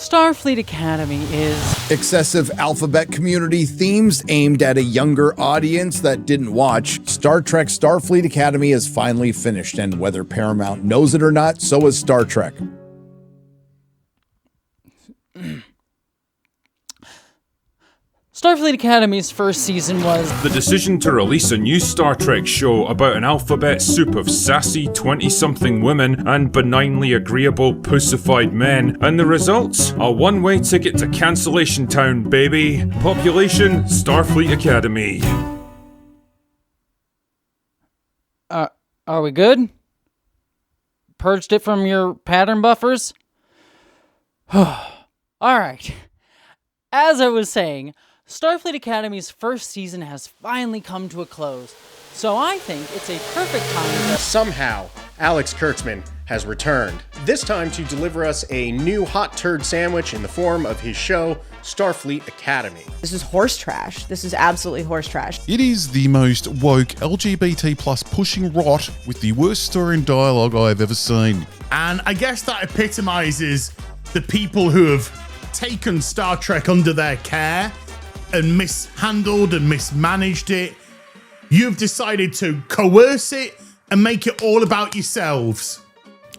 Starfleet Academy is excessive alphabet community themes aimed at a younger audience that didn't watch. Star Trek Starfleet Academy is finally finished, and whether Paramount knows it or not, so is Star Trek. Starfleet Academy's first season was the decision to release a new Star Trek show about an alphabet soup of sassy 20-something women and benignly agreeable pussified men, and the results? A one-way ticket to Cancellation Town, baby. Population, Starfleet Academy. Are we good? Purged it from your pattern buffers? Alright. As I was saying, Starfleet Academy's first season has finally come to a close, so I think it's a perfect time to... Somehow, Alex Kurtzman has returned, this time to deliver us a new hot turd sandwich in the form of his show, Starfleet Academy. This is horse trash. This is absolutely horse trash. It is the most woke LGBT plus pushing rot with the worst story and dialogue I've ever seen. And I guess that epitomizes the people who have taken Star Trek under their care and mishandled and mismanaged it. You've decided to coerce it and make it all about yourselves.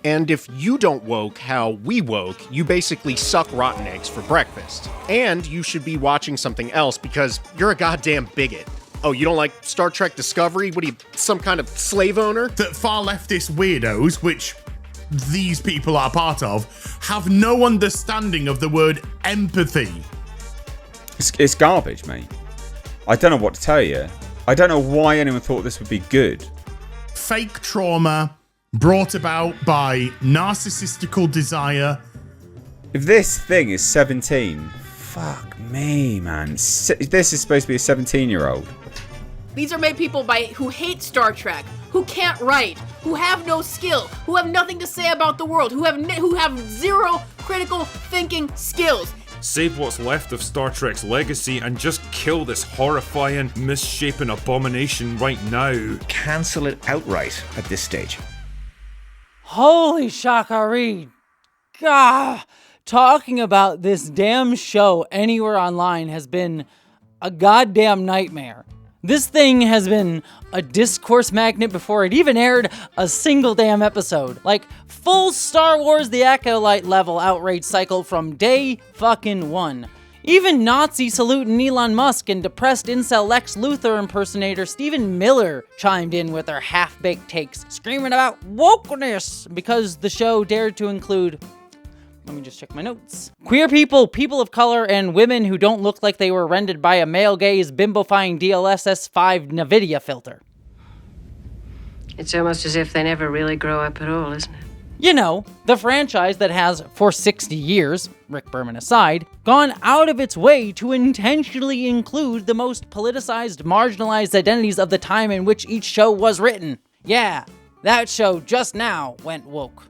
And if you don't woke how we woke, you basically suck rotten eggs for breakfast. And you should be watching something else because you're a goddamn bigot. Oh, you don't like Star Trek Discovery? What are you, some kind of slave owner? That far leftist weirdos, which these people are part of, have no understanding of the word empathy. It's garbage, mate. I don't know what to tell you. I don't know why anyone thought this would be good. Fake trauma brought about by narcissistical desire. If this thing is 17, fuck me, man. This is supposed to be a 17-year-old. These are made people who hate Star Trek, who can't write, who have no skill, who have nothing to say about the world, who have zero critical thinking skills. Save what's left of Star Trek's legacy and just kill this horrifying, misshapen abomination right now. Cancel it outright at this stage. Holy shakari! Gah! Talking about this damn show anywhere online has been a goddamn nightmare. This thing has been a discourse magnet before it even aired a single damn episode. Like, full Star Wars The Acolyte level outrage cycle from day fucking one. Even Nazi saluting Elon Musk and depressed incel Lex Luthor impersonator Stephen Miller chimed in with their half-baked takes, screaming about wokeness because the show dared to include... Let me just check my notes. Queer people, people of color, and women who don't look like they were rendered by a male gaze bimbifying DLSS5 NVIDIA filter. It's almost as if they never really grow up at all, isn't it? You know, the franchise that has, for 60 years, Rick Berman aside, gone out of its way to intentionally include the most politicized, marginalized identities of the time in which each show was written. Yeah, that show just now went woke.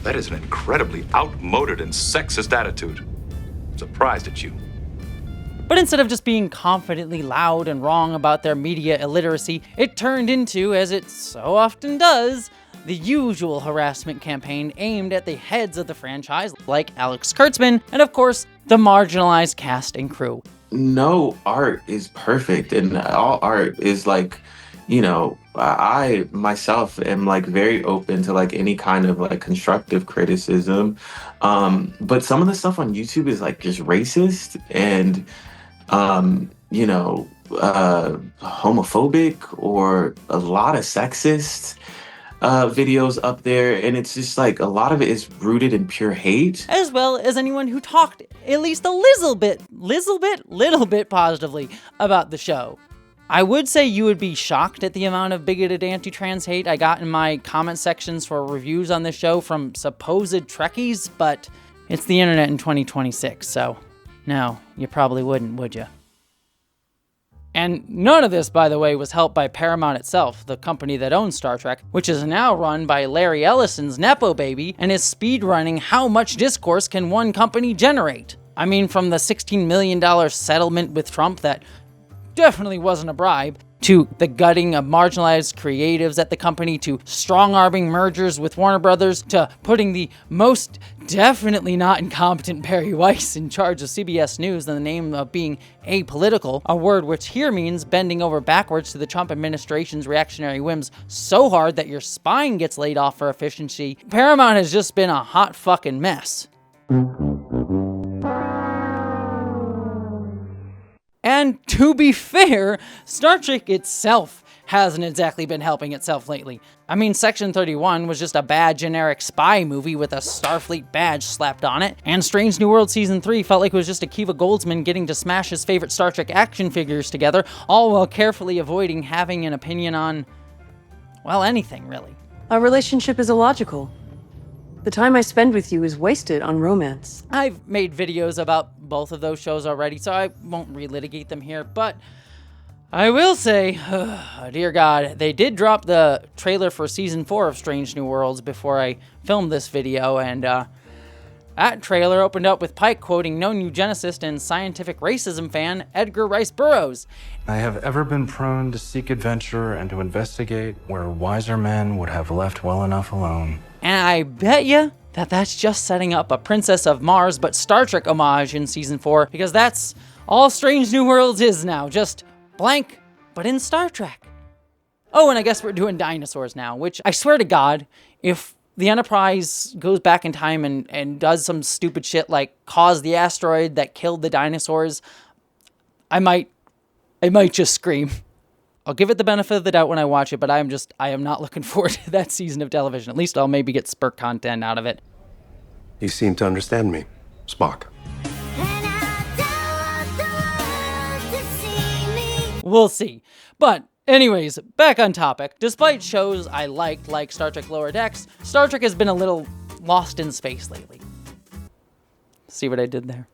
That is an incredibly outmoded and sexist attitude. I'm surprised at you. But instead of just being confidently loud and wrong about their media illiteracy, it turned into, as it so often does, the usual harassment campaign aimed at the heads of the franchise, like Alex Kurtzman, and of course, the marginalized cast and crew. No art is perfect, and all art is like, you know, I myself am like very open to like any kind of like constructive criticism. But some of the stuff on YouTube is like just racist and, you know, homophobic or a lot of sexist videos up there. And it's just like a lot of it is rooted in pure hate. As well as anyone who talked at least a little bit positively about the show. I would say you would be shocked at the amount of bigoted anti-trans hate I got in my comment sections for reviews on this show from supposed Trekkies, but it's the internet in 2026, so no, you probably wouldn't, would you? And none of this, by the way, was helped by Paramount itself, the company that owns Star Trek, which is now run by Larry Ellison's Nepo baby and is speedrunning how much discourse can one company generate. I mean, from the $16 million settlement with Trump that definitely wasn't a bribe, to the gutting of marginalized creatives at the company, to strong-arming mergers with Warner Brothers, to putting the most definitely not incompetent Barry Weiss in charge of CBS News in the name of being apolitical, a word which here means bending over backwards to the Trump administration's reactionary whims so hard that your spine gets laid off for efficiency. Paramount has just been a hot fucking mess. And to be fair, Star Trek itself hasn't exactly been helping itself lately. I mean, Section 31 was just a bad generic spy movie with a Starfleet badge slapped on it, and Strange New World Season 3 felt like it was just Akiva Goldsman getting to smash his favorite Star Trek action figures together, all while carefully avoiding having an opinion on, well, anything, really. Our relationship is illogical. The time I spend with you is wasted on romance. I've made videos about both of those shows already, so I won't relitigate them here, but I will say, dear God, they did drop the trailer for Season 4 of Strange New Worlds before I filmed this video, and that trailer opened up with Pike quoting known eugenicist and scientific racism fan Edgar Rice Burroughs. I have ever been prone to seek adventure and to investigate where wiser men would have left well enough alone. And I bet you that that's just setting up a Princess of Mars but Star Trek homage in Season 4, because that's all Strange New Worlds is now, just blank, but in Star Trek. Oh, and I guess we're doing dinosaurs now, which I swear to God, if the Enterprise goes back in time and does some stupid shit like cause the asteroid that killed the dinosaurs, I might just scream. I'll give it the benefit of the doubt when I watch it, but I am not looking forward to that season of television. At least I'll maybe get spurt content out of it. You seem to understand me, Spock. We'll see. But anyways, back on topic. Despite shows I liked, like Star Trek Lower Decks, Star Trek has been a little lost in space lately. See what I did there?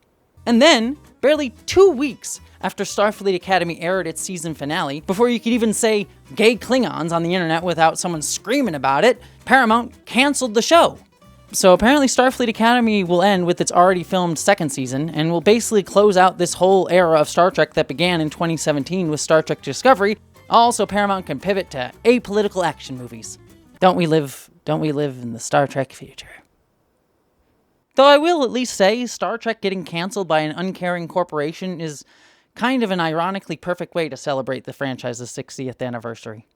And then, barely 2 weeks after Starfleet Academy aired its season finale, before you could even say gay Klingons on the internet without someone screaming about it, Paramount canceled the show. So apparently Starfleet Academy will end with its already filmed second season, and will basically close out this whole era of Star Trek that began in 2017 with Star Trek Discovery. Also, Paramount can pivot to apolitical action movies. Don't we live in the Star Trek future? Though I will at least say, Star Trek getting canceled by an uncaring corporation is kind of an ironically perfect way to celebrate the franchise's 60th anniversary.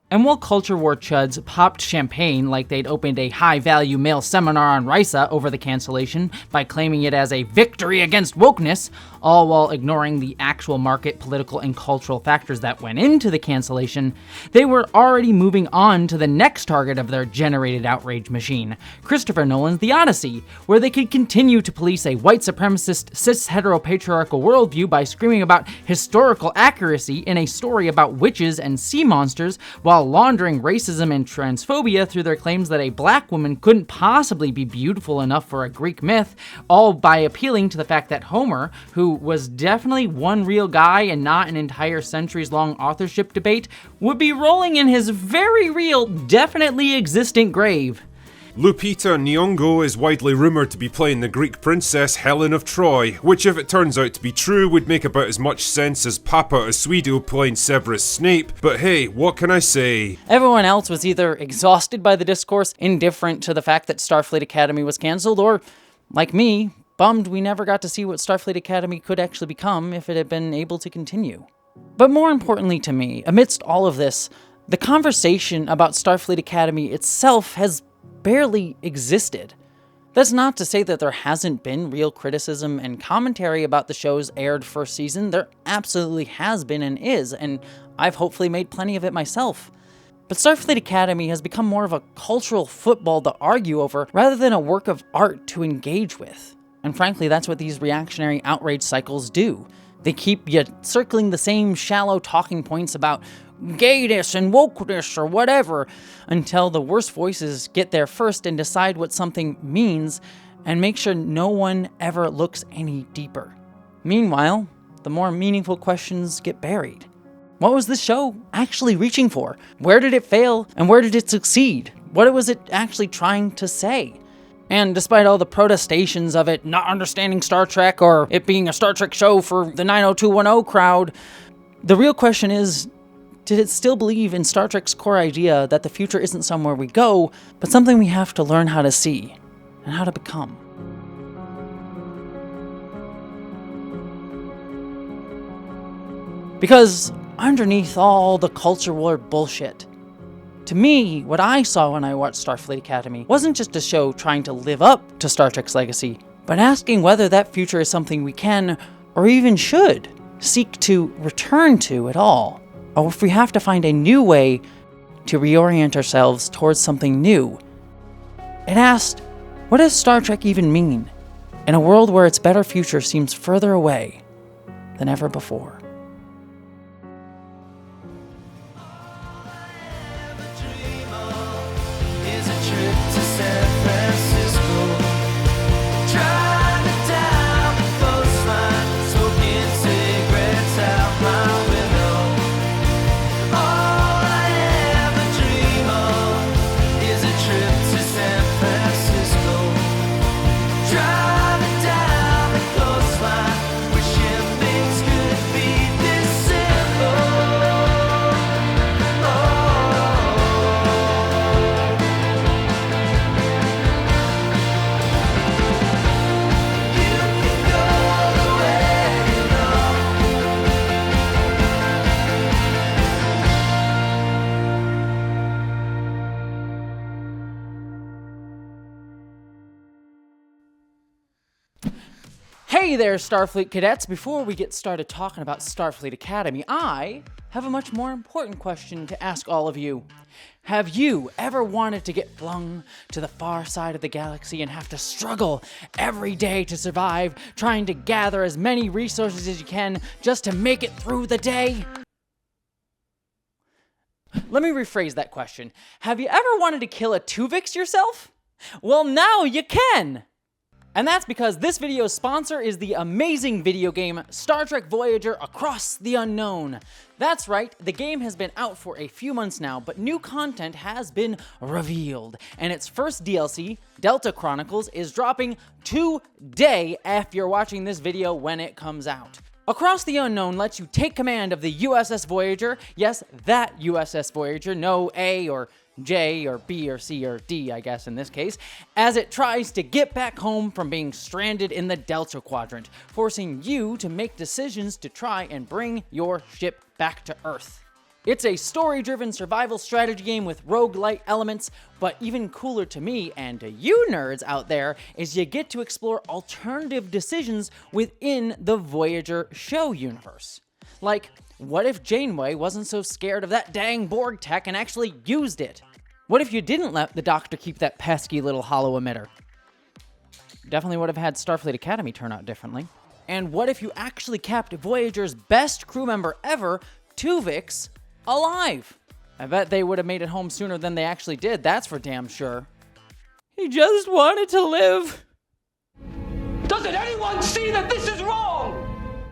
And while culture war chuds popped champagne like they'd opened a high-value male seminar on Risa over the cancellation by claiming it as a victory against wokeness, all while ignoring the actual market, political, and cultural factors that went into the cancellation, they were already moving on to the next target of their generated outrage machine, Christopher Nolan's The Odyssey, where they could continue to police a white supremacist, cis-heteropatriarchal worldview by screaming about historical accuracy in a story about witches and sea monsters, while laundering racism and transphobia through their claims that a black woman couldn't possibly be beautiful enough for a Greek myth, all by appealing to the fact that Homer, who was definitely one real guy and not an entire centuries-long authorship debate, would be rolling in his very real, definitely existent grave. Lupita Nyong'o is widely rumoured to be playing the Greek princess Helen of Troy, which if it turns out to be true would make about as much sense as Papa Asuido playing Severus Snape, but hey, what can I say? Everyone else was either exhausted by the discourse, indifferent to the fact that Starfleet Academy was cancelled, or, like me, bummed we never got to see what Starfleet Academy could actually become if it had been able to continue. But more importantly to me, amidst all of this, the conversation about Starfleet Academy itself has barely existed. That's not to say that there hasn't been real criticism and commentary about the show's aired first season. There absolutely has been and is, and I've hopefully made plenty of it myself. But Starfleet Academy has become more of a cultural football to argue over rather than a work of art to engage with. And frankly, that's what these reactionary outrage cycles do. They keep you circling the same shallow talking points about gayness and wokeness or whatever until the worst voices get there first and decide what something means and make sure no one ever looks any deeper. Meanwhile, the more meaningful questions get buried. What was this show actually reaching for? Where did it fail and where did it succeed? What was it actually trying to say? And despite all the protestations of it not understanding Star Trek or it being a Star Trek show for the 90210 crowd, the real question is, Did it still believe in Star Trek's core idea that the future isn't somewhere we go, but something we have to learn how to see and how to become? Because underneath all the culture war bullshit, to me, what I saw when I watched Starfleet Academy wasn't just a show trying to live up to Star Trek's legacy, but asking whether that future is something we can, or even should, seek to return to at all, or if we have to find a new way to reorient ourselves towards something new. It asked, what does Star Trek even mean, in a world where its better future seems further away than ever before? Hey there, Starfleet cadets! Before we get started talking about Starfleet Academy, I have a much more important question to ask all of you. Have you ever wanted to get flung to the far side of the galaxy and have to struggle every day to survive, trying to gather as many resources as you can just to make it through the day? Let me rephrase that question. Have you ever wanted to kill a Tuvix yourself? Well, now you can! And that's because this video's sponsor is the amazing video game Star Trek Voyager Across the Unknown. That's right, the game has been out for a few months now, but new content has been revealed. And its first DLC, Delta Chronicles, is dropping today if you're watching this video when it comes out. Across the Unknown lets you take command of the USS Voyager, yes, that USS Voyager, no A or J or B or C or D, I guess in this case, as it tries to get back home from being stranded in the Delta Quadrant, forcing you to make decisions to try and bring your ship back to Earth. It's a story-driven survival strategy game with roguelite elements, but even cooler to me and to you nerds out there is you get to explore alternative decisions within the Voyager show universe. Like, what if Janeway wasn't so scared of that dang Borg tech and actually used it? What if you didn't let the Doctor keep that pesky little hollow emitter? Definitely would have had Starfleet Academy turn out differently. And what if you actually kept Voyager's best crew member ever, Tuvix, alive? I bet they would have made it home sooner than they actually did, that's for damn sure. He just wanted to live. Doesn't anyone see that this is wrong?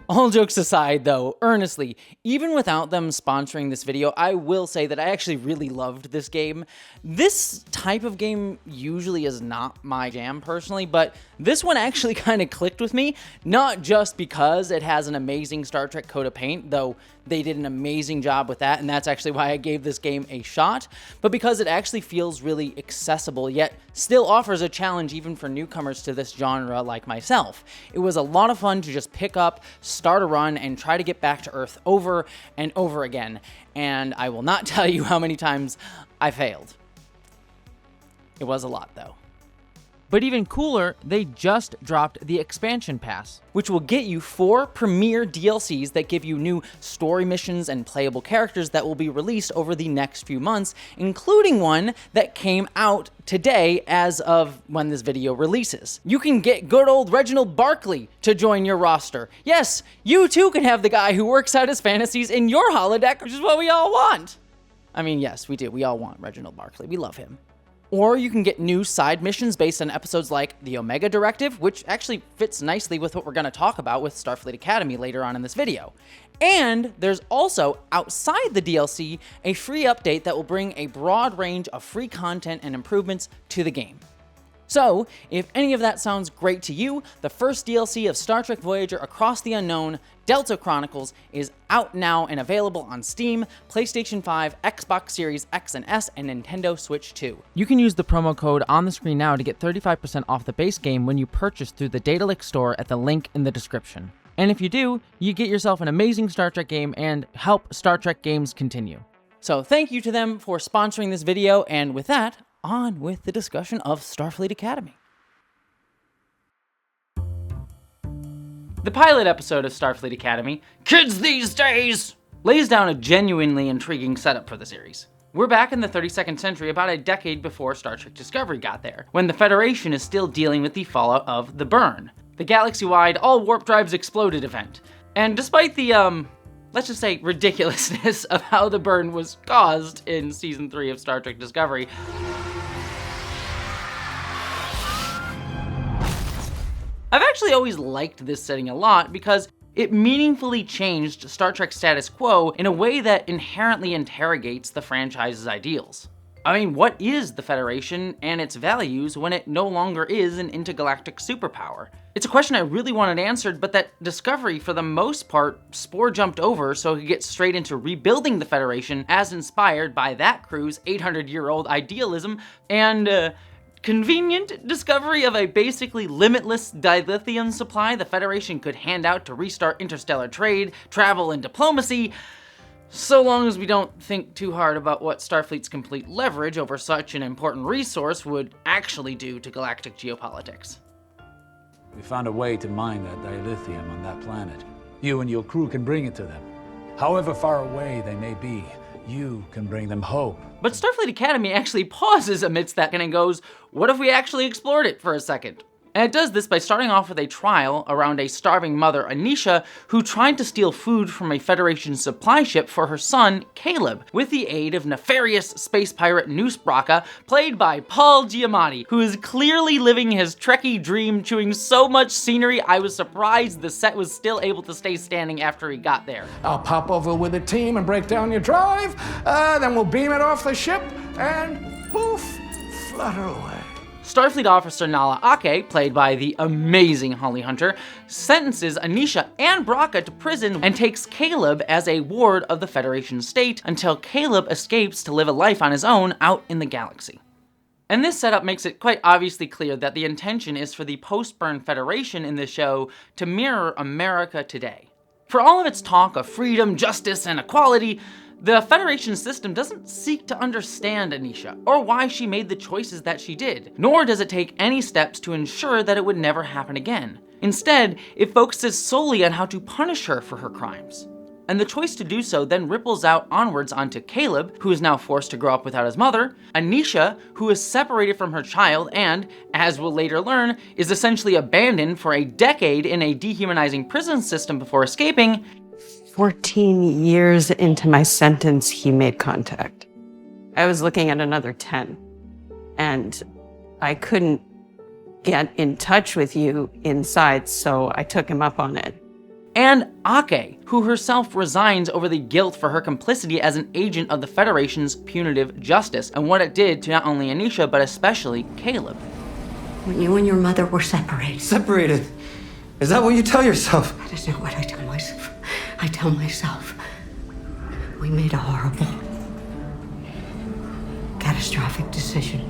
All jokes aside though, earnestly, even without them sponsoring this video, I will say that I actually really loved this game. This type of game usually is not my jam personally, but this one actually kind of clicked with me, not just because it has an amazing Star Trek coat of paint, though they did an amazing job with that, and that's actually why I gave this game a shot, but because it actually feels really accessible, yet still offers a challenge even for newcomers to this genre like myself. It was a lot of fun to just pick up, start a run, and try to get back to Earth over and over again, and I will not tell you how many times I failed. It was a lot though. But even cooler, they just dropped the expansion pass, which will get you 4 premier DLCs that give you new story missions and playable characters that will be released over the next few months, including one that came out today as of when this video releases. You can get good old Reginald Barclay to join your roster. Yes, you too can have the guy who works out his fantasies in your holodeck, which is what we all want. I mean, yes, we do. We all want Reginald Barclay. We love him. Or you can get new side missions based on episodes like the Omega Directive, which actually fits nicely with what we're going to talk about with Starfleet Academy later on in this video. And there's also, outside the DLC, a free update that will bring a broad range of free content and improvements to the game. So, if any of that sounds great to you, the first DLC of Star Trek Voyager Across the Unknown, Delta Chronicles, is out now and available on Steam, PlayStation 5, Xbox Series X and S, and Nintendo Switch 2. You can use the promo code on the screen now to get 35% off the base game when you purchase through the Daedalic store at the link in the description. And if you do, you get yourself an amazing Star Trek game and help Star Trek games continue. So thank you to them for sponsoring this video, and with that, on with the discussion of Starfleet Academy. The pilot episode of Starfleet Academy, Kids These Days, lays down a genuinely intriguing setup for the series. We're back in the 32nd century, about a decade before Star Trek Discovery got there, when the Federation is still dealing with the fallout of the Burn, the galaxy-wide all warp drives exploded event. And despite the, let's just say, ridiculousness of how the Burn was caused in Season 3 of Star Trek Discovery, I've actually always liked this setting a lot because it meaningfully changed Star Trek's status quo in a way that inherently interrogates the franchise's ideals. I mean, what is the Federation and its values when it no longer is an intergalactic superpower? It's a question I really wanted answered, but that Discovery, for the most part, spore jumped over so it could get straight into rebuilding the Federation as inspired by that crew's 800-year-old idealism and, convenient discovery of a basically limitless dilithium supply the Federation could hand out to restart interstellar trade, travel, and diplomacy, so long as we don't think too hard about what Starfleet's complete leverage over such an important resource would actually do to galactic geopolitics. We found a way to mine that dilithium on that planet. You and your crew can bring it to them. However far away they may be, you can bring them hope. But Starfleet Academy actually pauses amidst that and goes, what if we actually explored it for a second? And it does this by starting off with a trial around a starving mother, Anisha, who tried to steal food from a Federation supply ship for her son, Caleb, with the aid of nefarious space pirate Noose Braca, played by Paul Giamatti, who is clearly living his Trekkie dream, chewing so much scenery I was surprised the set was still able to stay standing after he got there. I'll pop over with the team and break down your drive, then we'll beam it off the ship and poof, flutter away. Starfleet officer Nala Ake, played by the amazing Holly Hunter, sentences Anisha and Braca to prison and takes Caleb as a ward of the Federation state until Caleb escapes to live a life on his own out in the galaxy. And this setup makes it quite obviously clear that the intention is for the post-Burn Federation in this show to mirror America today. For all of its talk of freedom, justice, and equality, the Federation system doesn't seek to understand Anisha, or why she made the choices that she did, nor does it take any steps to ensure that it would never happen again. Instead, it focuses solely on how to punish her for her crimes. And the choice to do so then ripples out onwards onto Caleb, who is now forced to grow up without his mother, Anisha, who is separated from her child and, as we'll later learn, is essentially abandoned for a decade in a dehumanizing prison system before escaping. 14 years into my sentence, he made contact. I was looking at another 10, and I couldn't get in touch with you inside, so I took him up on it. And Ake, who herself resigns over the guilt for her complicity as an agent of the Federation's punitive justice and what it did to not only Anisha, but especially Caleb. When you and your mother were separated. Separated? Is that what you tell yourself? That is not what I tell myself. I tell myself, we made a horrible, catastrophic decision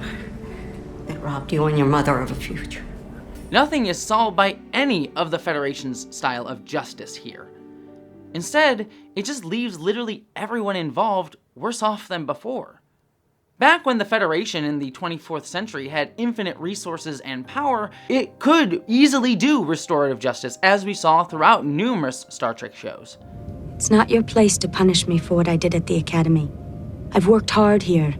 that robbed you and your mother of a future. Nothing is solved by any of the Federation's style of justice here. Instead, it just leaves literally everyone involved worse off than before. Back when the Federation in the 24th century had infinite resources and power, it could easily do restorative justice, as we saw throughout numerous Star Trek shows. It's not your place to punish me for what I did at the Academy. I've worked hard here.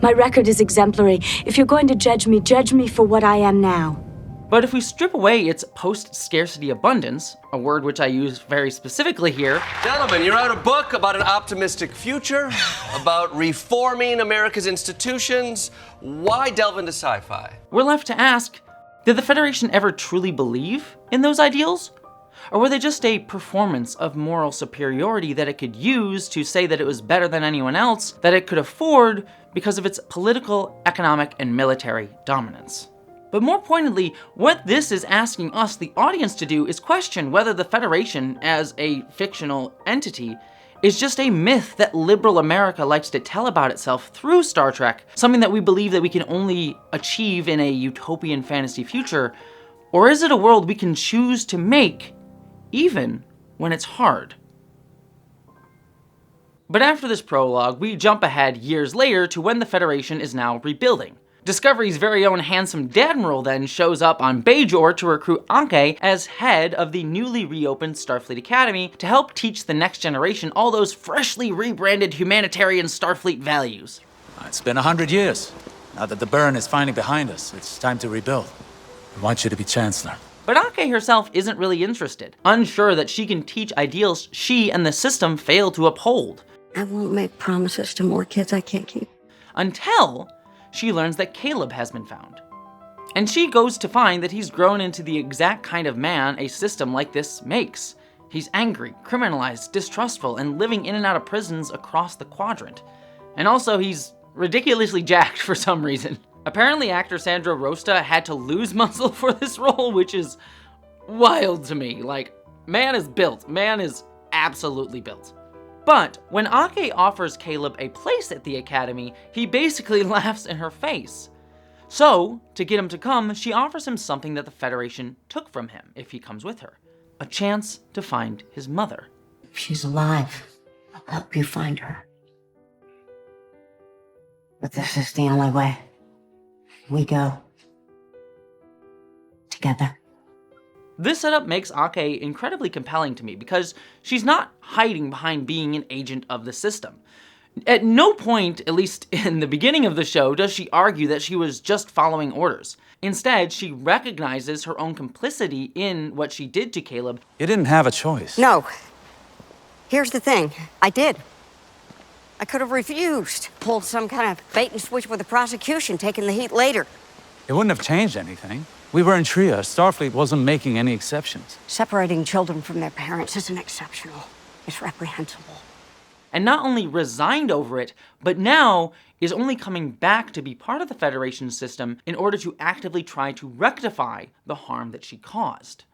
My record is exemplary. If you're going to judge me for what I am now. But if we strip away its post-scarcity abundance, a word which I use very specifically here. Gentlemen, you wrote a book about an optimistic future, about reforming America's institutions. Why delve into sci-fi? We're left to ask, did the Federation ever truly believe in those ideals? Or were they just a performance of moral superiority that it could use to say that it was better than anyone else, that it could afford because of its political, economic, and military dominance? But more pointedly, what this is asking us, the audience, to do is question whether the Federation, as a fictional entity, is just a myth that liberal America likes to tell about itself through Star Trek, something that we believe that we can only achieve in a utopian fantasy future, or is it a world we can choose to make, even when it's hard? But after this prologue, we jump ahead years later to when the Federation is now rebuilding. Discovery's very own handsome Admiral then shows up on Bajor to recruit Anke as head of the newly reopened Starfleet Academy to help teach the next generation all those freshly rebranded humanitarian Starfleet values. It's been 100 years. Now that the burn is finally behind us, it's time to rebuild. I want you to be Chancellor. But Anke herself isn't really interested, unsure that she can teach ideals she and the system fail to uphold. I won't make promises to more kids I can't keep. Until she learns that Caleb has been found. And she goes to find that he's grown into the exact kind of man a system like this makes. He's angry, criminalized, distrustful, and living in and out of prisons across the quadrant. And also, he's ridiculously jacked for some reason. Apparently, actor Sandro Rosta had to lose muscle for this role, which is wild to me. Like, man is built. Man is absolutely built. But when Anke offers Caleb a place at the Academy, he basically laughs in her face. So, to get him to come, she offers him something that the Federation took from him if he comes with her. A chance to find his mother. If she's alive, I'll help you find her. But this is the only way. We go together. This setup makes Anke incredibly compelling to me because she's not hiding behind being an agent of the system. At no point, at least in the beginning of the show, does she argue that she was just following orders. Instead, she recognizes her own complicity in what she did to Caleb. You didn't have a choice. No. Here's the thing. I did. I could have refused. Pulled some kind of bait and switch with the prosecution, taking the heat later. It wouldn't have changed anything. We were in Tria. Starfleet wasn't making any exceptions. Separating children from their parents isn't exceptional. It's reprehensible. And not only resigned over it, but now is only coming back to be part of the Federation system in order to actively try to rectify the harm that she caused.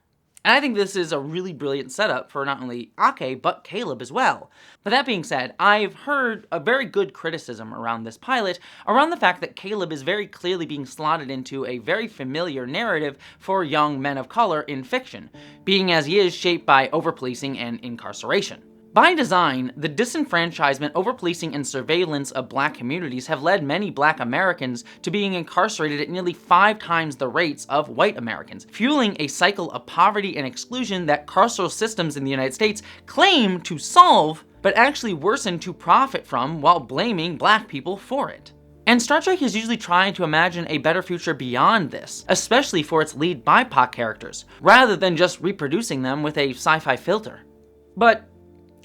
And I think this is a really brilliant setup for not only Anke, but Caleb as well. But that being said, I've heard a very good criticism around this pilot, around the fact that Caleb is very clearly being slotted into a very familiar narrative for young men of color in fiction, being as he is shaped by overpolicing and incarceration. By design, the disenfranchisement, overpolicing, and surveillance of black communities have led many black Americans to being incarcerated at nearly 5 times the rates of white Americans, fueling a cycle of poverty and exclusion that carceral systems in the United States claim to solve, but actually worsen to profit from while blaming black people for it. And Star Trek is usually trying to imagine a better future beyond this, especially for its lead BIPOC characters, rather than just reproducing them with a sci-fi filter. But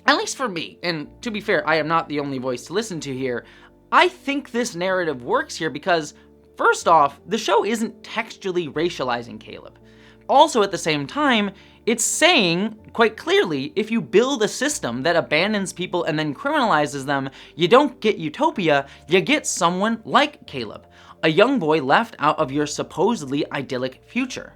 at least for me, and to be fair, I am not the only voice to listen to here, I think this narrative works here because, first off, the show isn't textually racializing Caleb. Also, at the same time, it's saying, quite clearly, if you build a system that abandons people and then criminalizes them, you don't get utopia, you get someone like Caleb, a young boy left out of your supposedly idyllic future.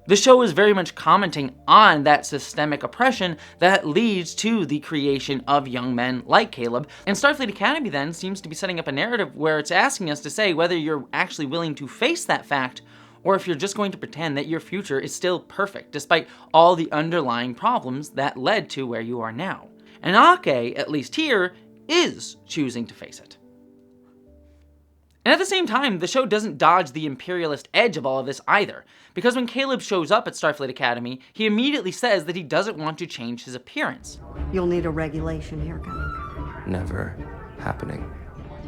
The show is very much commenting on that systemic oppression that leads to the creation of young men like Caleb, and Starfleet Academy then seems to be setting up a narrative where it's asking us to say whether you're actually willing to face that fact, or if you're just going to pretend that your future is still perfect, despite all the underlying problems that led to where you are now. And Anke, at least here, is choosing to face it. And at the same time, the show doesn't dodge the imperialist edge of all of this either, because when Caleb shows up at Starfleet Academy, he immediately says that he doesn't want to change his appearance. You'll need a regulation haircut. Never happening.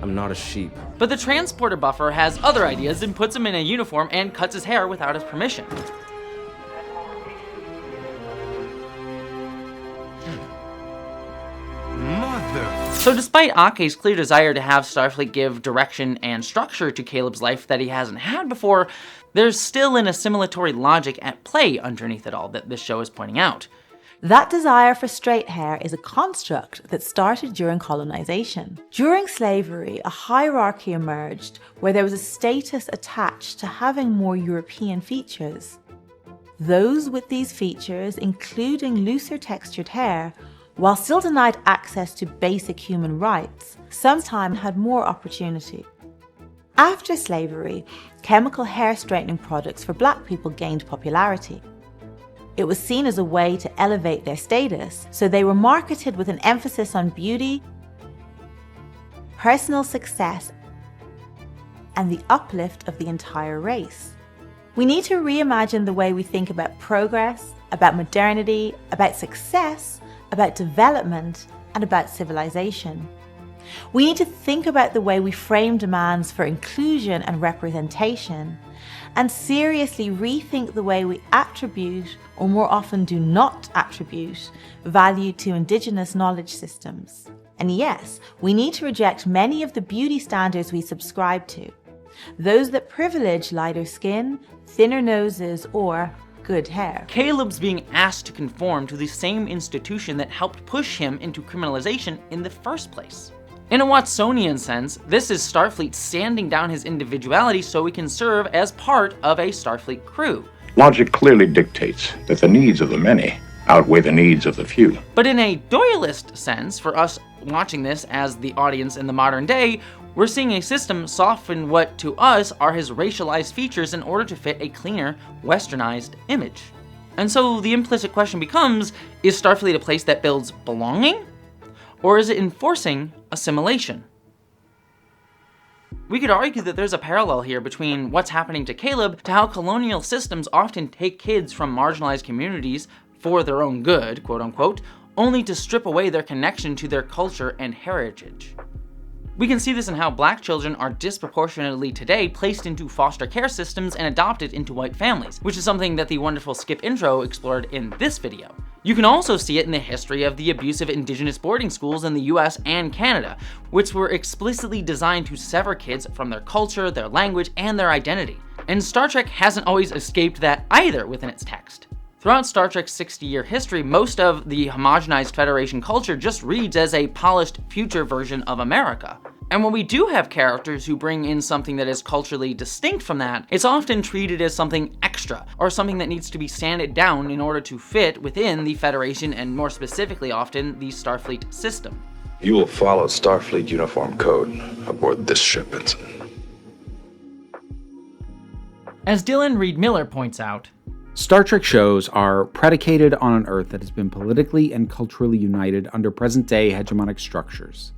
I'm not a sheep. But the transporter buffer has other ideas and puts him in a uniform and cuts his hair without his permission. So despite Anke's clear desire to have Starfleet give direction and structure to Caleb's life that he hasn't had before, there's still an assimilatory logic at play underneath it all that this show is pointing out. That desire for straight hair is a construct that started during colonization. During slavery, a hierarchy emerged where there was a status attached to having more European features. Those with these features, including looser textured hair, while still denied access to basic human rights, sometimes had more opportunity. After slavery, chemical hair straightening products for black people gained popularity. It was seen as a way to elevate their status, so they were marketed with an emphasis on beauty, personal success, and the uplift of the entire race. We need to reimagine the way we think about progress, about modernity, about success, about development, and about civilization. We need to think about the way we frame demands for inclusion and representation, and seriously rethink the way we attribute, or more often do not attribute, value to Indigenous knowledge systems. And yes, we need to reject many of the beauty standards we subscribe to, those that privilege lighter skin, thinner noses, or good hair. Caleb's being asked to conform to the same institution that helped push him into criminalization in the first place. In a Watsonian sense, this is Starfleet standing down his individuality so he can serve as part of a Starfleet crew. Logic clearly dictates that the needs of the many outweigh the needs of the few. But in a Doyleist sense, for us watching this as the audience in the modern day, we're seeing a system soften what to us are his racialized features in order to fit a cleaner, westernized image. And so the implicit question becomes, is Starfleet a place that builds belonging? Or is it enforcing assimilation? We could argue that there's a parallel here between what's happening to Caleb to how colonial systems often take kids from marginalized communities for their own good, quote unquote, only to strip away their connection to their culture and heritage. We can see this in how black children are disproportionately today placed into foster care systems and adopted into white families, which is something that the wonderful Skip Intro explored in this video. You can also see it in the history of the abuse of Indigenous boarding schools in the US and Canada, which were explicitly designed to sever kids from their culture, their language, and their identity. And Star Trek hasn't always escaped that either within its text. Throughout Star Trek's 60-year history, most of the homogenized Federation culture just reads as a polished future version of America. And when we do have characters who bring in something that is culturally distinct from that, it's often treated as something extra, or something that needs to be sanded down in order to fit within the Federation and more specifically often the Starfleet system. You will follow Starfleet uniform code aboard this ship, Ensign. As Dylan Reed Miller points out, Star Trek shows are predicated on an Earth that has been politically and culturally united under present-day hegemonic structures.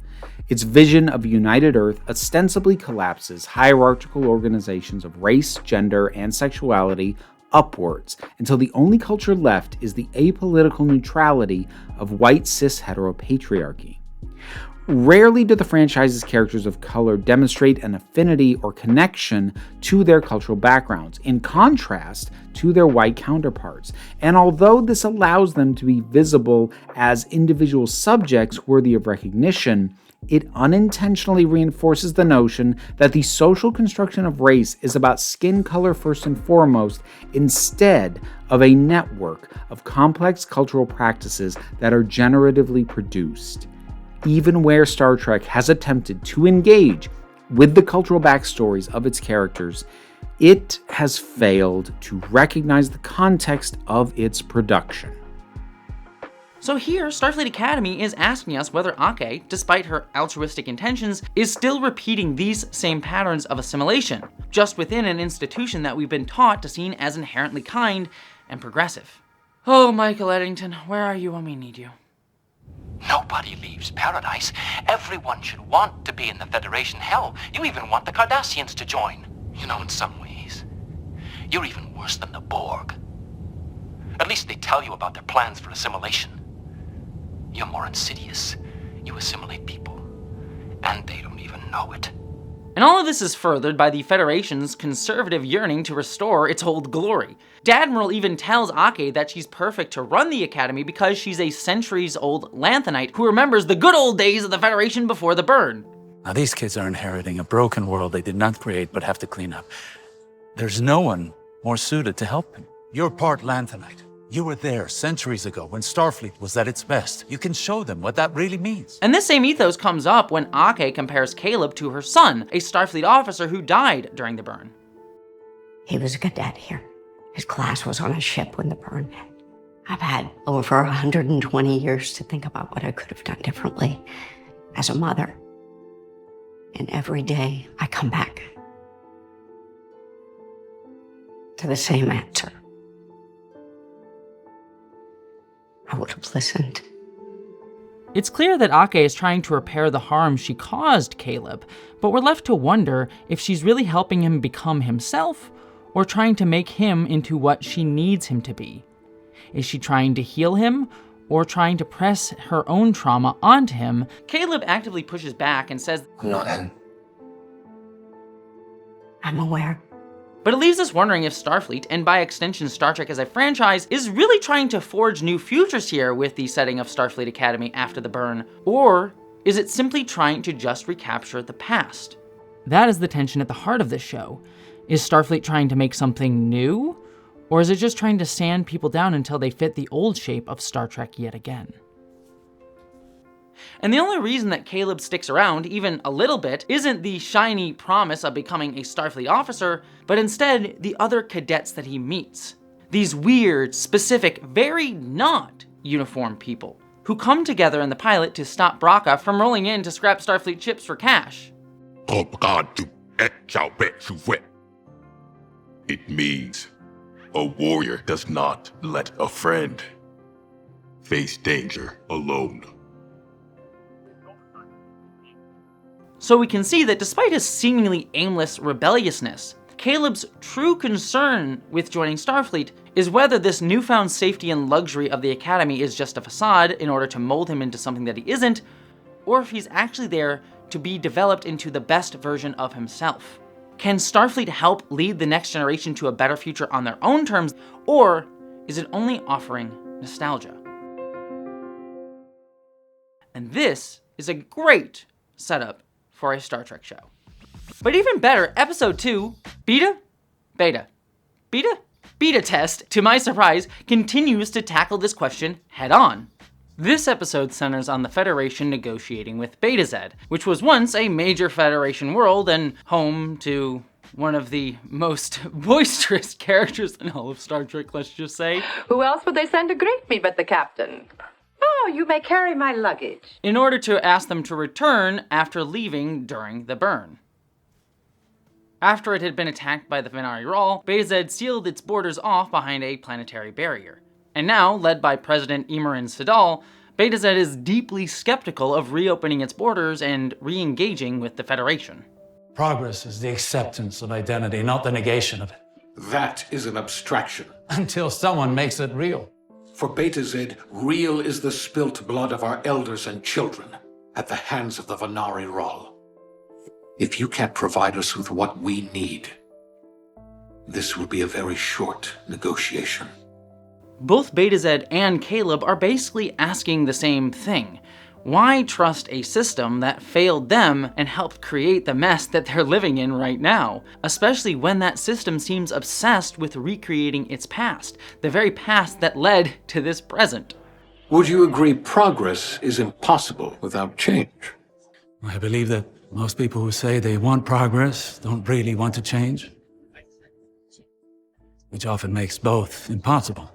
Its vision of a united Earth ostensibly collapses hierarchical organizations of race, gender, and sexuality upwards until the only culture left is the apolitical neutrality of white cis heteropatriarchy. Rarely do the franchise's characters of color demonstrate an affinity or connection to their cultural backgrounds, in contrast to their white counterparts. And although this allows them to be visible as individual subjects worthy of recognition, it unintentionally reinforces the notion that the social construction of race is about skin color first and foremost, instead of a network of complex cultural practices that are generatively produced. Even where Star Trek has attempted to engage with the cultural backstories of its characters, it has failed to recognize the context of its production. So here, Starfleet Academy is asking us whether Ake, despite her altruistic intentions, is still repeating these same patterns of assimilation, just within an institution that we've been taught to see as inherently kind and progressive. Oh, Michael Eddington, where are you when we need you? Nobody leaves paradise. Everyone should want to be in the Federation. Hell, you even want the Cardassians to join. You know, in some ways, you're even worse than the Borg. At least they tell you about their plans for assimilation. You're more insidious. You assimilate people, and they don't even know it. And all of this is furthered by the Federation's conservative yearning to restore its old glory. Dadmiral even tells Ake that she's perfect to run the Academy because she's a centuries-old Lanthanite who remembers the good old days of the Federation before the burn. Now these kids are inheriting a broken world they did not create but have to clean up. There's no one more suited to help them. You're part Lanthanite. You were there centuries ago when Starfleet was at its best. You can show them what that really means. And this same ethos comes up when Ake compares Caleb to her son, a Starfleet officer who died during the burn. He was a cadet here. His class was on a ship when the burn hit. I've had over 120 years to think about what I could have done differently as a mother. And every day I come back to the same answer. I would have listened. It's clear that Ake is trying to repair the harm she caused Caleb, but we're left to wonder if she's really helping him become himself or trying to make him into what she needs him to be. Is she trying to heal him or trying to press her own trauma onto him? Caleb actively pushes back and says, I'm not in. I'm aware. But it leaves us wondering if Starfleet, and by extension Star Trek as a franchise, is really trying to forge new futures here with the setting of Starfleet Academy after the burn, or is it simply trying to just recapture the past? That is the tension at the heart of this show. Is Starfleet trying to make something new, or is it just trying to sand people down until they fit the old shape of Star Trek yet again? And the only reason that Caleb sticks around, even a little bit, isn't the shiny promise of becoming a Starfleet officer, but instead the other cadets that he meets. These weird, specific, very not uniformed people who come together in the pilot to stop Braca from rolling in to scrap Starfleet ships for cash. It means a warrior does not let a friend face danger alone. So we can see that despite his seemingly aimless rebelliousness, Caleb's true concern with joining Starfleet is whether this newfound safety and luxury of the Academy is just a facade in order to mold him into something that he isn't, or if he's actually there to be developed into the best version of himself. Can Starfleet help lead the next generation to a better future on their own terms, or is it only offering nostalgia? And this is a great setup for a Star Trek show. But even better, episode 2, Beta Test, to my surprise, continues to tackle this question head on. This episode centers on the Federation negotiating with Betazed, which was once a major Federation world and home to one of the most boisterous characters in all of Star Trek, let's just say. Who else would they send to greet me but the captain? Oh, you may carry my luggage. In order to ask them to return after leaving during the burn. After it had been attacked by the Venari Rawl, Betazed sealed its borders off behind a planetary barrier. And now, led by President Imran Sidal, Betazed is deeply skeptical of reopening its borders and re-engaging with the Federation. Progress is the acceptance of identity, not the negation of it. That is an abstraction. Until someone makes it real. For Betazed, real is the spilt blood of our elders and children at the hands of the Venari Rawl. If you can't provide us with what we need, this will be a very short negotiation. Both Betazed and Caleb are basically asking the same thing. Why trust a system that failed them and helped create the mess that they're living in right now? Especially when that system seems obsessed with recreating its past, the very past that led to this present. Would you agree progress is impossible without change? I believe that most people who say they want progress don't really want to change, which often makes both impossible.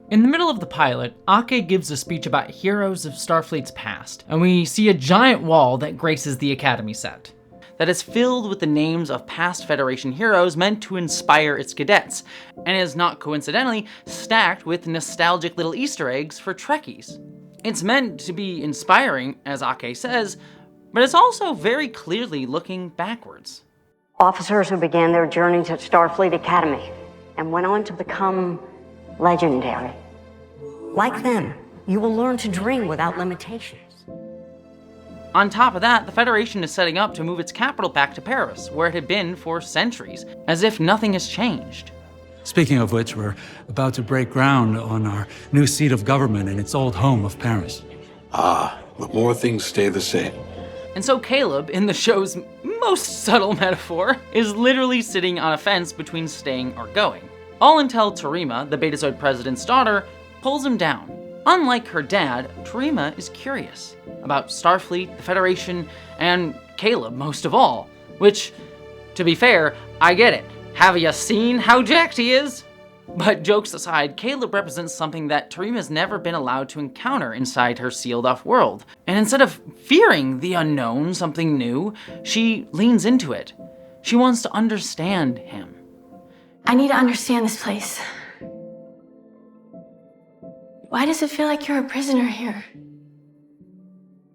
In the middle of the pilot, Ake gives a speech about heroes of Starfleet's past, and we see a giant wall that graces the Academy set, that is filled with the names of past Federation heroes meant to inspire its cadets, and is not coincidentally stacked with nostalgic little Easter eggs for Trekkies. It's meant to be inspiring, as Ake says, but it's also very clearly looking backwards. Officers who began their journeys at Starfleet Academy and went on to become legendary. Like them, you will learn to dream without limitations. On top of that, the Federation is setting up to move its capital back to Paris, where it had been for centuries, as if nothing has changed. Speaking of which, we're about to break ground on our new seat of government in its old home of Paris. Ah, the more things stay the same. And so Caleb, in the show's most subtle metaphor, is literally sitting on a fence between staying or going. All until Tarima, the Betazoid president's daughter, pulls him down. Unlike her dad, Tarima is curious about Starfleet, the Federation, and Caleb most of all. Which, to be fair, I get it. Have you seen how jacked he is? But jokes aside, Caleb represents something that Tarima's never been allowed to encounter inside her sealed-off world. And instead of fearing the unknown, something new, she leans into it. She wants to understand him. I need to understand this place. Why does it feel like you're a prisoner here?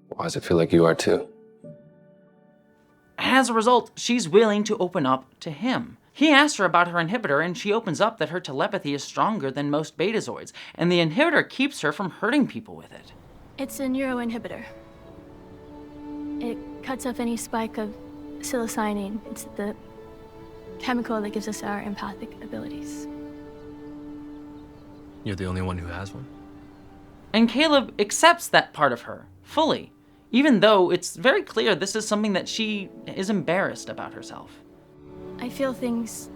Why does it feel like you are too? As a result, she's willing to open up to him. He asks her about her inhibitor, and she opens up that her telepathy is stronger than most Betazoids, and the inhibitor keeps her from hurting people with it. It's a neuroinhibitor. It cuts off any spike of psilocybin. It's the chemical that gives us our empathic abilities. You're the only one who has one? And Caleb accepts that part of her, fully, even though it's very clear this is something that she is embarrassed about herself. I feel things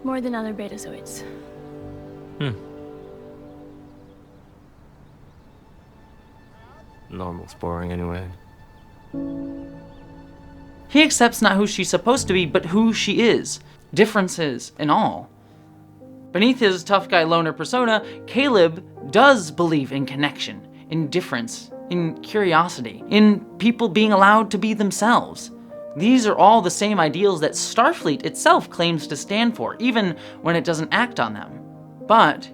more than other Betazoids. Normal's boring anyway. He accepts not who she's supposed to be, but who she is. Differences and all. Beneath his tough guy loner persona, Caleb does believe in connection, in difference, in curiosity, in people being allowed to be themselves. These are all the same ideals that Starfleet itself claims to stand for, even when it doesn't act on them. But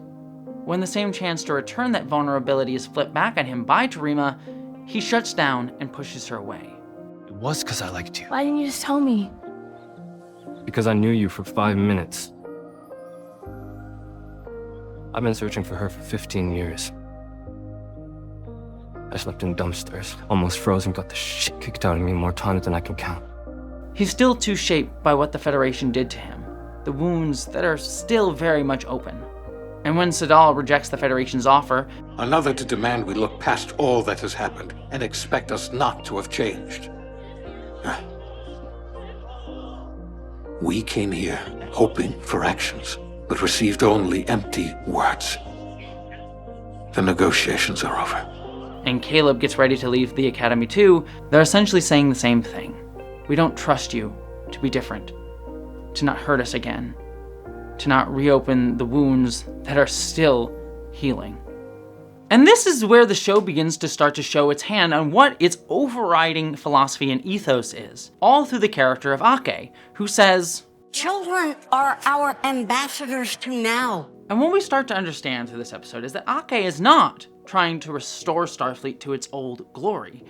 when the same chance to return that vulnerability is flipped back at him by Tarima, he shuts down and pushes her away. It was because I liked you. Why didn't you just tell me? Because I knew you for 5 minutes. I've been searching for her for 15 years. I slept in dumpsters, almost frozen, got the shit kicked out of me more times than I can count. He's still too shaped by what the Federation did to him, the wounds that are still very much open. And when Sadal rejects the Federation's offer, another to demand we look past all that has happened and expect us not to have changed. We came here hoping for actions, but received only empty words. The negotiations are over. And Caleb gets ready to leave the Academy too, they're essentially saying the same thing. We don't trust you to be different, to not hurt us again, to not reopen the wounds that are still healing. And this is where the show begins to start to show its hand on what its overriding philosophy and ethos is, all through the character of Ake, who says, "Children are our ambassadors to now." And what we start to understand through this episode is that Ake is not trying to restore Starfleet to its old glory.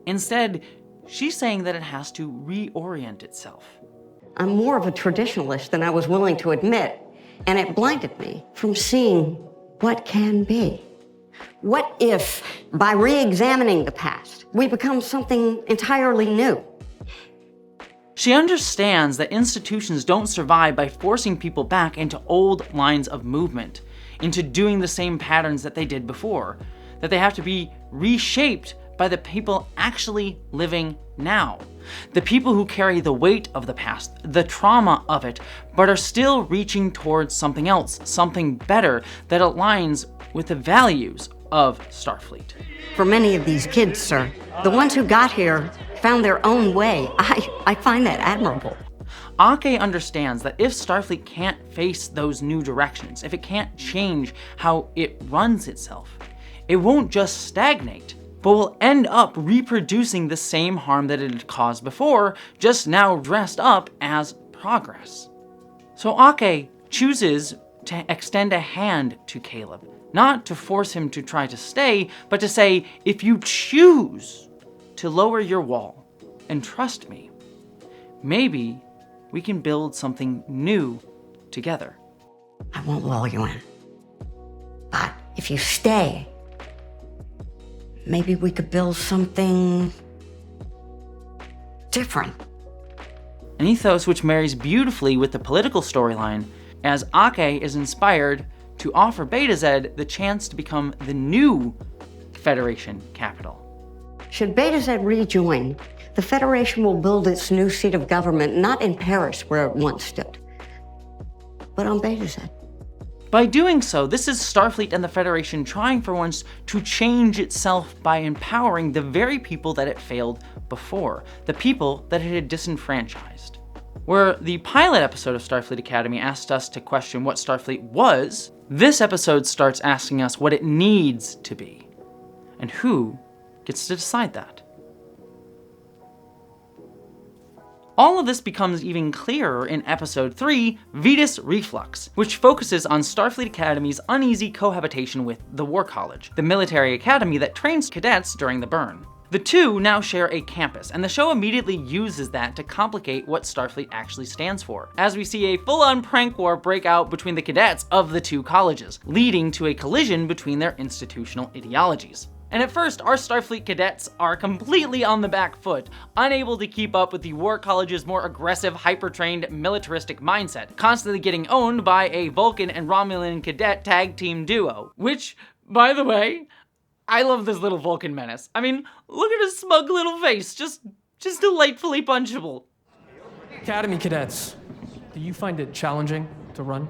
Instead, she's saying that it has to reorient itself. I'm more of a traditionalist than I was willing to admit, and it blinded me from seeing what can be. What if, by re-examining the past, we become something entirely new? She understands that institutions don't survive by forcing people back into old lines of movement, into doing the same patterns that they did before, that they have to be reshaped by the people actually living now. The people who carry the weight of the past, the trauma of it, but are still reaching towards something else, something better that aligns with the values of Starfleet. For many of these kids, sir, the ones who got here found their own way. I find that admirable. Ake understands that if Starfleet can't face those new directions, if it can't change how it runs itself, it won't just stagnate, but will end up reproducing the same harm that it had caused before, just now dressed up as progress. So Ake chooses to extend a hand to Caleb, not to force him to try to stay, but to say, if you choose to lower your wall and trust me, maybe we can build something new together. I won't lull you in. But if you stay, maybe we could build something different. An ethos which marries beautifully with the political storyline, as Ake is inspired to offer Betazed the chance to become the new Federation capital. Should Betazed rejoin, the Federation will build its new seat of government not in Paris where it once stood, But on Beta. By doing so, this is Starfleet and the Federation trying for once to change itself by empowering the very people that it failed before, the people that it had disenfranchised. Where the pilot episode of Starfleet Academy asked us to question what Starfleet was, this episode starts asking us what it needs to be. And who gets to decide that? All of this becomes even clearer in Episode 3, Vitus Reflux, which focuses on Starfleet Academy's uneasy cohabitation with the War College, the military academy that trains cadets during the burn. The two now share a campus, and the show immediately uses that to complicate what Starfleet actually stands for, as we see a full-on prank war break out between the cadets of the two colleges, leading to a collision between their institutional ideologies. And at first, our Starfleet cadets are completely on the back foot, unable to keep up with the War College's more aggressive, hyper-trained, militaristic mindset, constantly getting owned by a Vulcan and Romulan cadet tag team duo. Which, by the way, I love this little Vulcan menace. I mean, look at his smug little face, just delightfully punchable. Academy cadets, do you find it challenging to run,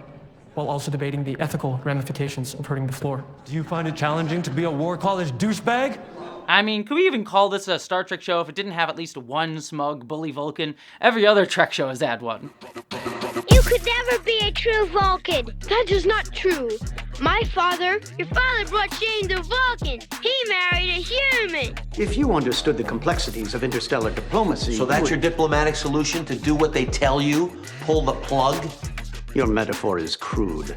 while also debating the ethical ramifications of hurting the floor? Do you find it challenging to be a War College douchebag? I mean, could we even call this a Star Trek show if it didn't have at least one smug bully Vulcan? Every other Trek show has had one. You could never be a true Vulcan. That is not true. Your father brought shame to Vulcan. He married a human. If you understood the complexities of interstellar diplomacy... So that's your diplomatic solution, to do what they tell you? Pull the plug? Your metaphor is crude,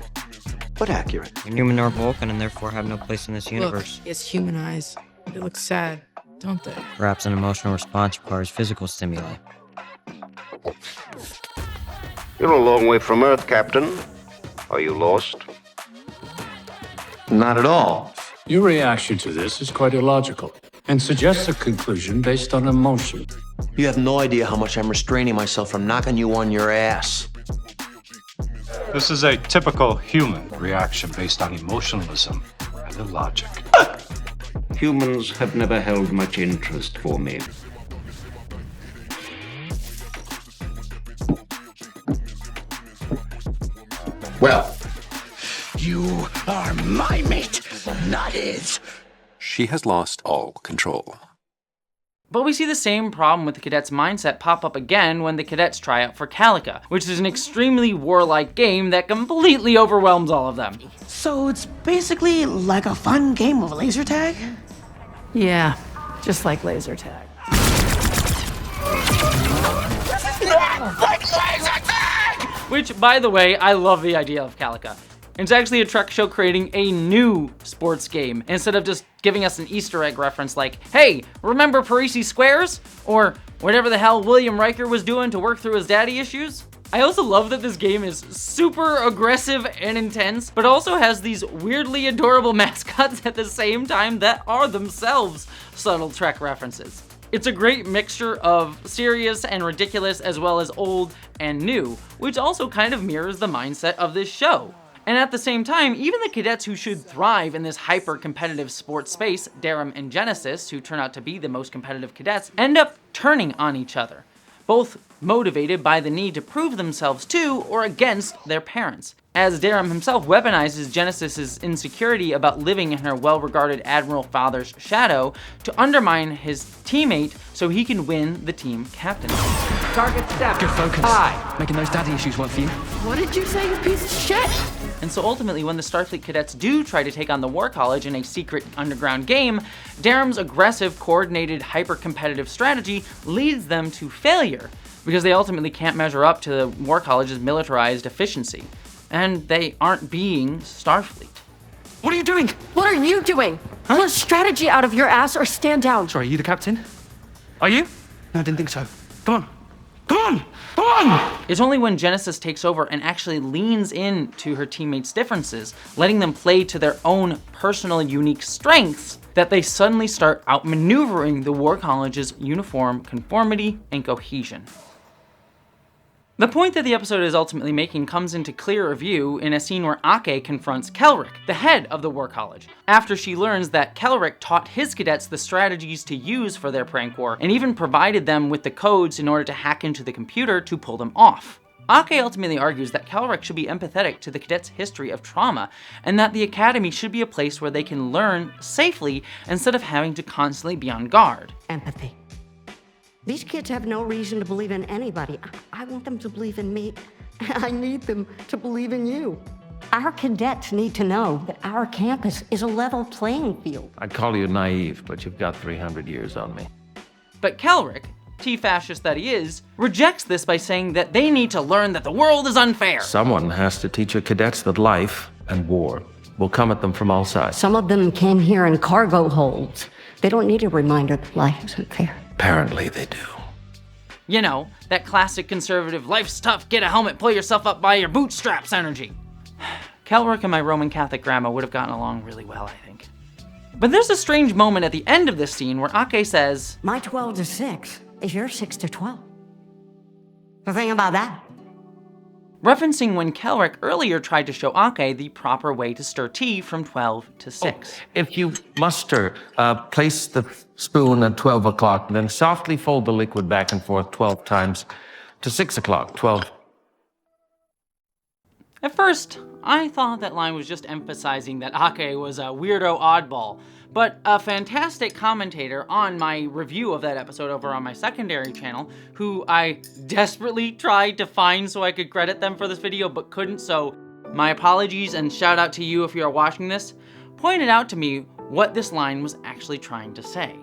but accurate. You're human or Vulcan and therefore have no place in this universe. Look, it's human eyes. They look sad, don't they? Perhaps an emotional response requires physical stimuli. You're a long way from Earth, Captain. Are you lost? Not at all. Your reaction to this is quite illogical and suggests a conclusion based on emotion. You have no idea how much I'm restraining myself from knocking you on your ass. This is a typical human reaction based on emotionalism and illogic. Humans have never held much interest for me. Well, you are my mate, not his. She has lost all control. But we see the same problem with the cadets' mindset pop up again when the cadets try out for Galactica, which is an extremely warlike game that completely overwhelms all of them. So it's basically like a fun game of laser tag? Yeah, just like laser tag. Like laser tag! Which, by the way, I love the idea of Galactica. It's actually a Trek show creating a new sports game, instead of just giving us an Easter egg reference like, hey, remember Parisi Squares? Or whatever the hell William Riker was doing to work through his daddy issues? I also love that this game is super aggressive and intense, but also has these weirdly adorable mascots at the same time that are themselves subtle Trek references. It's a great mixture of serious and ridiculous as well as old and new, which also kind of mirrors the mindset of this show. And at the same time, even the cadets who should thrive in this hyper-competitive sports space, Darum and Genesis, who turn out to be the most competitive cadets, end up turning on each other, both motivated by the need to prove themselves to or against their parents, as Darum himself weaponizes Genesis's insecurity about living in her well-regarded Admiral father's shadow to undermine his teammate so he can win the team captain. Target step. Good focus. Aye. Making those daddy issues work for you. What did you say, you piece of shit? And so ultimately, when the Starfleet cadets do try to take on the War College in a secret underground game, Darum's aggressive, coordinated, hyper-competitive strategy leads them to failure, because they ultimately can't measure up to the War College's militarized efficiency. And they aren't being Starfleet. What are you doing? What are you doing? Pull a strategy out of your ass or stand down. Sorry, are you the captain? Are you? No, I didn't think so. Come on. Come on! Come on! It's only when Genesis takes over and actually leans into her teammates' differences, letting them play to their own personal unique strengths, that they suddenly start outmaneuvering the War College's uniform conformity and cohesion. The point that the episode is ultimately making comes into clearer view in a scene where Ake confronts Kelrick, the head of the War College, after she learns that Kelrick taught his cadets the strategies to use for their prank war, and even provided them with the codes in order to hack into the computer to pull them off. Ake ultimately argues that Calric should be empathetic to the cadets' history of trauma, and that the Academy should be a place where they can learn safely instead of having to constantly be on guard. Empathy. These kids have no reason to believe in anybody. I want them to believe in me. I need them to believe in you. Our cadets need to know that our campus is a level playing field. I'd call you naive, but you've got 300 years on me. But Calric, T-fascist that he is, rejects this by saying that they need to learn that the world is unfair. Someone has to teach your cadets that life and war will come at them from all sides. Some of them came here in cargo holds. They don't need a reminder that life isn't fair. Apparently they do. You know, that classic conservative, life's tough, get a helmet, pull yourself up by your bootstraps energy. Calric and my Roman Catholic grandma would have gotten along really well, I think. But there's a strange moment at the end of this scene where Ake says, My 12 to 6 is your 6 to 12. The thing about that? Referencing when Calric earlier tried to show Ake the proper way to stir tea from 12 to 6. Oh, if you must stir, place the spoon at 12 o'clock, then softly fold the liquid back and forth 12 times to 6 o'clock, 12. At first, I thought that line was just emphasizing that Ake was a weirdo oddball, but a fantastic commentator on my review of that episode over on my secondary channel, who I desperately tried to find so I could credit them for this video but couldn't, so my apologies and shout out to you if you're watching this, pointed out to me what this line was actually trying to say.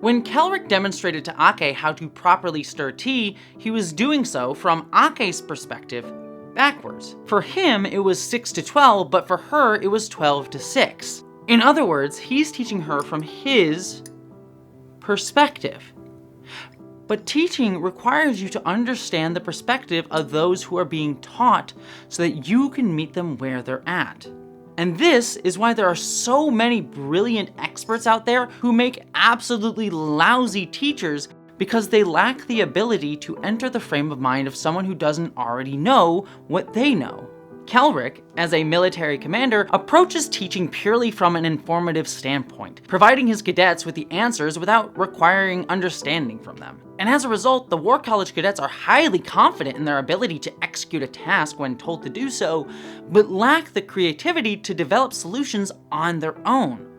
When Calric demonstrated to Ake how to properly stir tea, he was doing so from Ake's perspective backwards. For him, it was 6 to 12, but for her, it was 12 to 6. In other words, he's teaching her from his perspective. But teaching requires you to understand the perspective of those who are being taught so that you can meet them where they're at. And this is why there are so many brilliant experts out there who make absolutely lousy teachers because they lack the ability to enter the frame of mind of someone who doesn't already know what they know. Calric, as a military commander, approaches teaching purely from an informative standpoint, providing his cadets with the answers without requiring understanding from them. And as a result, the War College cadets are highly confident in their ability to execute a task when told to do so, but lack the creativity to develop solutions on their own.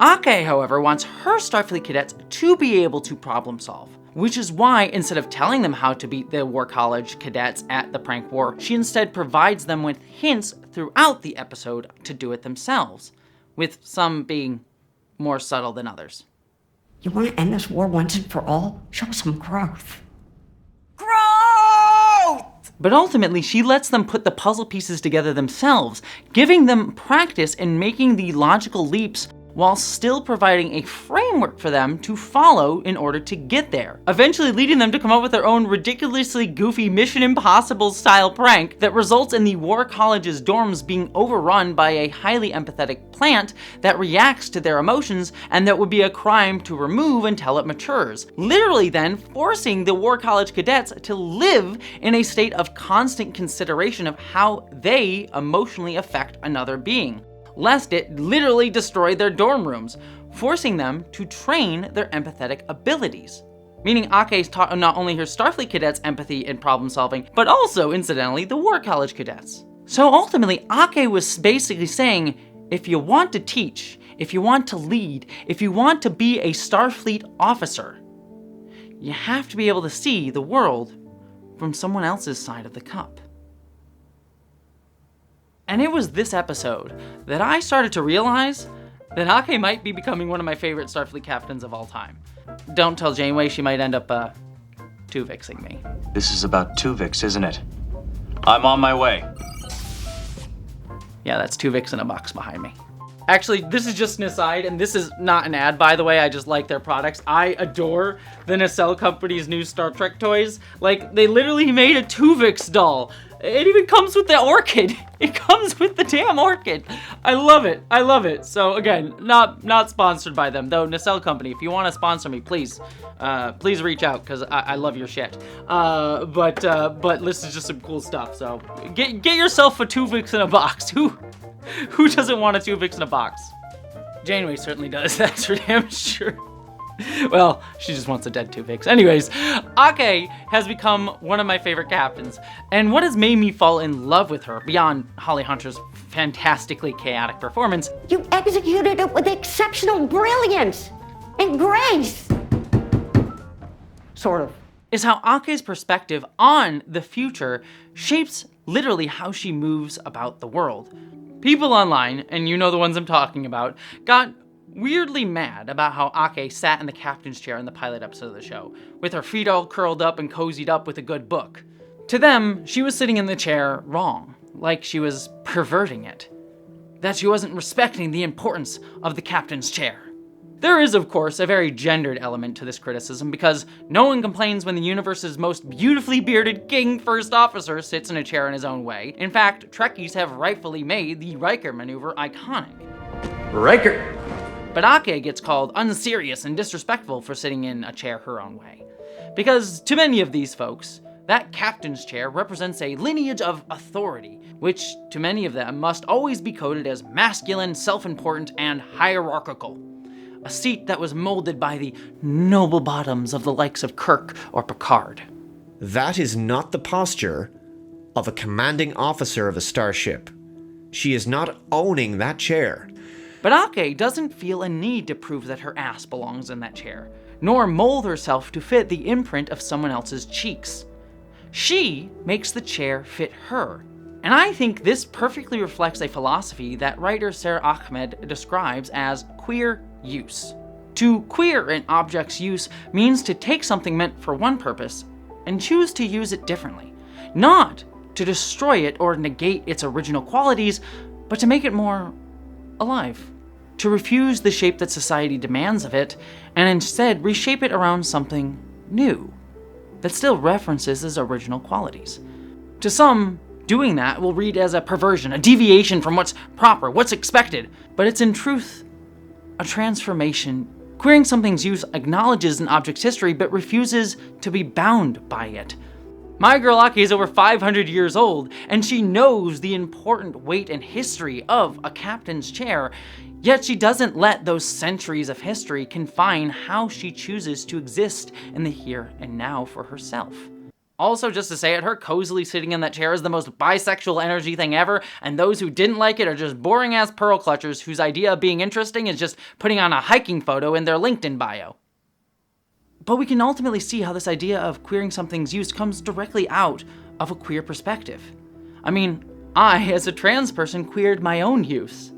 Ake, however, wants her Starfleet cadets to be able to problem solve, which is why, instead of telling them how to beat the War College cadets at the prank war, she instead provides them with hints throughout the episode to do it themselves, with some being more subtle than others. You want to end this war once and for all? Show some growth. But ultimately, she lets them put the puzzle pieces together themselves, giving them practice in making the logical leaps while still providing a framework for them to follow in order to get there, eventually leading them to come up with their own ridiculously goofy Mission Impossible style prank that results in the War College's dorms being overrun by a highly empathetic plant that reacts to their emotions and that would be a crime to remove until it matures, literally then forcing the War College cadets to live in a state of constant consideration of how they emotionally affect another being, lest it literally destroy their dorm rooms, forcing them to train their empathetic abilities. Meaning Ake's taught not only her Starfleet cadets empathy and problem solving, but also, incidentally, the War College cadets. So ultimately, Ake was basically saying, if you want to teach, if you want to lead, if you want to be a Starfleet officer, you have to be able to see the world from someone else's side of the cup. And it was this episode that I started to realize that Ake might be becoming one of my favorite Starfleet captains of all time. Don't tell Janeway, she might end up, Tuvixing me. This is about Tuvix, isn't it? I'm on my way. Yeah, that's Tuvix in a box behind me. Actually, this is just an aside, and this is not an ad, by the way, I just like their products. I adore the Nacelle Company's new Star Trek toys. Like, they literally made a Tuvix doll. It even comes with the orchid. It comes with the damn orchid. I love it. I love it. So again, not sponsored by them, though. Nacelle Company, if you want to sponsor me, please reach out, because I love your shit. But this is just some cool stuff. So get yourself a Tuvix in a box. Who doesn't want a Tuvix in a box? Janeway certainly does. That's for damn sure. Well, she just wants a dead Tuvix. Anyways, Ake has become one of my favorite captains, and what has made me fall in love with her, beyond Holly Hunter's fantastically chaotic performance, You executed it with exceptional brilliance and grace. Sort of. is how Ake's perspective on the future shapes literally how she moves about the world. People online, and you know the ones I'm talking about, got weirdly mad about how Ake sat in the captain's chair in the pilot episode of the show, with her feet all curled up and cozied up with a good book. To them, she was sitting in the chair wrong, like she was perverting it. That she wasn't respecting the importance of the captain's chair. There is, of course, a very gendered element to this criticism, because no one complains when the universe's most beautifully bearded king first officer sits in a chair in his own way. In fact, Trekkies have rightfully made the Riker maneuver iconic. Riker! But Ake gets called unserious and disrespectful for sitting in a chair her own way. Because to many of these folks, that captain's chair represents a lineage of authority, which to many of them must always be coded as masculine, self-important, and hierarchical. A seat that was molded by the noble bottoms of the likes of Kirk or Picard. That is not the posture of a commanding officer of a starship. She is not owning that chair. But Ake doesn't feel a need to prove that her ass belongs in that chair, nor mold herself to fit the imprint of someone else's cheeks. She makes the chair fit her. And I think this perfectly reflects a philosophy that writer Sarah Ahmed describes as queer use. To queer an object's use means to take something meant for one purpose and choose to use it differently. Not to destroy it or negate its original qualities, but to make it more alive. To refuse the shape that society demands of it, and instead reshape it around something new that still references its original qualities. To some, doing that will read as a perversion, a deviation from what's proper, what's expected, but it's in truth a transformation. Queering something's use acknowledges an object's history, but refuses to be bound by it. My girl Ake is over 500 years old, and she knows the important weight and history of a captain's chair, yet she doesn't let those centuries of history confine how she chooses to exist in the here and now for herself. Also, just to say it, her cozily sitting in that chair is the most bisexual energy thing ever, and those who didn't like it are just boring-ass pearl clutchers whose idea of being interesting is just putting on a hiking photo in their LinkedIn bio. But we can ultimately see how this idea of queering something's use comes directly out of a queer perspective. I mean, I, as a trans person, queered my own use.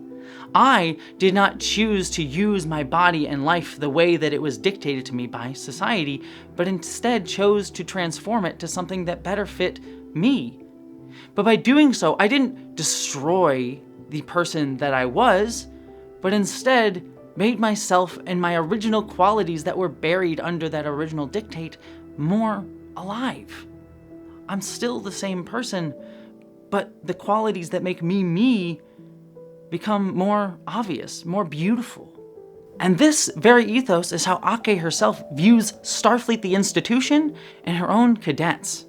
I did not choose to use my body and life the way that it was dictated to me by society, but instead chose to transform it to something that better fit me. But by doing so, I didn't destroy the person that I was, but instead made myself and my original qualities that were buried under that original dictate more alive. I'm still the same person, but the qualities that make me me become more obvious, more beautiful. And this very ethos is how Ake herself views Starfleet the institution and her own cadets.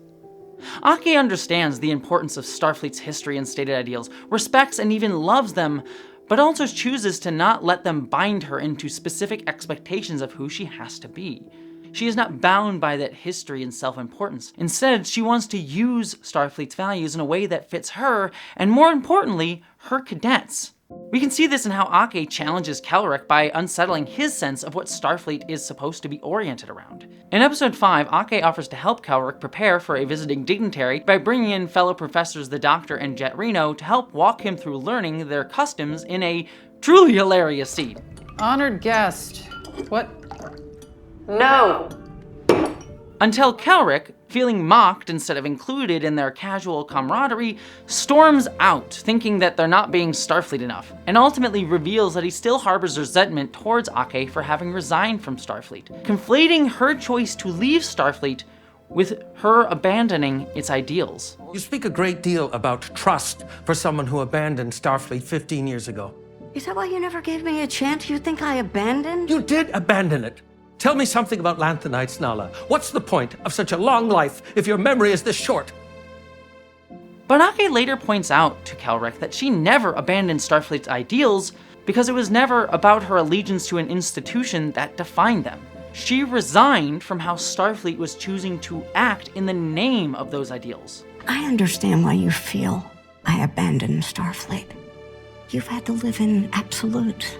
Ake understands the importance of Starfleet's history and stated ideals, respects and even loves them, but also chooses to not let them bind her into specific expectations of who she has to be. She is not bound by that history and self-importance. Instead, she wants to use Starfleet's values in a way that fits her, and more importantly, her cadets. We can see this in how Ake challenges Kelric by unsettling his sense of what Starfleet is supposed to be oriented around. In episode 5, Ake offers to help Kelric prepare for a visiting dignitary by bringing in fellow professors the Doctor and Jet Reno to help walk him through learning their customs in a truly hilarious scene. Honored guest, what? No. Until Kelric, feeling mocked instead of included in their casual camaraderie, storms out, thinking that they're not being Starfleet enough, and ultimately reveals that he still harbors resentment towards Ake for having resigned from Starfleet, conflating her choice to leave Starfleet with her abandoning its ideals. You speak a great deal about trust for someone who abandoned Starfleet 15 years ago. Is that why you never gave me a chance? You think I abandoned? You did abandon it. Tell me something about Lanthanites, Nala. What's the point of such a long life if your memory is this short? But Ake later points out to Kelric that she never abandoned Starfleet's ideals because it was never about her allegiance to an institution that defined them. she resigned from how Starfleet was choosing to act in the name of those ideals. I understand why you feel I abandoned Starfleet. You've had to live in absolutes.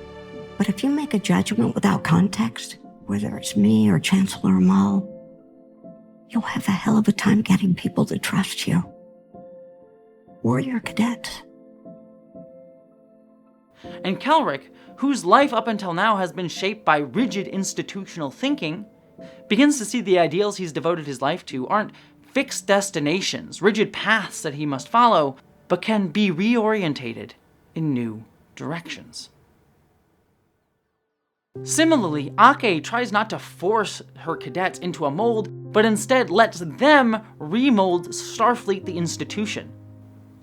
But if you make a judgment without context, whether it's me or Chancellor Mil, you'll have a hell of a time getting people to trust you. Warrior cadets. And Kelric, whose life up until now has been shaped by rigid institutional thinking, begins to see the ideals he's devoted his life to aren't fixed destinations, rigid paths that he must follow, but can be reorientated in new directions. Similarly, Ake tries not to force her cadets into a mold, but instead lets them remold Starfleet the institution.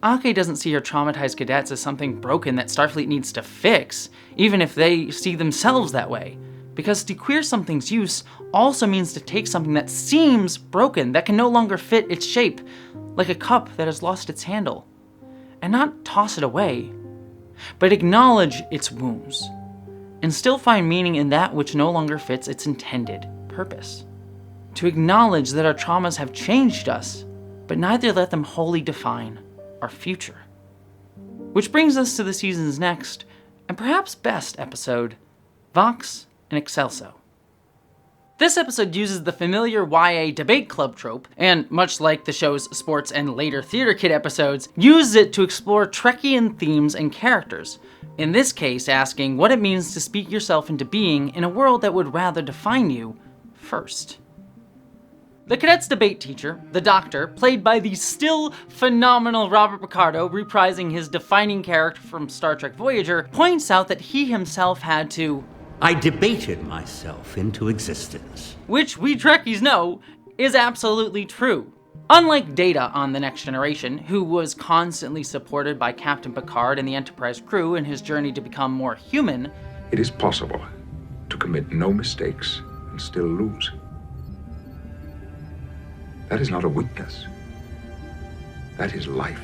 Ake doesn't see her traumatized cadets as something broken that Starfleet needs to fix, even if they see themselves that way. Because to queer something's use also means to take something that seems broken, that can no longer fit its shape, like a cup that has lost its handle, and not toss it away, but acknowledge its wounds, and still find meaning in that which no longer fits its intended purpose. To acknowledge that our traumas have changed us, but neither let them wholly define our future. Which brings us to the season's next, and perhaps best episode, Vox and Excelso. This episode uses the familiar YA debate club trope, and much like the show's sports and later Theater Kid episodes, uses it to explore Trekkian themes and characters, in this case asking what it means to speak yourself into being in a world that would rather define you first. The cadets' debate teacher, the Doctor, played by the still phenomenal Robert Picardo, reprising his defining character from Star Trek Voyager, points out that he himself had to I debated myself into existence. Which we Trekkies know is absolutely true. Unlike Data on The Next Generation, who was constantly supported by Captain Picard and the Enterprise crew in his journey to become more human, it is possible to commit no mistakes and still lose. That is not a weakness. That is life.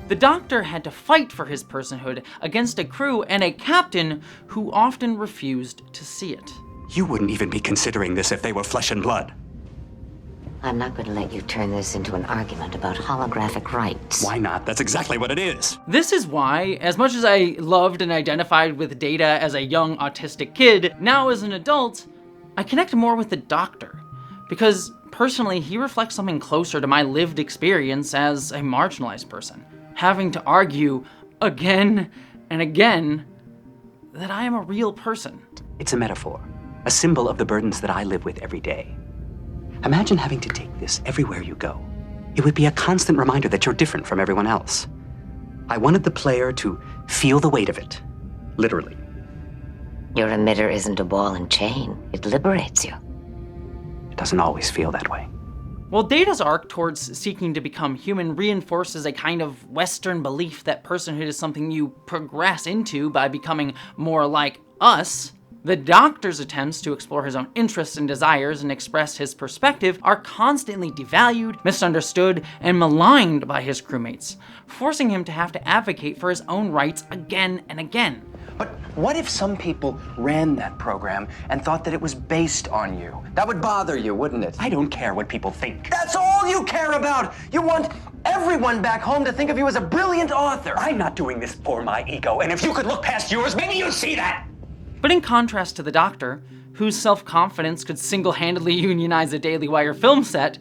the Doctor had to fight for his personhood against a crew and a captain who often refused to see it. You wouldn't even be considering this if they were flesh and blood. I'm not going to let you turn this into an argument about holographic rights. Why not? That's exactly what it is. This is why, as much as I loved and identified with Data as a young autistic kid, now as an adult, I connect more with the Doctor. Because, personally, he reflects something closer to my lived experience as a marginalized person. Having to argue, again and again, that I am a real person. It's a metaphor, a symbol of the burdens that I live with every day. Imagine having to take this everywhere you go. It would be a constant reminder that you're different from everyone else. I wanted the player to feel the weight of it, literally. Your emitter isn't a ball and chain. It liberates you. It doesn't always feel that way. While Data's arc towards seeking to become human reinforces a kind of Western belief that personhood is something you progress into by becoming more like us, the Doctor's attempts to explore his own interests and desires and express his perspective are constantly devalued, misunderstood, and maligned by his crewmates, forcing him to have to advocate for his own rights again and again. But what if some people ran that program and thought that it was based on you? That would bother you, wouldn't it? I don't care what people think. That's all you care about! You want everyone back home to think of you as a brilliant author! I'm not doing this for my ego, and if you could look past yours, maybe you'd see that! But in contrast to the Doctor, whose self-confidence could single-handedly unionize a Daily Wire film set,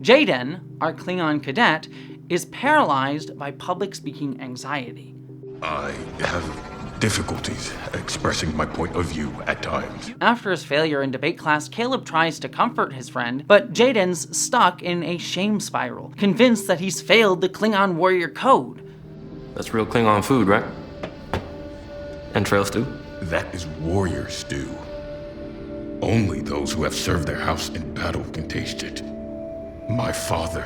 Jaden, our Klingon cadet, is paralyzed by public speaking anxiety. I have difficulties expressing my point of view at times. After his failure in debate class, Caleb tries to comfort his friend, but Jaden's stuck in a shame spiral, convinced that he's failed the Klingon warrior code. That's real Klingon food, right? Entrail stew? That is warrior stew. Only those who have served their house in battle can taste it. My father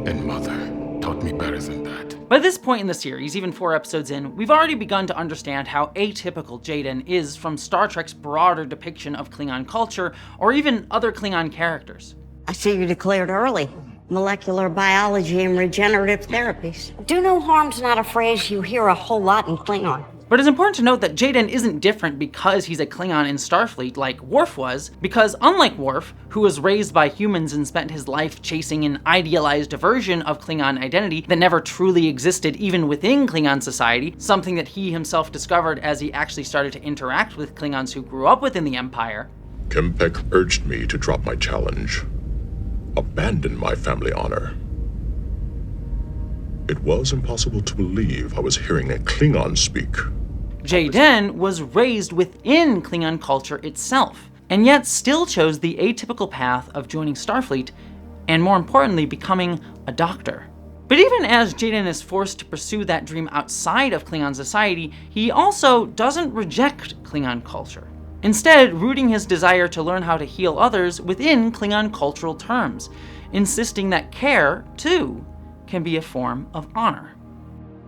and mother taught me better than that. By this point in the series, even 4 episodes in, we've already begun to understand how atypical Jaden is from Star Trek's broader depiction of Klingon culture, or even other Klingon characters. I see you declared early. Molecular biology and regenerative therapies. Do no harm's not a phrase you hear a whole lot in Klingon. But it's important to note that Jaden isn't different because he's a Klingon in Starfleet like Worf was, because unlike Worf, who was raised by humans and spent his life chasing an idealized version of Klingon identity that never truly existed even within Klingon society, something that he himself discovered as he actually started to interact with Klingons who grew up within the Empire. Kempek urged me to drop my challenge, abandon my family honor. It was impossible to believe I was hearing a Klingon speak. Jaden was raised within Klingon culture itself, and yet still chose the atypical path of joining Starfleet, and more importantly, becoming a doctor. But even as Jaden is forced to pursue that dream outside of Klingon society, he also doesn't reject Klingon culture. Instead, rooting his desire to learn how to heal others within Klingon cultural terms, insisting that care, too, can be a form of honor.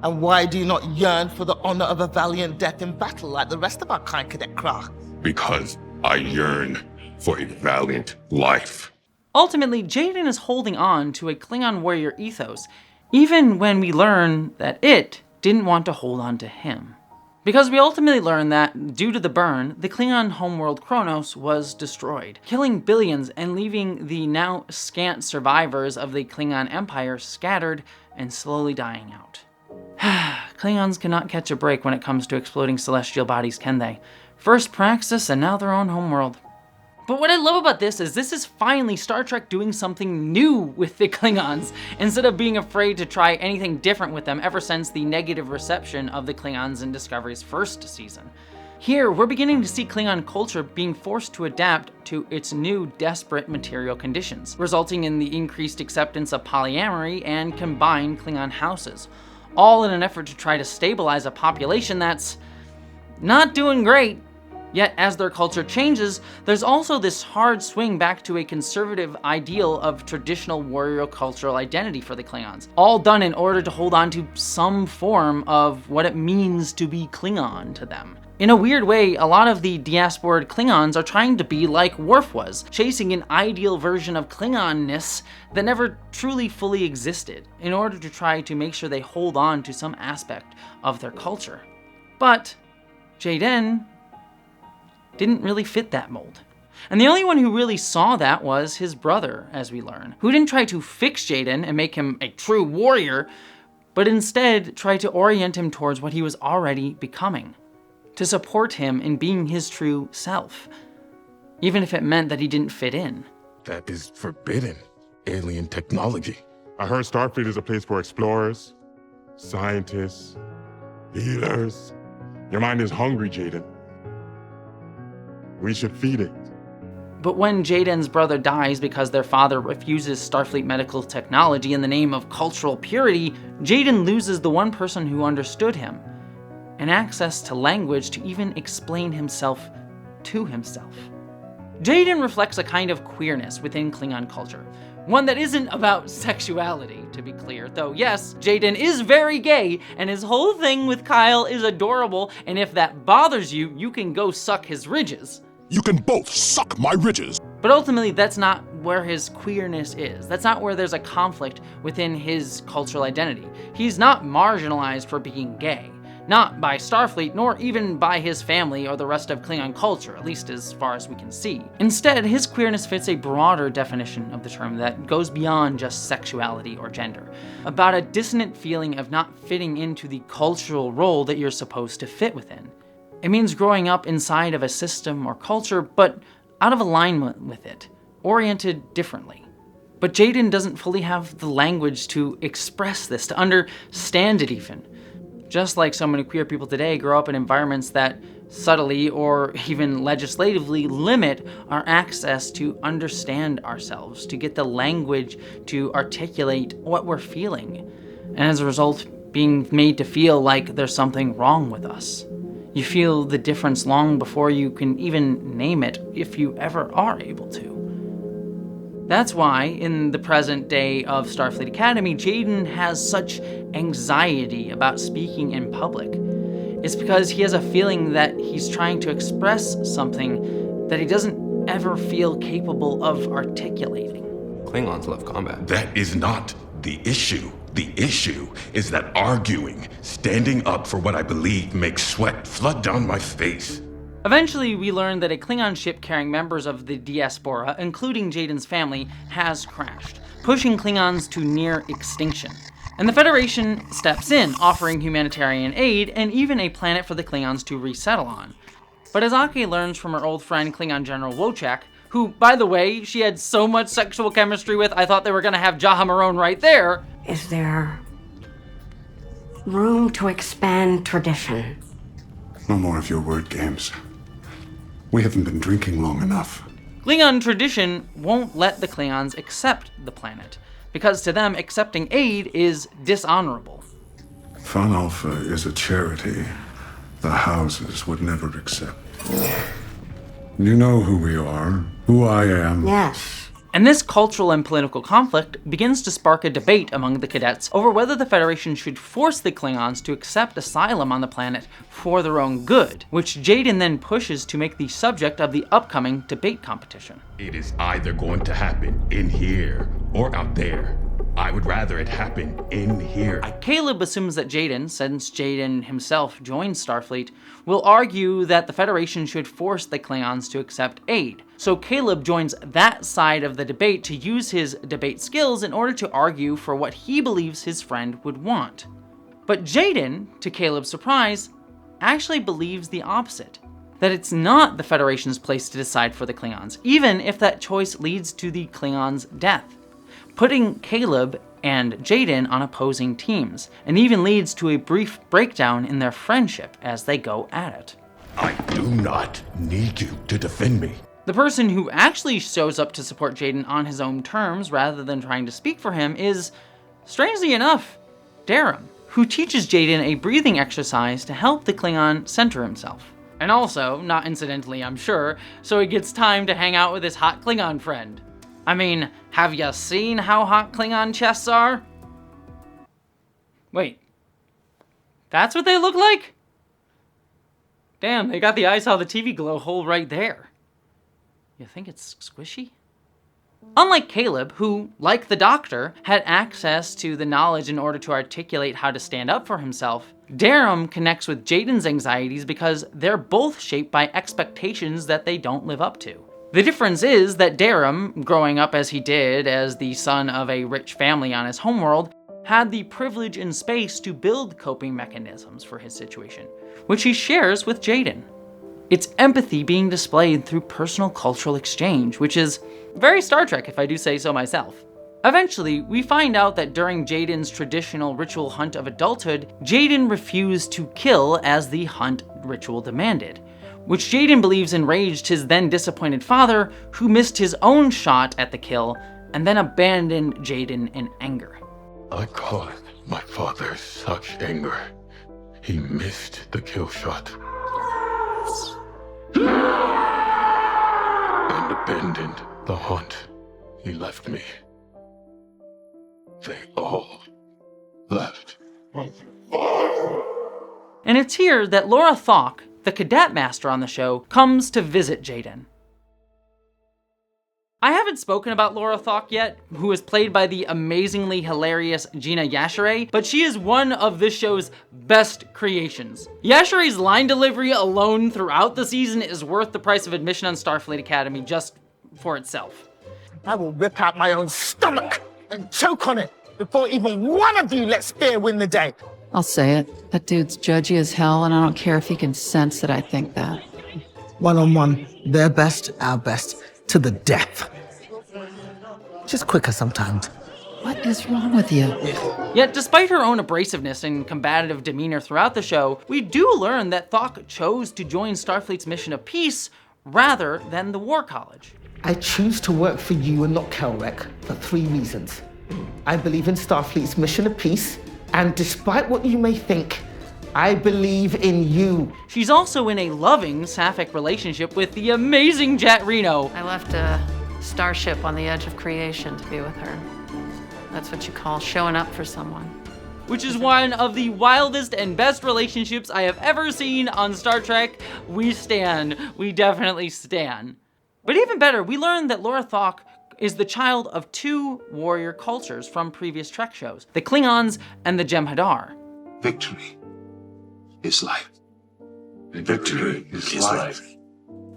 And why do you not yearn for the honor of a valiant death in battle like the rest of our kind cadet craft? Because I yearn for a valiant life. Ultimately, Jaden is holding on to a Klingon warrior ethos, even when we learn that it didn't want to hold on to him. Because we ultimately learn that, due to the burn, the Klingon homeworld Kronos was destroyed, killing billions and leaving the now scant survivors of the Klingon Empire scattered and slowly dying out. Klingons cannot catch a break when it comes to exploding celestial bodies, can they? First Praxis and now their own homeworld. But what I love about this is finally Star Trek doing something new with the Klingons, instead of being afraid to try anything different with them ever since the negative reception of the Klingons in Discovery's first season. Here, we're beginning to see Klingon culture being forced to adapt to its new desperate material conditions, resulting in the increased acceptance of polyamory and combined Klingon houses, all in an effort to try to stabilize a population that's not doing great. Yet, as their culture changes, there's also this hard swing back to a conservative ideal of traditional warrior cultural identity for the Klingons, all done in order to hold on to some form of what it means to be Klingon to them. In a weird way, a lot of the diaspored Klingons are trying to be like Worf was, chasing an ideal version of Klingonness that never truly fully existed, in order to try to make sure they hold on to some aspect of their culture. But Jaden didn't really fit that mold. And the only one who really saw that was his brother, as we learn, who didn't try to fix Jaden and make him a true warrior, but instead tried to orient him towards what he was already becoming, to support him in being his true self, even if it meant that he didn't fit in. That is forbidden. Alien technology. I heard Starfleet is a place for explorers, scientists, healers. Your mind is hungry, Jaden. We should feed it. But when Jaden's brother dies because their father refuses Starfleet medical technology in the name of cultural purity, Jaden loses the one person who understood him, and access to language to even explain himself to himself. Jaden reflects a kind of queerness within Klingon culture, one that isn't about sexuality, to be clear, though yes, Jaden is very gay, and his whole thing with Kyle is adorable, and if that bothers you, you can go suck his ridges. You can both suck my ridges. But ultimately, that's not where his queerness is. That's not where there's a conflict within his cultural identity. He's not marginalized for being gay. Not by Starfleet, nor even by his family or the rest of Klingon culture, at least as far as we can see. Instead, his queerness fits a broader definition of the term that goes beyond just sexuality or gender, about a dissonant feeling of not fitting into the cultural role that you're supposed to fit within. It means growing up inside of a system or culture, but out of alignment with it, oriented differently. But Jaden doesn't fully have the language to express this, to understand it even. Just like so many queer people today grow up in environments that subtly or even legislatively limit our access to understand ourselves, to get the language to articulate what we're feeling, and as a result, being made to feel like there's something wrong with us. You feel the difference long before you can even name it, if you ever are able to. That's why, in the present day of Starfleet Academy, Jaden has such anxiety about speaking in public. It's because he has a feeling that he's trying to express something that he doesn't ever feel capable of articulating. Klingons love combat. That is not the issue. The issue is that arguing, standing up for what I believe, makes sweat flood down my face. Eventually, we learn that a Klingon ship carrying members of the diaspora, including Jaden's family, has crashed, pushing Klingons to near extinction. And the Federation steps in, offering humanitarian aid and even a planet for the Klingons to resettle on. But as Ake learns from her old friend Klingon General Wojciech, who, by the way, she had so much sexual chemistry with, I thought they were gonna have Jaha Marone right there. Is there room to expand tradition? No more of your word games. We haven't been drinking long enough. Klingon tradition won't let the Klingons accept the planet, because to them, accepting aid is dishonorable. Fan Alpha is a charity the houses would never accept. You know who we are, who I am. Yes. And this cultural and political conflict begins to spark a debate among the cadets over whether the Federation should force the Klingons to accept asylum on the planet for their own good, which Jaden then pushes to make the subject of the upcoming debate competition. It is either going to happen in here or out there. I would rather it happen in here. Caleb assumes that Jaden, since Jaden himself joined Starfleet, will argue that the Federation should force the Klingons to accept aid. So Caleb joins that side of the debate to use his debate skills in order to argue for what he believes his friend would want. But Jaden, to Caleb's surprise, actually believes the opposite. That it's not the Federation's place to decide for the Klingons, even if that choice leads to the Klingons' death, putting Caleb and Jaden on opposing teams, and even leads to a brief breakdown in their friendship as they go at it. I do not need you to defend me. The person who actually shows up to support Jaden on his own terms rather than trying to speak for him is, strangely enough, Darum, who teaches Jaden a breathing exercise to help the Klingon center himself. And also, not incidentally I'm sure, so he gets time to hang out with his hot Klingon friend. I mean, have ya seen how hot Klingon chests are? Wait, that's what they look like? Damn, they got the I saw the TV glow hole right there. You think it's squishy? Unlike Caleb, who, like the Doctor, had access to the knowledge in order to articulate how to stand up for himself, Darum connects with Jaden's anxieties because they're both shaped by expectations that they don't live up to. The difference is that Darum, growing up as he did as the son of a rich family on his homeworld, had the privilege and space to build coping mechanisms for his situation, which he shares with Jaden. It's empathy being displayed through personal cultural exchange, which is very Star Trek if I do say so myself. Eventually, we find out that during Jaden's traditional ritual hunt of adulthood, Jaden refused to kill as the hunt ritual demanded, which Jaden believes enraged his then disappointed father, who missed his own shot at the kill and then abandoned Jaden in anger. I caused my father such anger. He missed the kill shot. And abandoned the hunt. He left me. They all left. And it's here that Laura Thok, the cadet master on the show, comes to visit Jaden. I haven't spoken about Laura Thok yet, who is played by the amazingly hilarious Gina Yashere, but she is one of this show's best creations. Yashere's line delivery alone throughout the season is worth the price of admission on Starfleet Academy just for itself. I will rip out my own stomach and choke on it before even one of you lets Spear win the day. I'll say it. That dude's judgy as hell, and I don't care if he can sense that I think that. One-on-one, their best, our best, to the death. Just quicker sometimes. What is wrong with you? Yet, despite her own abrasiveness and combative demeanor throughout the show, we do learn that Thok chose to join Starfleet's mission of peace rather than the War College. I choose to work for you and not Kelrec for 3 reasons. I believe in Starfleet's mission of peace, and despite what you may think, I believe in you. She's also in a loving sapphic relationship with the amazing Jet Reno. I left a starship on the edge of creation to be with her. That's what you call showing up for someone. Which is one of the wildest and best relationships I have ever seen on Star Trek. We stan. We definitely stan. But even better, we learned that Laura Thok is the child of two warrior cultures from previous Trek shows, the Klingons and the Jem'Hadar. Victory is life. Victory is life.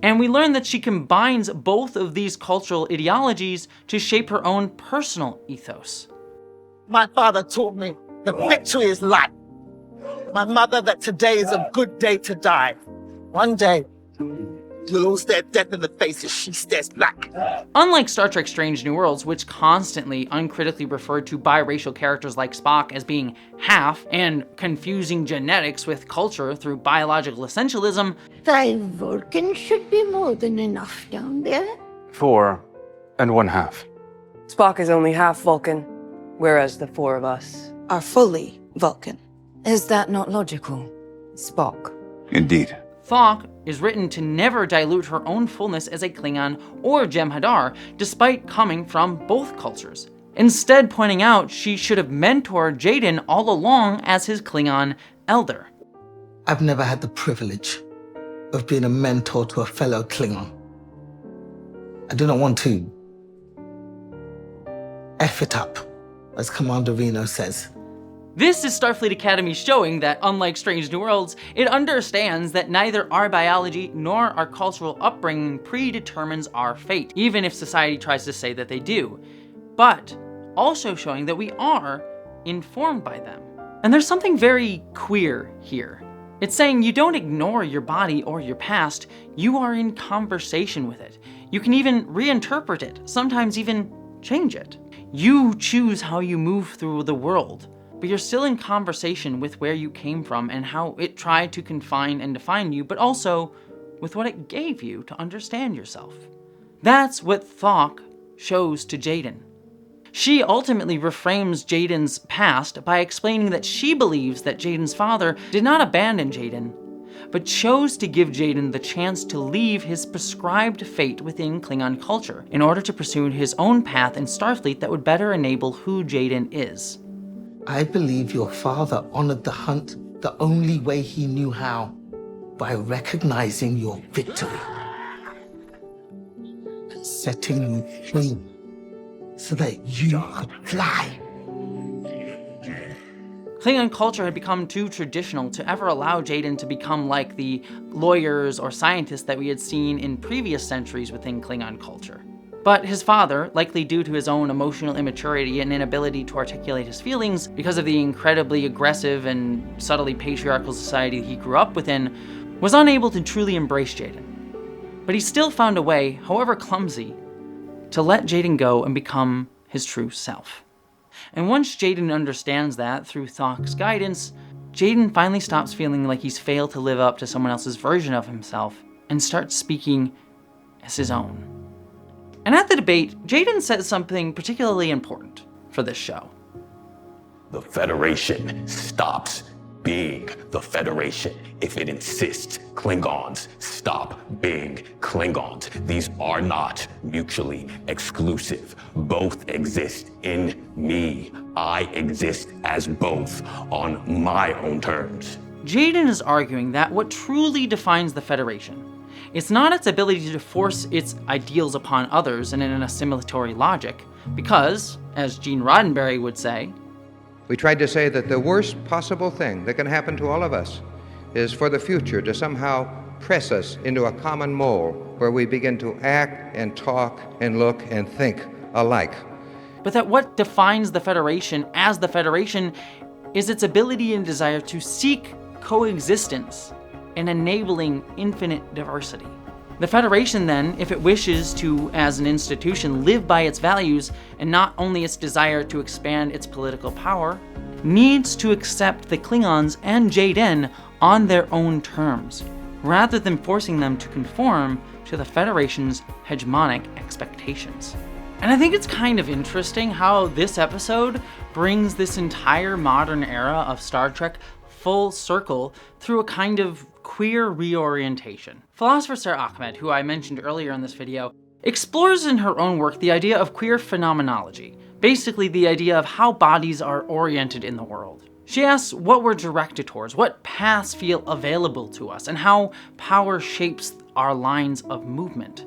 And we learn that she combines both of these cultural ideologies to shape her own personal ethos. My father taught me that victory is life. My mother that today is a good day to die. One day, you'll all stare death in the face as she stares back. Unlike Star Trek Strange New Worlds, which constantly uncritically referred to biracial characters like Spock as being half and confusing genetics with culture through biological essentialism, 5 Vulcans should be more than enough down there. 4 1/2. Spock is only half Vulcan, whereas the 4 of us are fully Vulcan. Is that not logical? Spock. Indeed. Thok is written to never dilute her own fullness as a Klingon or Jem'Hadar, despite coming from both cultures. Instead pointing out she should have mentored Jaden all along as his Klingon elder. I've never had the privilege of being a mentor to a fellow Klingon. I do not want to F it up, as Commander Reno says. This is Starfleet Academy showing that, unlike Strange New Worlds, it understands that neither our biology nor our cultural upbringing predetermines our fate, even if society tries to say that they do, but also showing that we are informed by them. And there's something very queer here. It's saying you don't ignore your body or your past, you are in conversation with it. You can even reinterpret it, sometimes even change it. You choose how you move through the world, but you're still in conversation with where you came from and how it tried to confine and define you, but also with what it gave you to understand yourself. That's what Thok shows to Jaden. She ultimately reframes Jaden's past by explaining that she believes that Jaden's father did not abandon Jaden, but chose to give Jaden the chance to leave his prescribed fate within Klingon culture in order to pursue his own path in Starfleet that would better enable who Jaden is. I believe your father honored the hunt the only way he knew how, by recognizing your victory and setting you free so that you could fly. Klingon culture had become too traditional to ever allow Jaden to become like the lawyers or scientists that we had seen in previous centuries within Klingon culture. But his father, likely due to his own emotional immaturity and inability to articulate his feelings because of the incredibly aggressive and subtly patriarchal society he grew up within, was unable to truly embrace Jaden. But he still found a way, however clumsy, to let Jaden go and become his true self. And once Jaden understands that through Thok's guidance, Jaden finally stops feeling like he's failed to live up to someone else's version of himself and starts speaking as his own. And at the debate, Jaden says something particularly important for this show. The Federation stops being the Federation if it insists Klingons stop being Klingons. These are not mutually exclusive. Both exist in me. I exist as both on my own terms. Jaden is arguing that what truly defines the Federation, it's not its ability to force its ideals upon others and in an assimilatory logic, because, as Gene Roddenberry would say, we tried to say that the worst possible thing that can happen to all of us is for the future to somehow press us into a common mold where we begin to act and talk and look and think alike. But that what defines the Federation as the Federation is its ability and desire to seek coexistence and enabling infinite diversity. The Federation then, if it wishes to, as an institution, live by its values and not only its desire to expand its political power, needs to accept the Klingons and Jaden on their own terms, rather than forcing them to conform to the Federation's hegemonic expectations. And I think it's kind of interesting how this episode brings this entire modern era of Star Trek full circle through a kind of queer reorientation. Philosopher Sarah Ahmed, who I mentioned earlier in this video, explores in her own work the idea of queer phenomenology, basically the idea of how bodies are oriented in the world. She asks what we're directed towards, what paths feel available to us, and how power shapes our lines of movement.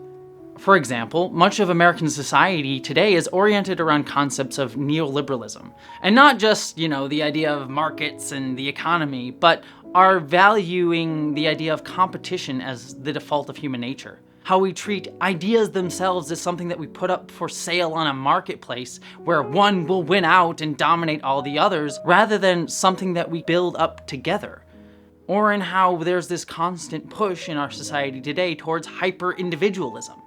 For example, much of American society today is oriented around concepts of neoliberalism. And not just, the idea of markets and the economy, but are valuing the idea of competition as the default of human nature. How we treat ideas themselves as something that we put up for sale on a marketplace where one will win out and dominate all the others, rather than something that we build up together. Or in how there's this constant push in our society today towards hyper-individualism.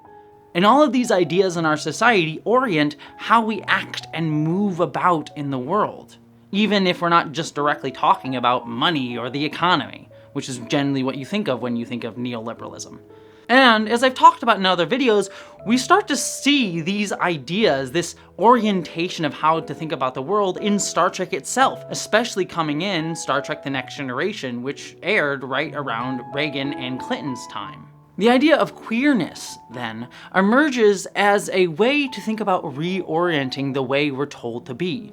And all of these ideas in our society orient how we act and move about in the world, even if we're not just directly talking about money or the economy, which is generally what you think of when you think of neoliberalism. And as I've talked about in other videos, we start to see these ideas, this orientation of how to think about the world in Star Trek itself, especially coming in Star Trek The Next Generation, which aired right around Reagan and Clinton's time. The idea of queerness, then, emerges as a way to think about reorienting the way we're told to be.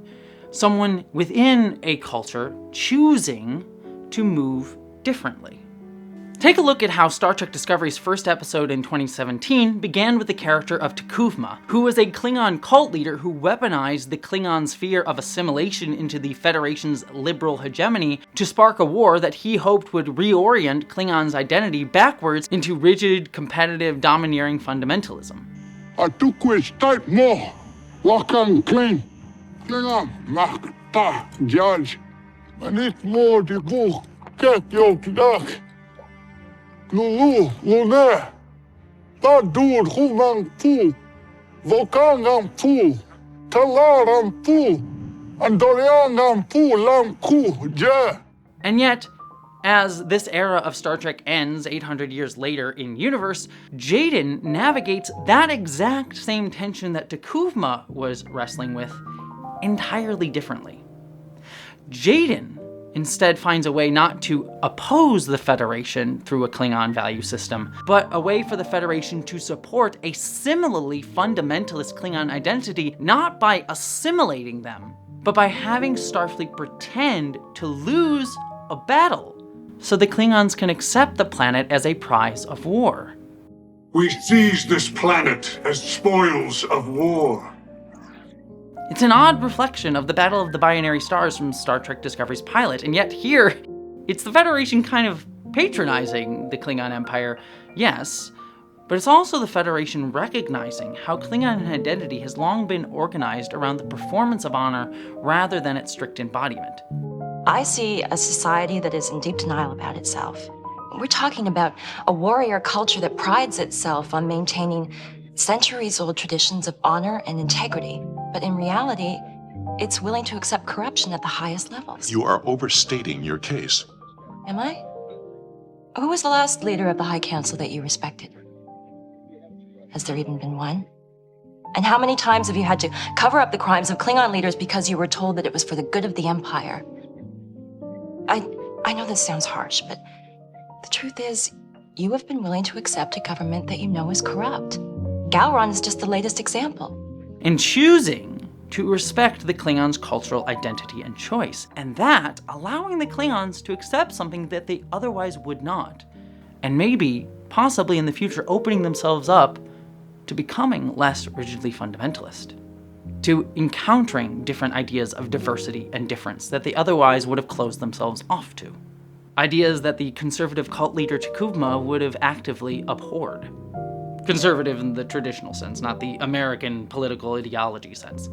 Someone within a culture choosing to move differently. Take a look at how Star Trek Discovery's first episode in 2017 began with the character of T'Kuvma, who was a Klingon cult leader who weaponized the Klingons' fear of assimilation into the Federation's liberal hegemony to spark a war that he hoped would reorient Klingons' identity backwards into rigid, competitive, domineering fundamentalism. Atukwish type mo, wakan clean, Klingon makta judge, manit mo di go get yo kdak. Lulu, Lune, that dude Humang Pu, Volkangang Pu, Talaram Pu, and Doriangang Pu Lam Ku Je. And yet, as this era of Star Trek ends 800 years later in universe, Jaden navigates that exact same tension that T'Kuvma was wrestling with entirely differently. Jaden instead finds a way not to oppose the Federation through a Klingon value system, but a way for the Federation to support a similarly fundamentalist Klingon identity, not by assimilating them, but by having Starfleet pretend to lose a battle, so the Klingons can accept the planet as a prize of war. We seize this planet as spoils of war. It's an odd reflection of the Battle of the Binary Stars from Star Trek Discovery's pilot, and yet here, it's the Federation kind of patronizing the Klingon Empire, yes, but it's also the Federation recognizing how Klingon identity has long been organized around the performance of honor rather than its strict embodiment. I see a society that is in deep denial about itself. We're talking about a warrior culture that prides itself on maintaining centuries-old traditions of honor and integrity. But in reality, it's willing to accept corruption at the highest levels. You are overstating your case. Am I? Who was the last leader of the High Council that you respected? Has there even been one? And how many times have you had to cover up the crimes of Klingon leaders because you were told that it was for the good of the Empire? I know this sounds harsh, but the truth is, you have been willing to accept a government that you know is corrupt. Galron is just the latest example. And choosing to respect the Klingons' cultural identity and choice, and that allowing the Klingons to accept something that they otherwise would not, and maybe, possibly in the future, opening themselves up to becoming less rigidly fundamentalist, to encountering different ideas of diversity and difference that they otherwise would have closed themselves off to. Ideas that the conservative cult leader T'Kuvma would have actively abhorred. Conservative in the traditional sense, not the American political ideology sense.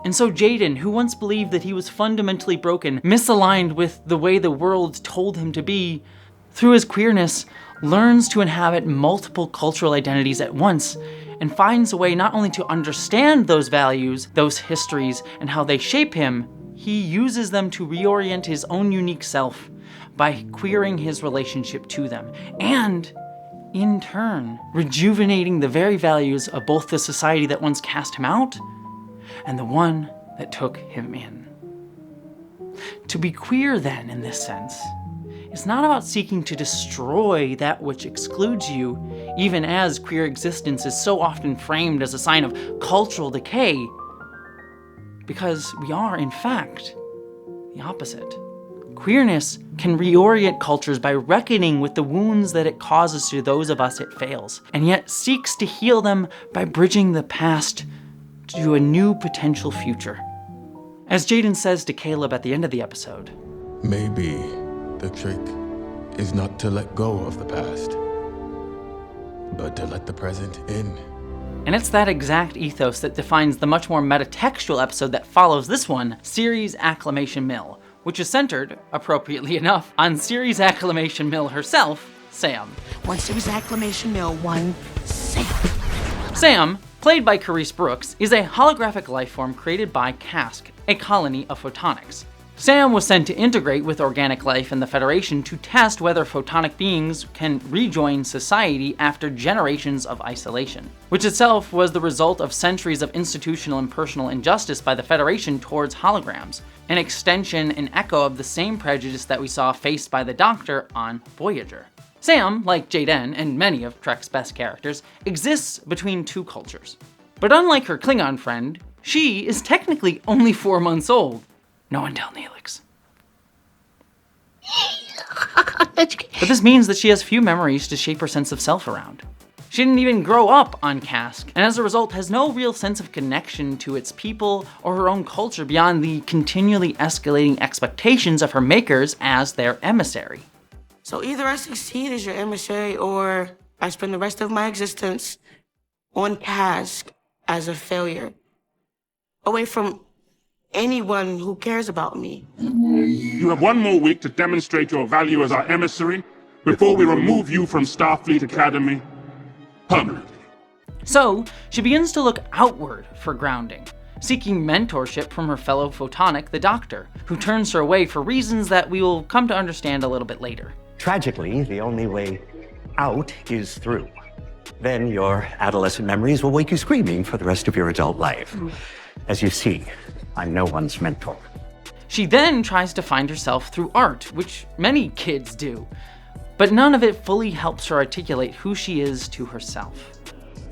And so Jaden, who once believed that he was fundamentally broken, misaligned with the way the world told him to be, through his queerness, learns to inhabit multiple cultural identities at once, and finds a way not only to understand those values, those histories, and how they shape him, he uses them to reorient his own unique self by queering his relationship to them, and in turn, rejuvenating the very values of both the society that once cast him out and the one that took him in. To be queer, then, in this sense, is not about seeking to destroy that which excludes you, even as queer existence is so often framed as a sign of cultural decay, because we are, in fact, the opposite. Queerness can reorient cultures by reckoning with the wounds that it causes to those of us it fails, and yet seeks to heal them by bridging the past to a new potential future. As Jaden says to Caleb at the end of the episode, Maybe the trick is not to let go of the past, but to let the present in. and it's that exact ethos that defines the much more metatextual episode that follows this one, Series Acclimation Mil, which is centered, appropriately enough, on Series Acclimation Mil herself, Sam. Once there was Acclimation Mil, one Sam. Sam, played by Carice Brooks, is a holographic lifeform created by Cask, a colony of photonics. Sam was sent to integrate with organic life in the Federation to test whether photonic beings can rejoin society after generations of isolation, which itself was the result of centuries of institutional and personal injustice by the Federation towards holograms, an extension and echo of the same prejudice that we saw faced by the Doctor on Voyager. Sam, like Jaden and many of Trek's best characters, exists between two cultures. But unlike her Klingon friend, she is technically only 4 months old. No one tell Neelix. But this means that she has few memories to shape her sense of self around. She didn't even grow up on Cask, and as a result has no real sense of connection to its people or her own culture beyond the continually escalating expectations of her makers as their emissary. So either I succeed as your emissary, or I spend the rest of my existence on Cask as a failure, away from anyone who cares about me. You have 1 more week to demonstrate your value as our emissary before we remove you from Starfleet Academy permanently. So, she begins to look outward for grounding, seeking mentorship from her fellow photonic, the Doctor, who turns her away for reasons that we will come to understand a little bit later. Tragically, the only way out is through. Then your adolescent memories will wake you screaming for the rest of your adult life. As you see, I'm no one's mentor. She then tries to find herself through art, which many kids do, but none of it fully helps her articulate who she is to herself.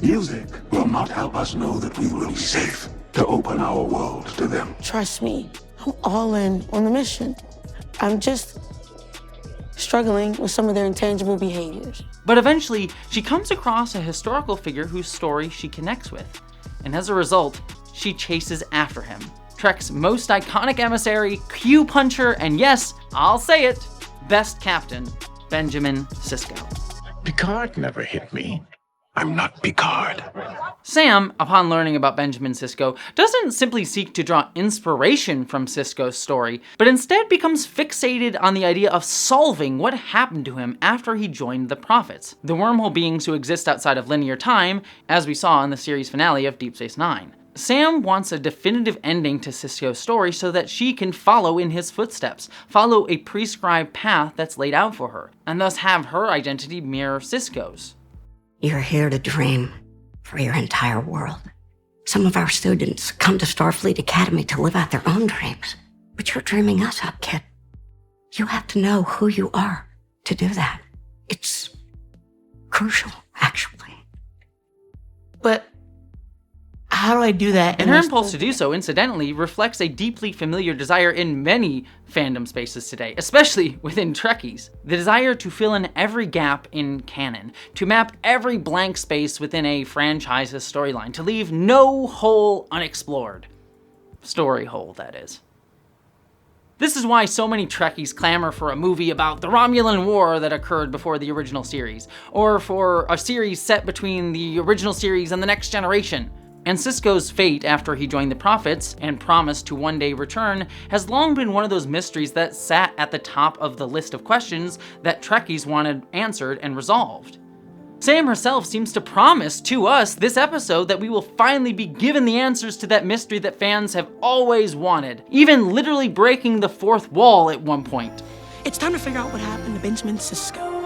Music will not help us know that we will be safe to open our world to them. Trust me, I'm all in on the mission. I'm just struggling with some of their intangible behaviors. But eventually, she comes across a historical figure whose story she connects with, and as a result, she chases after him. Trek's most iconic emissary, Q puncher, and yes, I'll say it, best captain, Benjamin Sisko. Picard never hit me. I'm not Picard. Sam, upon learning about Benjamin Sisko, doesn't simply seek to draw inspiration from Sisko's story, but instead becomes fixated on the idea of solving what happened to him after he joined the Prophets, the wormhole beings who exist outside of linear time, as we saw in the series finale of Deep Space Nine. Sam wants a definitive ending to Sisko's story so that she can follow in his footsteps, follow a prescribed path that's laid out for her, and thus have her identity mirror Sisko's. You're here to dream for your entire world. Some of our students come to Starfleet Academy to live out their own dreams, but you're dreaming us up, kid. You have to know who you are to do that. It's crucial, actually. But how do I do that? And her impulse to do so, incidentally, reflects a deeply familiar desire in many fandom spaces today, especially within Trekkies. The desire to fill in every gap in canon, to map every blank space within a franchise's storyline, to leave no hole unexplored. Story hole, that is. This is why so many Trekkies clamor for a movie about the Romulan War that occurred before the original series, or for a series set between the original series and the Next Generation. And Sisko's fate after he joined the Prophets and promised to one day return has long been one of those mysteries that sat at the top of the list of questions that Trekkies wanted answered and resolved. Sam herself seems to promise to us this episode that we will finally be given the answers to that mystery that fans have always wanted, even literally breaking the fourth wall at one point. It's time to figure out what happened to Benjamin Sisko.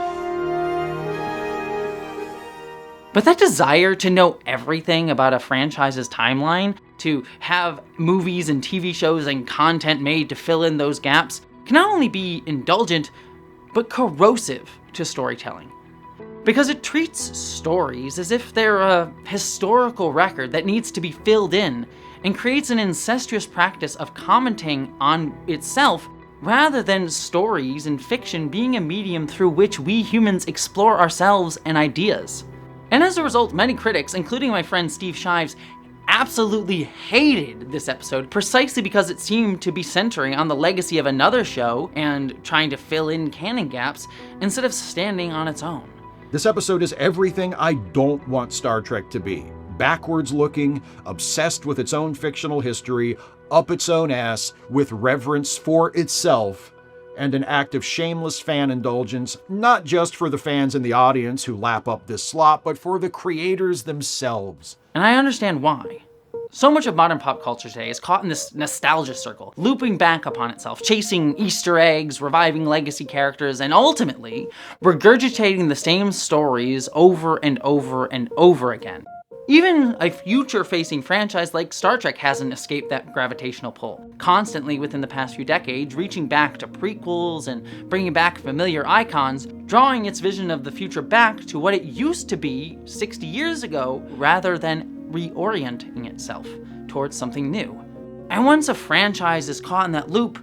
But that desire to know everything about a franchise's timeline, to have movies and TV shows and content made to fill in those gaps, can not only be indulgent, but corrosive to storytelling. Because it treats stories as if they're a historical record that needs to be filled in, and creates an incestuous practice of commenting on itself rather than stories and fiction being a medium through which we humans explore ourselves and ideas. And as a result, many critics, including my friend Steve Shives, absolutely hated this episode precisely because it seemed to be centering on the legacy of another show and trying to fill in canon gaps instead of standing on its own. This episode is everything I don't want Star Trek to be. Backwards looking, obsessed with its own fictional history, up its own ass, with reverence for itself, and an act of shameless fan indulgence, not just for the fans in the audience who lap up this slop, but for the creators themselves. And I understand why. So much of modern pop culture today is caught in this nostalgia circle, looping back upon itself, chasing Easter eggs, reviving legacy characters, and ultimately regurgitating the same stories over and over and over again. Even a future-facing franchise like Star Trek hasn't escaped that gravitational pull, constantly within the past few decades, reaching back to prequels and bringing back familiar icons, drawing its vision of the future back to what it used to be 60 years ago, rather than reorienting itself towards something new. And once a franchise is caught in that loop,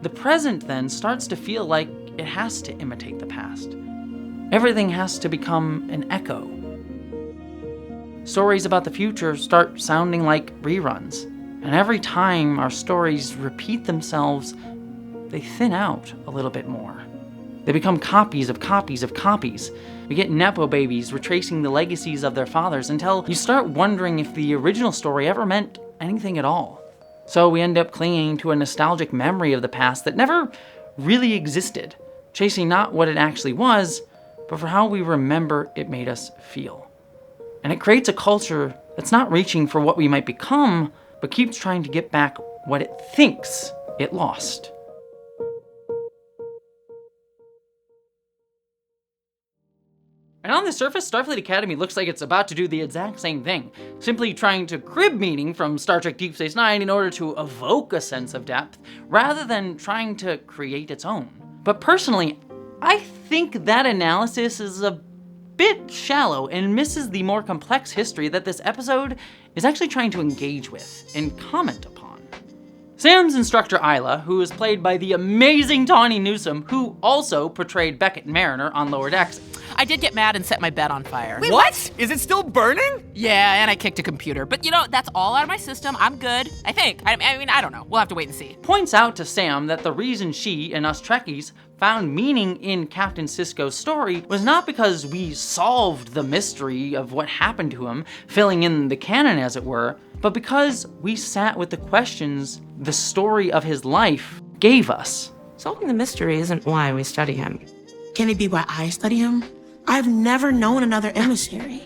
the present then starts to feel like it has to imitate the past. Everything has to become an echo. Stories about the future start sounding like reruns, and every time our stories repeat themselves, they thin out a little bit more. They become copies of copies of copies. We get Nepo babies retracing the legacies of their fathers until you start wondering if the original story ever meant anything at all. So we end up clinging to a nostalgic memory of the past that never really existed, chasing not what it actually was, but for how we remember it made us feel. And it creates a culture that's not reaching for what we might become, but keeps trying to get back what it thinks it lost. And on the surface, Starfleet Academy looks like it's about to do the exact same thing, simply trying to crib meaning from Star Trek Deep Space Nine in order to evoke a sense of depth, rather than trying to create its own. But personally, I think that analysis is a bit shallow and misses the more complex history that this episode is actually trying to engage with and comment upon. Sam's instructor Isla, who is played by the amazing Tawny Newsome, who also portrayed Beckett Mariner on Lower Decks. I did get mad and set my bed on fire. Wait, what? Is it still burning? Yeah, and I kicked a computer. But you know, that's all out of my system. I'm good, I think. I mean, I don't know. We'll have to wait and see. Points out to Sam that the reason she and us Trekkies found meaning in Captain Sisko's story was not because we solved the mystery of what happened to him, filling in the canon as it were, but because we sat with the questions the story of his life gave us. Solving the mystery isn't why we study him. Can it be why I study him? I've never known another emissary.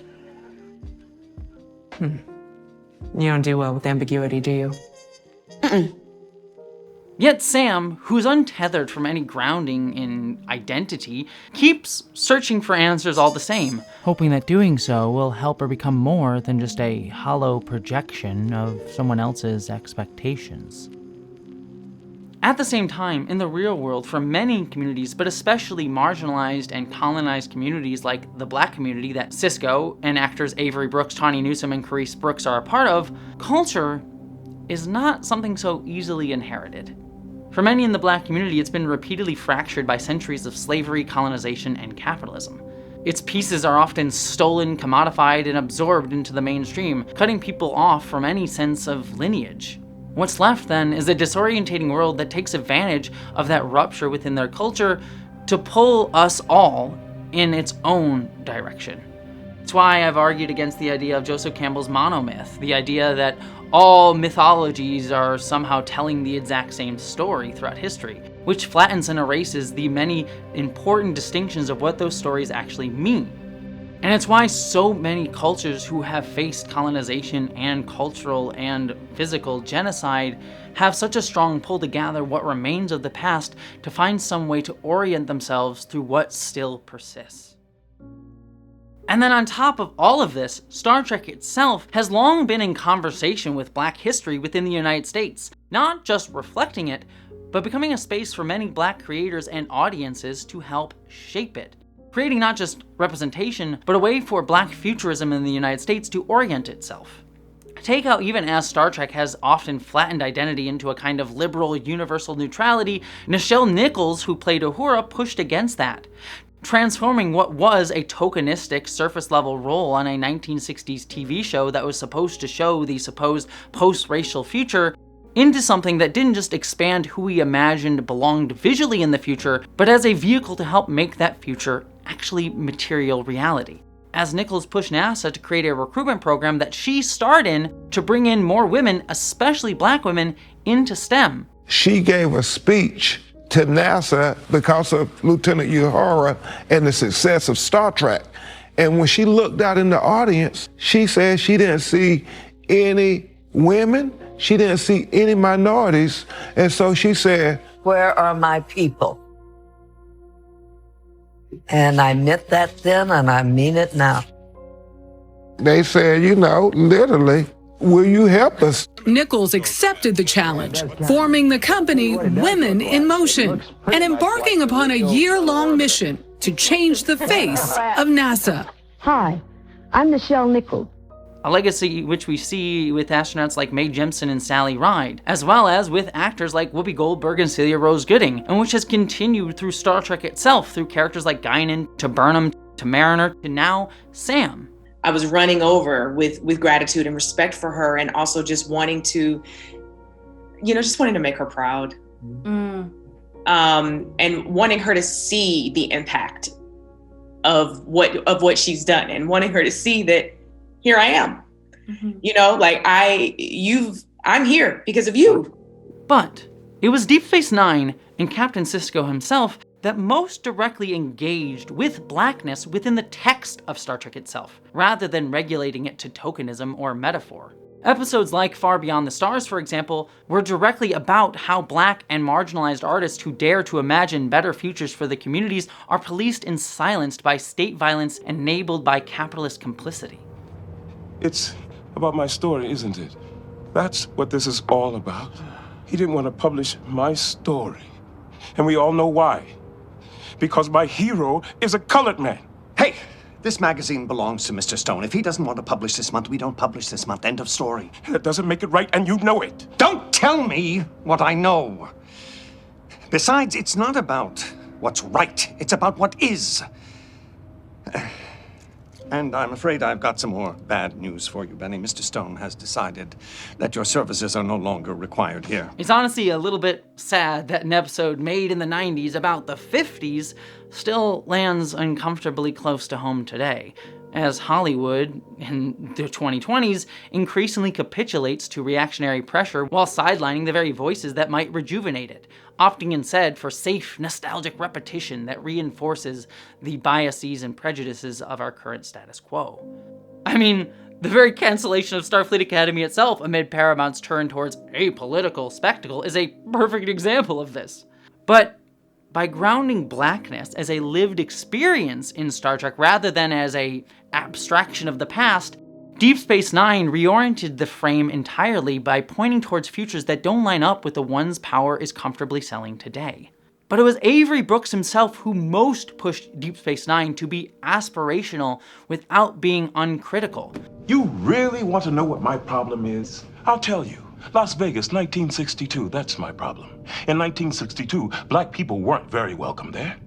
You don't do well with ambiguity, do you? Mm-mm. Yet Sam, who's untethered from any grounding in identity, keeps searching for answers all the same, hoping that doing so will help her become more than just a hollow projection of someone else's expectations. At the same time, in the real world, for many communities, but especially marginalized and colonized communities like the Black community that Sisko and actors Avery Brooks, Tawny Newsome, and Carice Brooks are a part of, culture is not something so easily inherited. For many in the Black community, it's been repeatedly fractured by centuries of slavery, colonization, and capitalism. Its pieces are often stolen, commodified, and absorbed into the mainstream, cutting people off from any sense of lineage. What's left, then, is a disorientating world that takes advantage of that rupture within their culture to pull us all in its own direction. It's why I've argued against the idea of Joseph Campbell's monomyth, the idea that all mythologies are somehow telling the exact same story throughout history, which flattens and erases the many important distinctions of what those stories actually mean. And it's why so many cultures who have faced colonization and cultural and physical genocide have such a strong pull to gather what remains of the past to find some way to orient themselves through what still persists. And then on top of all of this, Star Trek itself has long been in conversation with Black history within the United States, not just reflecting it, but becoming a space for many Black creators and audiences to help shape it, creating not just representation, but a way for Black futurism in the United States to orient itself. Take how even as Star Trek has often flattened identity into a kind of liberal universal neutrality, Nichelle Nichols, who played Uhura, pushed against that, transforming what was a tokenistic surface-level role on a 1960s TV show that was supposed to show the supposed post-racial future into something that didn't just expand who we imagined belonged visually in the future, but as a vehicle to help make that future actually material reality. As Nichols pushed NASA to create a recruitment program that she starred in to bring in more women, especially black women, into STEM. She gave a speech to NASA because of Lieutenant Uhura and the success of Star Trek. And when she looked out in the audience, she said she didn't see any women, she didn't see any minorities, and so she said, "Where are my people?" And I meant that then, and I mean it now. They said, literally, will you help us? Nichols accepted the challenge, forming the company Women in Motion, and embarking upon a year-long mission to change the face of NASA. Hi, I'm Nichelle Nichols. A legacy which we see with astronauts like Mae Jemison and Sally Ride, as well as with actors like Whoopi Goldberg and Celia Rose Gooding, and which has continued through Star Trek itself, through characters like Guinan, to Burnham, to Mariner, to now Sam. I was running over with gratitude and respect for her, and also just wanting to, just wanting to make her proud. And wanting her to see the impact of what she's done, and wanting her to see that here I am. I'm here because of you. But it was Deep Space Nine and Captain Sisko himself that most directly engaged with blackness within the text of Star Trek itself, rather than regulating it to tokenism or metaphor. Episodes like Far Beyond the Stars, for example, were directly about how black and marginalized artists who dare to imagine better futures for the communities are policed and silenced by state violence enabled by capitalist complicity. It's about my story, isn't it? That's what this is all about. He didn't want to publish my story. And we all know why. Because my hero is a colored man. Hey, this magazine belongs to Mr. Stone. If he doesn't want to publish this month, we don't publish this month. End of story. That doesn't make it right, and you know it. Don't tell me what I know. Besides, it's not about what's right. It's about what is. And I'm afraid I've got some more bad news for you, Benny. Mr. Stone has decided that your services are no longer required here. It's honestly a little bit sad that an episode made in the 90s about the 50s still lands uncomfortably close to home today, as Hollywood, in the 2020s, increasingly capitulates to reactionary pressure while sidelining the very voices that might rejuvenate it, opting instead for safe, nostalgic repetition that reinforces the biases and prejudices of our current status quo. I mean, the very cancellation of Starfleet Academy itself amid Paramount's turn towards apolitical spectacle is a perfect example of this. But by grounding blackness as a lived experience in Star Trek rather than as an abstraction of the past, Deep Space Nine reoriented the frame entirely by pointing towards futures that don't line up with the ones power is comfortably selling today. But it was Avery Brooks himself who most pushed Deep Space Nine to be aspirational without being uncritical. You really want to know what my problem is? I'll tell you. Las Vegas, 1962, that's my problem. In 1962, black people weren't very welcome there.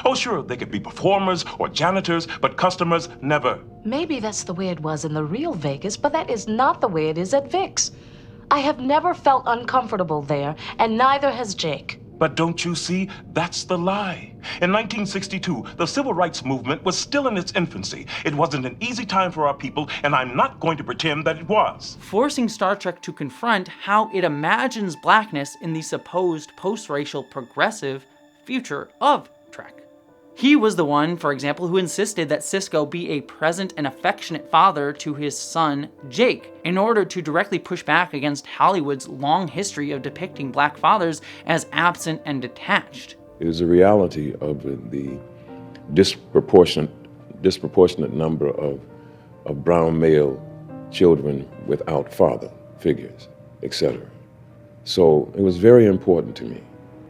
Oh, sure, they could be performers or janitors, but customers never. Maybe that's the way it was in the real Vegas, but that is not the way it is at Vix. I have never felt uncomfortable there, and neither has Jake. But don't you see, that's the lie. In 1962, the civil rights movement was still in its infancy. It wasn't an easy time for our people, and I'm not going to pretend that it was. Forcing Star Trek to confront how it imagines blackness in the supposed post-racial progressive future of Trek. He was the one, for example, who insisted that Sisko be a present and affectionate father to his son, Jake, in order to directly push back against Hollywood's long history of depicting black fathers as absent and detached. It is a reality of the disproportionate number of brown male children without father figures, etc. So it was very important to me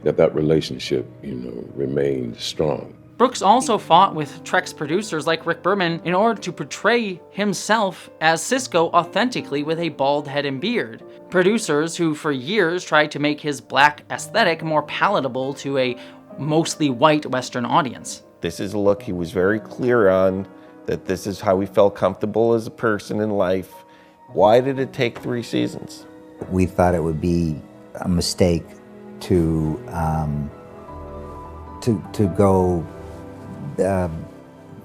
that relationship, remained strong. Brooks also fought with Trek's producers like Rick Berman in order to portray himself as Sisko authentically with a bald head and beard. Producers who for years tried to make his black aesthetic more palatable to a mostly white Western audience. This is a look he was very clear on, that this is how he felt comfortable as a person in life. Why did it take 3 seasons? We thought it would be a mistake to go,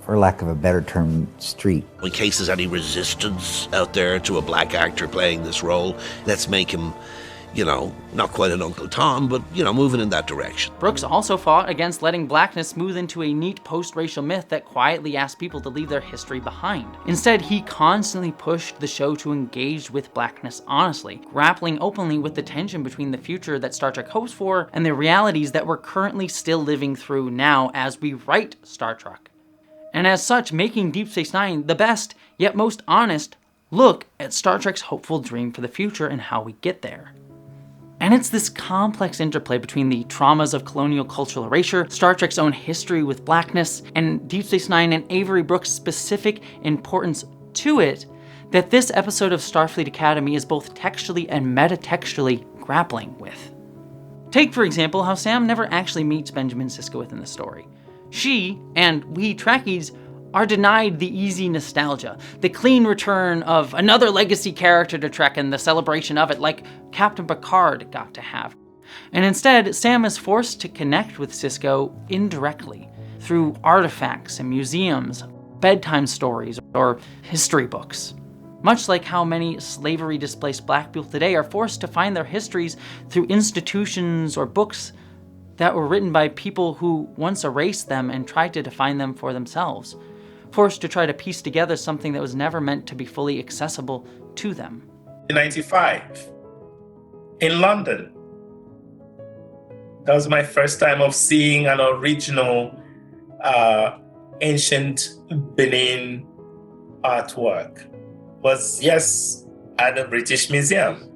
for lack of a better term, street. In case there's any resistance out there to a black actor playing this role, let's make him, not quite an Uncle Tom, but, moving in that direction. Brooks also fought against letting blackness smooth into a neat post-racial myth that quietly asked people to leave their history behind. Instead, he constantly pushed the show to engage with blackness honestly, grappling openly with the tension between the future that Star Trek hopes for and the realities that we're currently still living through now as we write Star Trek. And as such, making Deep Space Nine the best, yet most honest, look at Star Trek's hopeful dream for the future and how we get there. And it's this complex interplay between the traumas of colonial cultural erasure, Star Trek's own history with blackness, and Deep Space Nine and Avery Brooks' specific importance to it that this episode of Starfleet Academy is both textually and metatextually grappling with. Take, for example, how Sam never actually meets Benjamin Sisko within the story. She, and we Trekkies, are denied the easy nostalgia, the clean return of another legacy character to Trek and the celebration of it like Captain Picard got to have. And instead, Sam is forced to connect with Sisko indirectly through artifacts and museums, bedtime stories, or history books. Much like how many slavery-displaced black people today are forced to find their histories through institutions or books that were written by people who once erased them and tried to define them for themselves, forced to try to piece together something that was never meant to be fully accessible to them. In 1995, in London, that was my first time of seeing an original ancient Benin artwork. Was, yes, at the British Museum.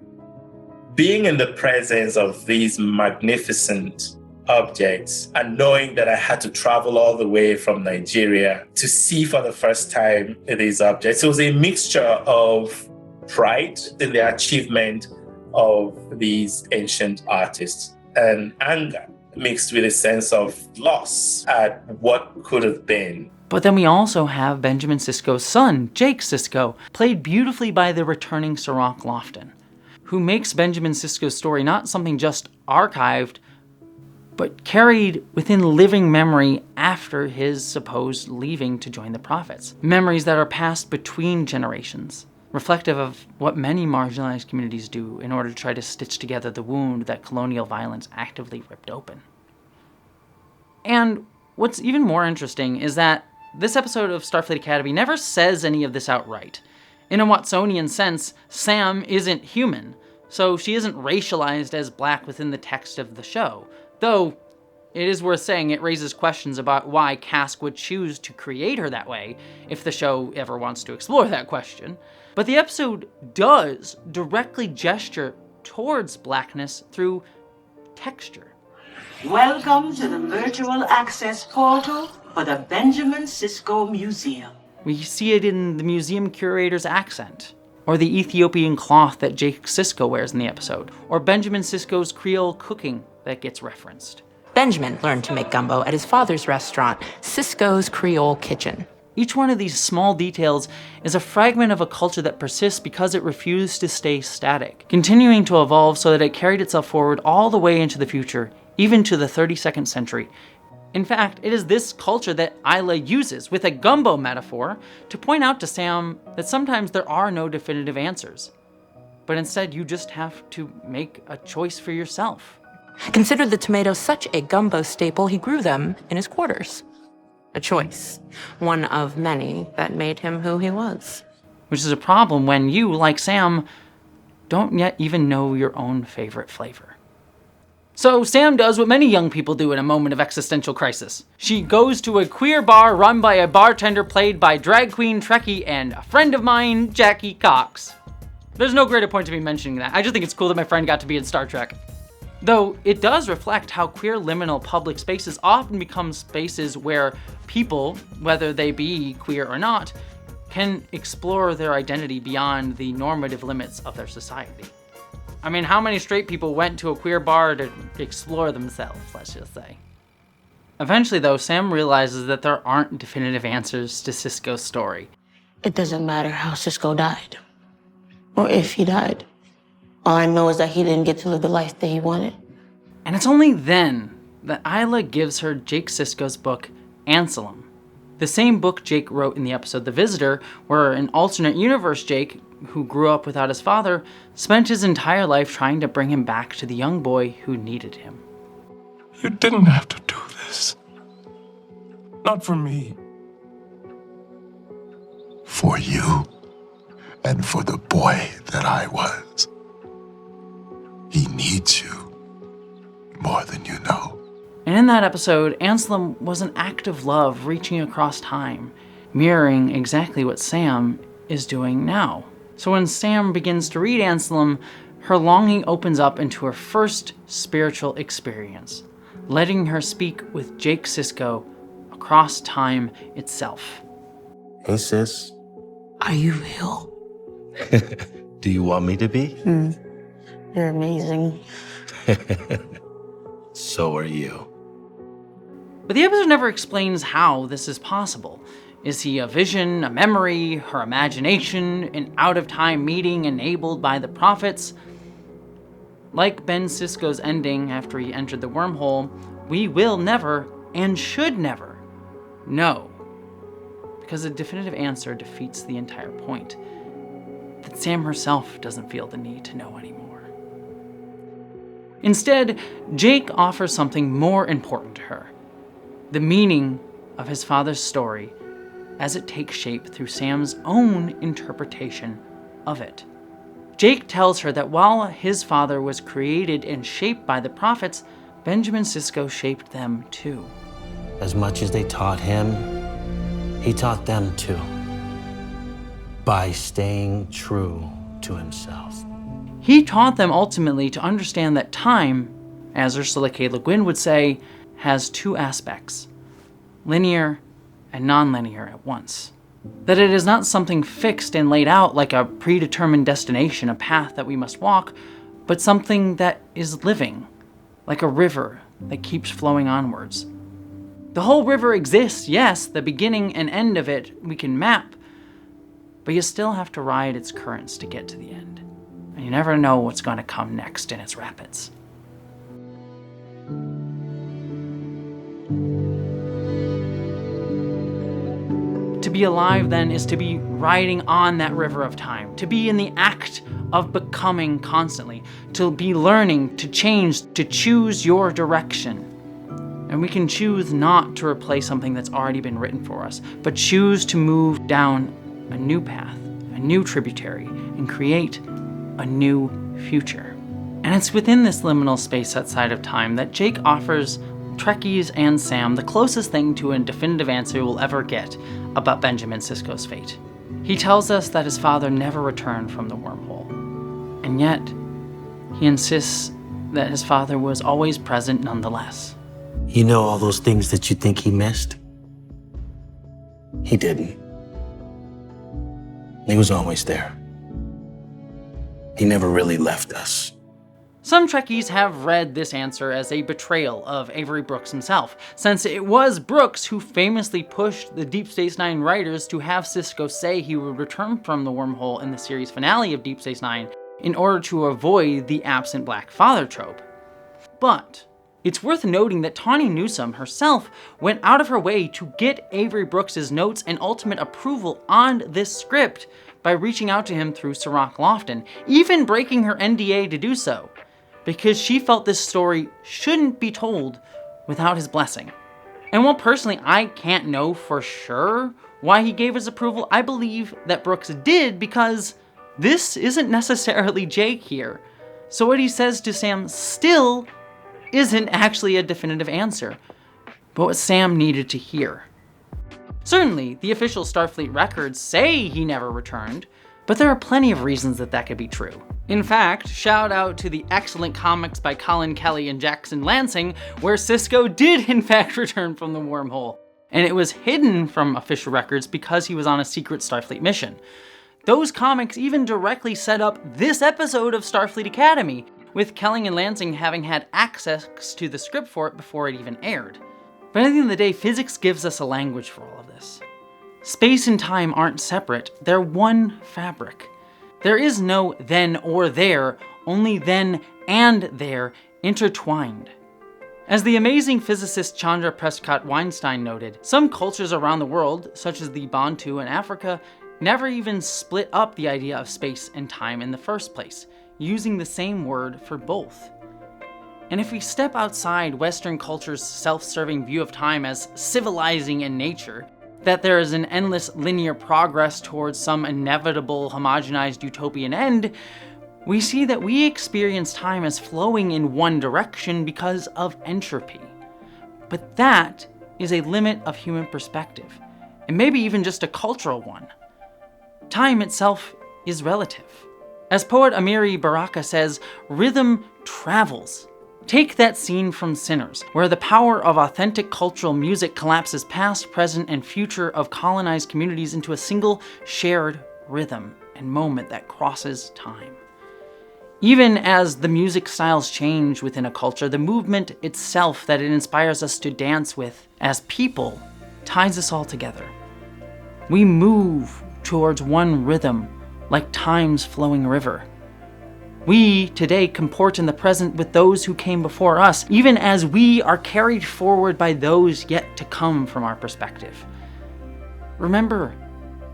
Being in the presence of these magnificent objects and knowing that I had to travel all the way from Nigeria to see for the first time these objects, it was a mixture of pride in the achievement of these ancient artists and anger mixed with a sense of loss at what could have been. But then we also have Benjamin Sisko's son, Jake Sisko, played beautifully by the returning Cirroc Lofton, who makes Benjamin Sisko's story not something just archived, but carried within living memory after his supposed leaving to join the Prophets. Memories that are passed between generations, reflective of what many marginalized communities do in order to try to stitch together the wound that colonial violence actively ripped open. And what's even more interesting is that this episode of Starfleet Academy never says any of this outright. In a Watsonian sense, Sam isn't human, so she isn't racialized as black within the text of the show. Though, it is worth saying it raises questions about why Kask would choose to create her that way, if the show ever wants to explore that question. But the episode does directly gesture towards blackness through texture. Welcome to the virtual access portal for the Benjamin Sisko Museum. We see it in the museum curator's accent, or the Ethiopian cloth that Jake Sisko wears in the episode, or Benjamin Sisko's Creole cooking that gets referenced. Benjamin learned to make gumbo at his father's restaurant, Sisko's Creole Kitchen. Each one of these small details is a fragment of a culture that persists because it refused to stay static, continuing to evolve so that it carried itself forward all the way into the future, even to the 32nd century. In fact, it is this culture that Isla uses, with a gumbo metaphor, to point out to Sam that sometimes there are no definitive answers, but instead you just have to make a choice for yourself. Consider the tomatoes such a gumbo staple, he grew them in his quarters. A choice, one of many that made him who he was. Which is a problem when you, like Sam, don't yet even know your own favorite flavor. So Sam does what many young people do in a moment of existential crisis. She goes to a queer bar run by a bartender played by drag queen Trekkie and a friend of mine, Jackie Cox. There's no greater point to me mentioning that. I just think it's cool that my friend got to be in Star Trek. Though it does reflect how queer liminal public spaces often become spaces where people, whether they be queer or not, can explore their identity beyond the normative limits of their society. I mean, how many straight people went to a queer bar to explore themselves, let's just say. Eventually, though, Sam realizes that there aren't definitive answers to Sisko's story. It doesn't matter how Sisko died, or if he died. All I know is that he didn't get to live the life that he wanted. And it's only then that Isla gives her Jake Sisko's book, Anselm. The same book Jake wrote in the episode The Visitor, where an alternate universe Jake, who grew up without his father, spent his entire life trying to bring him back to the young boy who needed him. You didn't have to do this. Not for me. For you, and for the boy that I was. He needs you more than you know. And in that episode, Anselm was an act of love reaching across time, mirroring exactly what Sam is doing now. So when Sam begins to read Anselm, her longing opens up into her first spiritual experience, letting her speak with Jake Sisko across time itself. Hey, sis. Are you real? Do you want me to be? You're amazing. So are you. But the episode never explains how this is possible. Is he a vision, a memory, her imagination, an out-of-time meeting enabled by the prophets? Like Ben Sisko's ending after he entered the wormhole, we will never, and should never, know. Because a definitive answer defeats the entire point. That Sam herself doesn't feel the need to know anymore. Instead, Jake offers something more important to her. The meaning of his father's story as it takes shape through Sam's own interpretation of it. Jake tells her that while his father was created and shaped by the prophets, Benjamin Sisko shaped them too. As much as they taught him, he taught them too. By staying true to himself. He taught them ultimately to understand that time, as Ursula K. Le Guin would say, has two aspects, linear and non-linear at once. That it is not something fixed and laid out like a predetermined destination, a path that we must walk, but something that is living, like a river that keeps flowing onwards. The whole river exists, yes, the beginning and end of it we can map, but you still have to ride its currents to get to the end. And you never know what's going to come next in its rapids. To be alive, then, is to be riding on that river of time, to be in the act of becoming constantly, to be learning, to change, to choose your direction. And we can choose not to replace something that's already been written for us, but choose to move down a new path, a new tributary, and create a new future. And it's within this liminal space outside of time that Jake offers Trekkies and Sam the closest thing to a definitive answer we'll ever get about Benjamin Sisko's fate. He tells us that his father never returned from the wormhole, and yet he insists that his father was always present nonetheless. You know all those things that you think he missed? He didn't. He was always there. He never really left us. Some Trekkies have read this answer as a betrayal of Avery Brooks himself, since it was Brooks who famously pushed the Deep Space Nine writers to have Sisko say he would return from the wormhole in the series finale of Deep Space Nine in order to avoid the absent black father trope. But it's worth noting that Tawny Newsome herself went out of her way to get Avery Brooks' notes and ultimate approval on this script by reaching out to him through Sirach Lofton, even breaking her NDA to do so, because she felt this story shouldn't be told without his blessing. And while personally I can't know for sure why he gave his approval, I believe that Brooks did, because this isn't necessarily Jake here. So what he says to Sam still isn't actually a definitive answer, but what Sam needed to hear. Certainly, the official Starfleet records say he never returned, But there are plenty of reasons that could be true. In fact, shout out to the excellent comics by Colin Kelly and Jackson Lansing, where Sisko did in fact return from the wormhole. And it was hidden from official records because he was on a secret Starfleet mission. Those comics even directly set up this episode of Starfleet Academy, with Kelly and Lansing having had access to the script for it before it even aired. But at the end of the day, physics gives us a language for all of this. Space and time aren't separate, they're one fabric. There is no then or there, only then and there intertwined. As the amazing physicist Chandra Prescott Weinstein noted, some cultures around the world, such as the Bantu in Africa, never even split up the idea of space and time in the first place, using the same word for both. And if we step outside Western culture's self-serving view of time as civilizing in nature, that there is an endless linear progress towards some inevitable homogenized utopian end, we see that we experience time as flowing in one direction because of entropy. But that is a limit of human perspective, and maybe even just a cultural one. Time itself is relative. As poet Amiri Baraka says, rhythm travels. Take that scene from Sinners, where the power of authentic cultural music collapses past, present, and future of colonized communities into a single shared rhythm and moment that crosses time. Even as the music styles change within a culture, the movement itself that it inspires us to dance with as people ties us all together. We move towards one rhythm, like time's flowing river. We today comport in the present with those who came before us, even as we are carried forward by those yet to come from our perspective. Remember,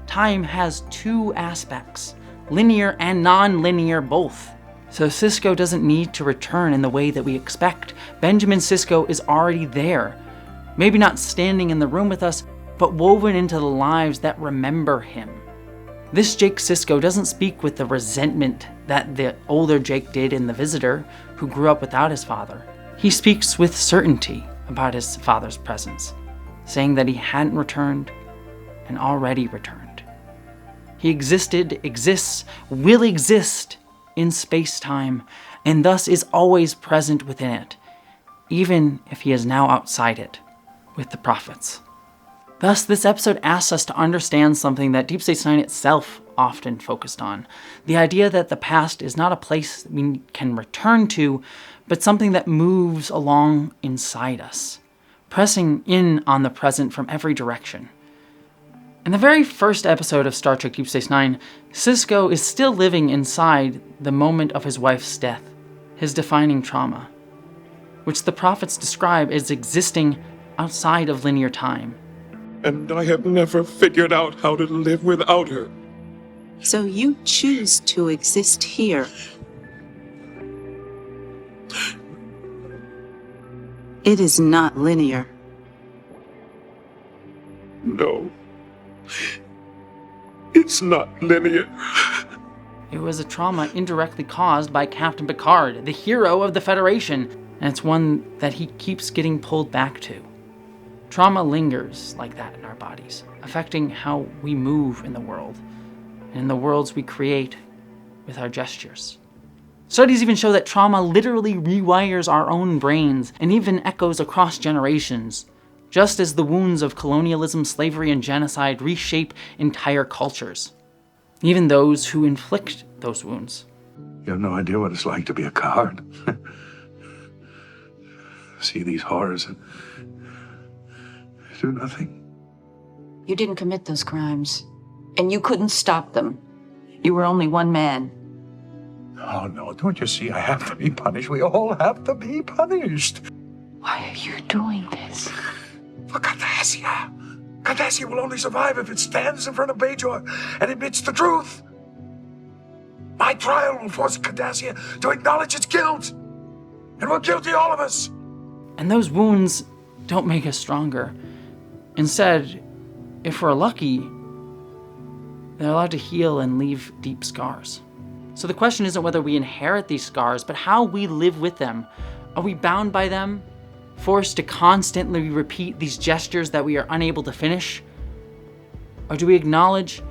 time has two aspects, linear and non-linear both. So Sisko doesn't need to return in the way that we expect. Benjamin Sisko is already there. Maybe not standing in the room with us, but woven into the lives that remember him. This Jake Sisko doesn't speak with the resentment that the older Jake did in The Visitor, who grew up without his father. He speaks with certainty about his father's presence, saying that he hadn't returned and already returned. He existed, exists, will exist in space-time, and thus is always present within it, even if he is now outside it, with the prophets. Thus, this episode asks us to understand something that Deep Space Nine itself often focused on. The idea that the past is not a place that we can return to, but something that moves along inside us, pressing in on the present from every direction. In the very first episode of Star Trek Deep Space Nine, Sisko is still living inside the moment of his wife's death, his defining trauma, which the prophets describe as existing outside of linear time. And I have never figured out how to live without her. So you choose to exist here. It is not linear. No. It's not linear. It was a trauma indirectly caused by Captain Picard, the hero of the Federation, and it's one that he keeps getting pulled back to. Trauma lingers like that in our bodies, affecting how we move in the world, and in the worlds we create with our gestures. Studies even show that trauma literally rewires our own brains and even echoes across generations, just as the wounds of colonialism, slavery, and genocide reshape entire cultures, even those who inflict those wounds. You have no idea what it's like to be a coward. See these horrors and do nothing. You didn't commit those crimes, and you couldn't stop them. You were only one man. Oh, no, don't you see? I have to be punished. We all have to be punished. Why are you doing this? For Cardassia. Cardassia will only survive if it stands in front of Bajor and admits the truth. My trial will force Cardassia to acknowledge its guilt. And we're guilty, all of us. And those wounds don't make us stronger. Instead, if we're lucky, they're allowed to heal and leave deep scars. So the question isn't whether we inherit these scars, but how we live with them. Are we bound by them? Forced to constantly repeat these gestures that we are unable to finish? Or do we acknowledge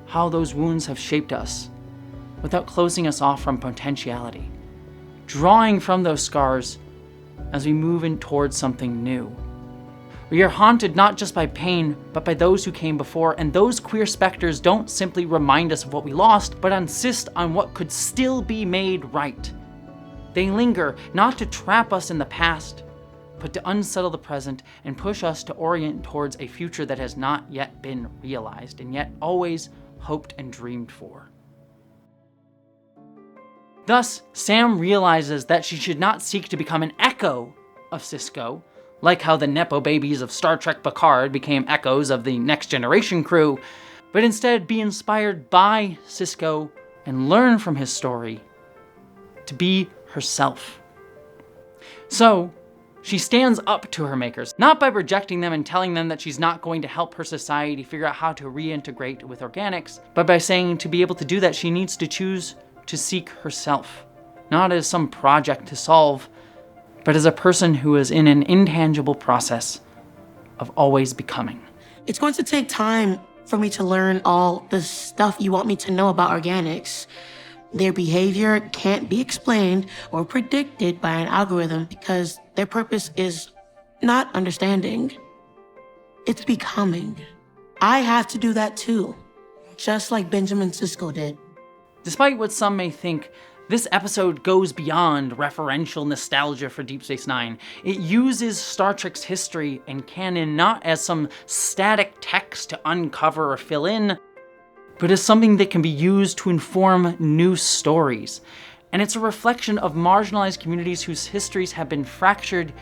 how those wounds have shaped us without closing us off from potentiality, drawing from those scars as we move in towards something new. We are haunted not just by pain, but by those who came before, and those queer specters don't simply remind us of what we lost, but insist on what could still be made right. They linger not to trap us in the past, but to unsettle the present and push us to orient towards a future that has not yet been realized, and yet always hoped and dreamed for. Thus, Sam realizes that she should not seek to become an echo of Sisko, like how the Nepo babies of Star Trek Picard became echoes of the Next Generation crew, but instead be inspired by Sisko and learn from his story to be herself. So, she stands up to her makers, not by rejecting them and telling them that she's not going to help her society figure out how to reintegrate with organics, but by saying to be able to do that, she needs to choose to seek herself, not as some project to solve, but as a person who is in an intangible process of always becoming. It's going to take time for me to learn all the stuff you want me to know about organics. Their behavior can't be explained or predicted by an algorithm because their purpose is not understanding. It's becoming. I have to do that too, just like Benjamin Sisko did. Despite what some may think, this episode goes beyond referential nostalgia for Deep Space Nine. It uses Star Trek's history and canon not as some static text to uncover or fill in, but as something that can be used to inform new stories. And it's a reflection of marginalized communities whose histories have been fractured,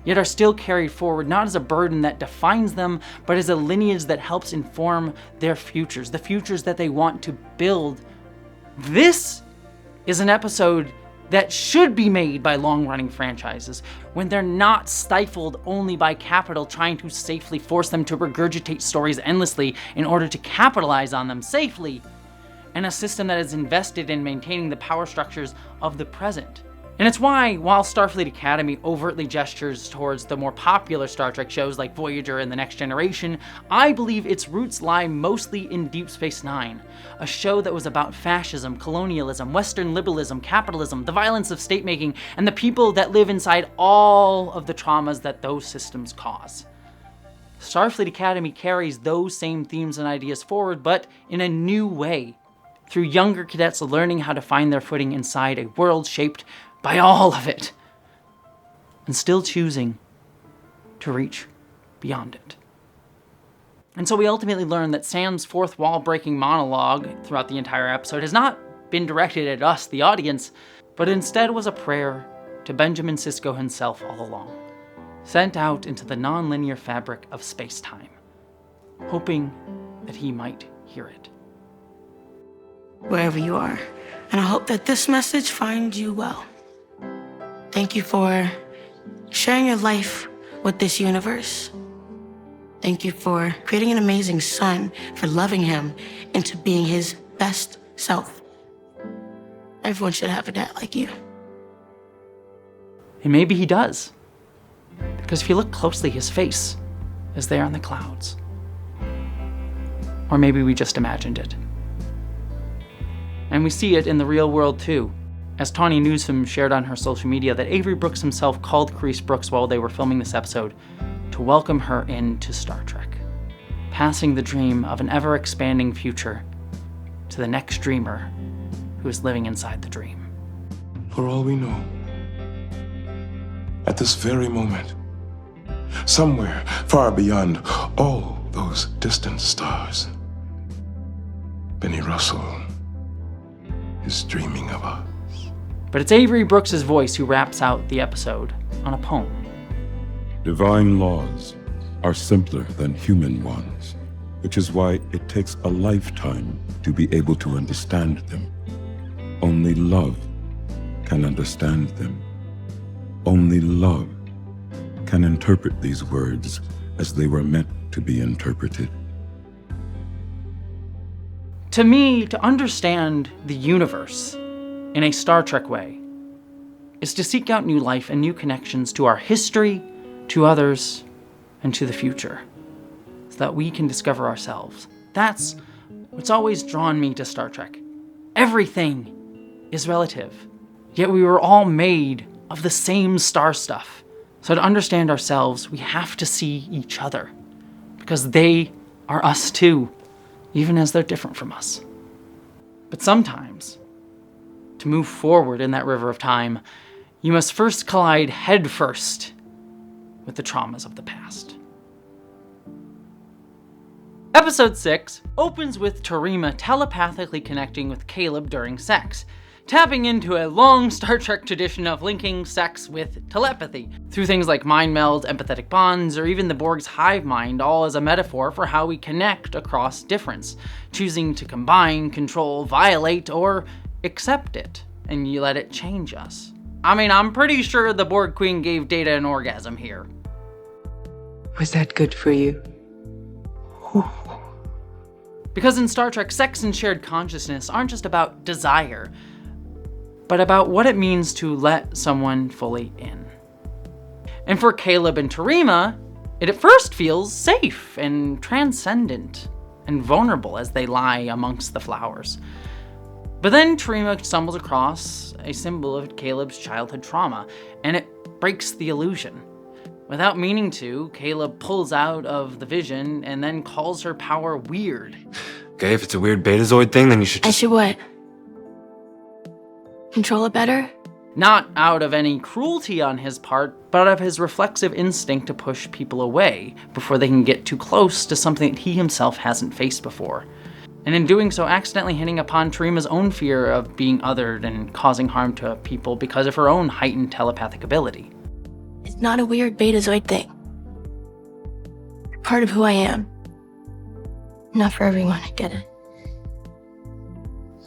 yet are still carried forward, not as a burden that defines them, but as a lineage that helps inform their futures, the futures that they want to build. This is an episode that should be made by long-running franchises when they're not stifled only by capital trying to safely force them to regurgitate stories endlessly in order to capitalize on them safely, and a system that is invested in maintaining the power structures of the present. And it's why, while Starfleet Academy overtly gestures towards the more popular Star Trek shows like Voyager and The Next Generation, I believe its roots lie mostly in Deep Space Nine, a show that was about fascism, colonialism, Western liberalism, capitalism, the violence of state-making, and the people that live inside all of the traumas that those systems cause. Starfleet Academy carries those same themes and ideas forward, but in a new way, through younger cadets learning how to find their footing inside a world shaped by all of it, and still choosing to reach beyond it. And so we ultimately learn that Sam's fourth wall-breaking monologue throughout the entire episode has not been directed at us, the audience, but instead was a prayer to Benjamin Sisko himself all along, sent out into the non-linear fabric of space-time, hoping that he might hear it. Wherever you are, and I hope that this message finds you well. Thank you for sharing your life with this universe. Thank you for creating an amazing son, for loving him into being his best self. Everyone should have a dad like you. And maybe he does. Because if you look closely, his face is there in the clouds. Or maybe we just imagined it. And we see it in the real world too, as Tawny Newsome shared on her social media that Avery Brooks himself called Carice Brooks while they were filming this episode to welcome her into Star Trek, passing the dream of an ever-expanding future to the next dreamer who is living inside the dream. For all we know, at this very moment, somewhere far beyond all those distant stars, Benny Russell is dreaming of us. But it's Avery Brooks' voice who wraps out the episode on a poem. Divine laws are simpler than human ones, which is why it takes a lifetime to be able to understand them. Only love can understand them. Only love can interpret these words as they were meant to be interpreted. To me, to understand the universe in a Star Trek way is to seek out new life and new connections to our history, to others, and to the future, so that we can discover ourselves. That's what's always drawn me to Star Trek. Everything is relative, yet we were all made of the same star stuff. So to understand ourselves, we have to see each other, because they are us too, even as they're different from us. But sometimes, to move forward in that river of time, you must first collide headfirst with the traumas of the past. Episode 6 opens with Tareema telepathically connecting with Caleb during sex, tapping into a long Star Trek tradition of linking sex with telepathy, through things like mind meld, empathetic bonds, or even the Borg's hive mind, all as a metaphor for how we connect across difference, choosing to combine, control, violate, or accept it, and you let it change us. I mean, I'm pretty sure the Borg Queen gave Data an orgasm here. Was that good for you? Because in Star Trek, sex and shared consciousness aren't just about desire, but about what it means to let someone fully in. And for Caleb and Tareema, it at first feels safe and transcendent and vulnerable as they lie amongst the flowers. But then Tareema stumbles across a symbol of Caleb's childhood trauma, and it breaks the illusion. Without meaning to, Caleb pulls out of the vision and then calls her power weird. Okay, if it's a weird Betazoid thing, then you should just— I should what? Control it better? Not out of any cruelty on his part, but out of his reflexive instinct to push people away before they can get too close to something that he himself hasn't faced before. And in doing so, accidentally hitting upon Tareema's own fear of being othered and causing harm to people because of her own heightened telepathic ability. It's not a weird Betazoid thing. It's part of who I am. Not for everyone, I get it.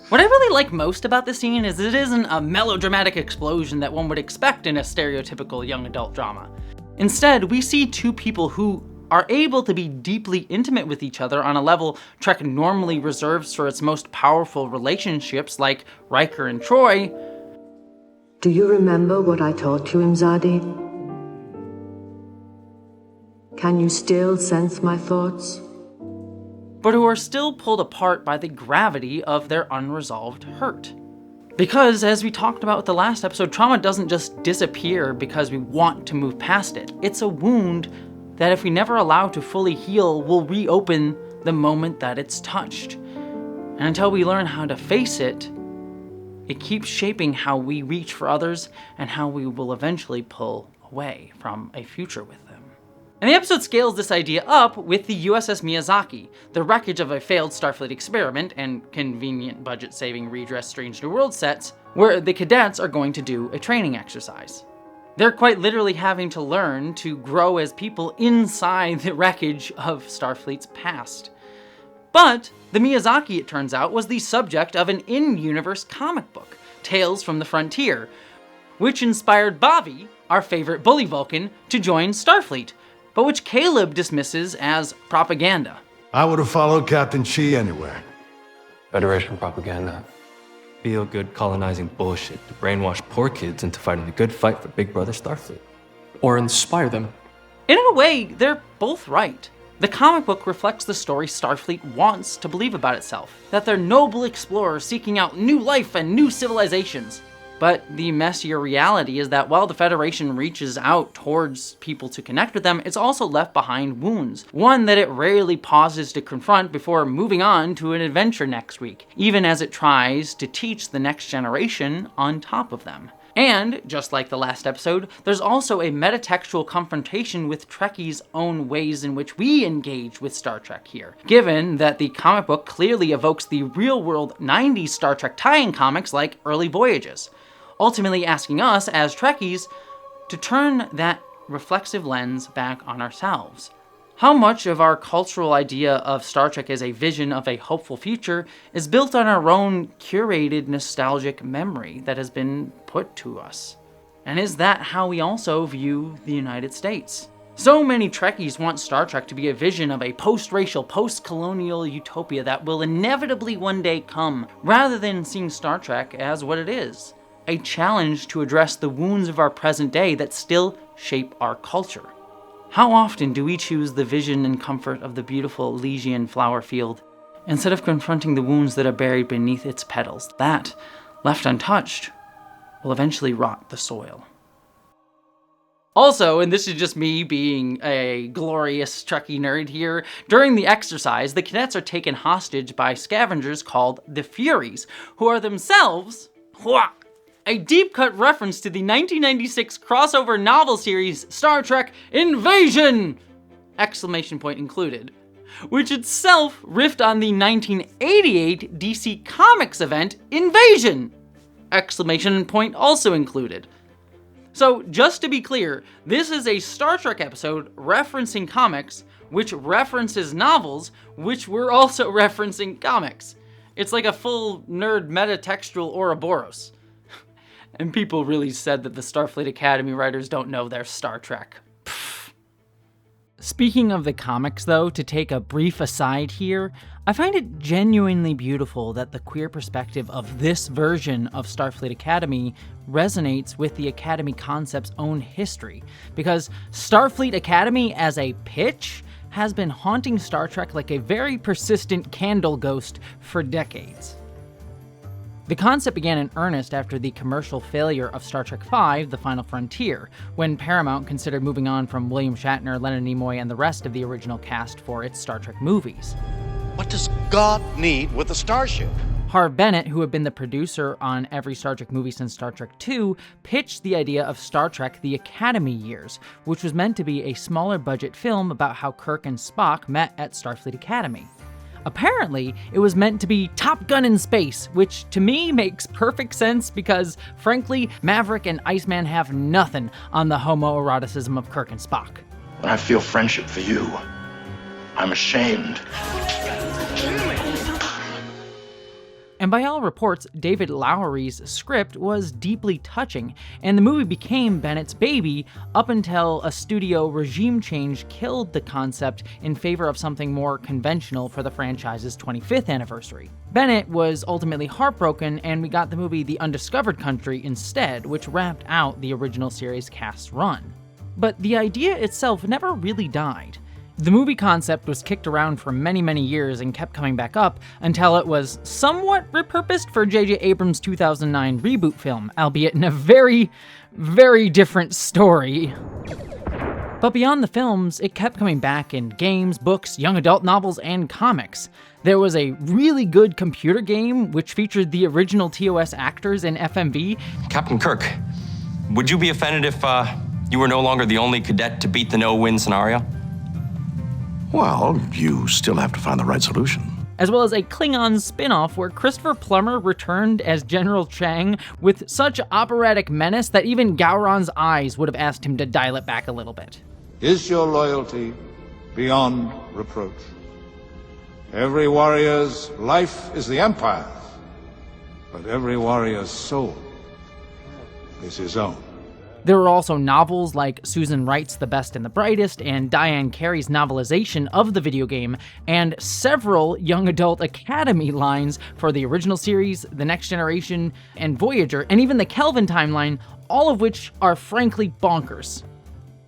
What I really like most about this scene is it isn't a melodramatic explosion that one would expect in a stereotypical young adult drama. Instead, we see two people who are able to be deeply intimate with each other on a level Trek normally reserves for its most powerful relationships like Riker and Troy. Do you remember what I taught you, Imzadi? Can you still sense my thoughts? But who are still pulled apart by the gravity of their unresolved hurt. Because, as we talked about with the last episode, trauma doesn't just disappear because we want to move past it. It's a wound that if we never allow to fully heal, will reopen the moment that it's touched. And until we learn how to face it, it keeps shaping how we reach for others and how we will eventually pull away from a future with them. And the episode scales this idea up with the USS Miyazaki, the wreckage of a failed Starfleet experiment and convenient budget-saving redress Strange New World sets, where the cadets are going to do a training exercise. They're quite literally having to learn to grow as people inside the wreckage of Starfleet's past. But the Miyazaki, it turns out, was the subject of an in-universe comic book, Tales from the Frontier, which inspired Bobby, our favorite bully Vulcan, to join Starfleet, but which Caleb dismisses as propaganda. I would have followed Captain Chi anywhere. Federation propaganda. Feel-good colonizing bullshit to brainwash poor kids into fighting the good fight for Big Brother Starfleet. Or inspire them. And in a way, they're both right. The comic book reflects the story Starfleet wants to believe about itself, that they're noble explorers seeking out new life and new civilizations. But the messier reality is that while the Federation reaches out towards people to connect with them, it's also left behind wounds. One that it rarely pauses to confront before moving on to an adventure next week, even as it tries to teach the next generation on top of them. And, just like the last episode, there's also a metatextual confrontation with Trekkies' own ways in which we engage with Star Trek here, given that the comic book clearly evokes the real-world 90s Star Trek tie-in comics like early Voyages, ultimately asking us, as Trekkies, to turn that reflexive lens back on ourselves. How much of our cultural idea of Star Trek as a vision of a hopeful future is built on our own curated nostalgic memory that has been put to us? And is that how we also view the United States? So many Trekkies want Star Trek to be a vision of a post-racial, post-colonial utopia that will inevitably one day come, rather than seeing Star Trek as what it is. A challenge to address the wounds of our present day that still shape our culture. How often do we choose the vision and comfort of the beautiful Elysian flower field instead of confronting the wounds that are buried beneath its petals, that, left untouched, will eventually rot the soil. Also, and this is just me being a glorious Trekkie nerd here, during the exercise, the cadets are taken hostage by scavengers called the Furies, who are themselves a deep-cut reference to the 1996 crossover novel series Star Trek Invasion! Exclamation point included, which itself riffed on the 1988 DC Comics event Invasion! Exclamation point also included. So, just to be clear, this is a Star Trek episode referencing comics, which references novels, which were also referencing comics. It's like a full nerd metatextual Ouroboros. And people really said that the Starfleet Academy writers don't know their Star Trek. Pfft. Speaking of the comics, though, to take a brief aside here, I find it genuinely beautiful that the queer perspective of this version of Starfleet Academy resonates with the Academy concept's own history, because Starfleet Academy as a pitch has been haunting Star Trek like a very persistent candle ghost for decades. The concept began in earnest after the commercial failure of Star Trek V, The Final Frontier, when Paramount considered moving on from William Shatner, Leonard Nimoy, and the rest of the original cast for its Star Trek movies. What does God need with a starship? Harve Bennett, who had been the producer on every Star Trek movie since Star Trek II, pitched the idea of Star Trek The Academy Years, which was meant to be a smaller budget film about how Kirk and Spock met at Starfleet Academy. Apparently, it was meant to be Top Gun in space, which to me makes perfect sense because, frankly, Maverick and Iceman have nothing on the homoeroticism of Kirk and Spock. When I feel friendship for you, I'm ashamed. And by all reports, David Lowery's script was deeply touching, and the movie became Bennett's baby up until a studio regime change killed the concept in favor of something more conventional for the franchise's 25th anniversary. Bennett was ultimately heartbroken, and we got the movie The Undiscovered Country instead, which wrapped out the original series' cast run. But the idea itself never really died. The movie concept was kicked around for many, many years and kept coming back up until it was somewhat repurposed for J.J. Abrams' 2009 reboot film, albeit in a very, very different story. But beyond the films, it kept coming back in games, books, young adult novels, and comics. There was a really good computer game which featured the original TOS actors in FMV. Captain Kirk, would you be offended if you were no longer the only cadet to beat the no-win scenario? Well, you still have to find the right solution. As well as a Klingon spin-off where Christopher Plummer returned as General Chang with such operatic menace that even Gowron's eyes would have asked him to dial it back a little bit. Is your loyalty beyond reproach? Every warrior's life is the Empire's, but every warrior's soul is his own. There were also novels like Susan Wright's The Best and the Brightest and Diane Carey's novelization of the video game, and several young adult Academy lines for the original series, The Next Generation, and Voyager, and even the Kelvin timeline, all of which are frankly bonkers.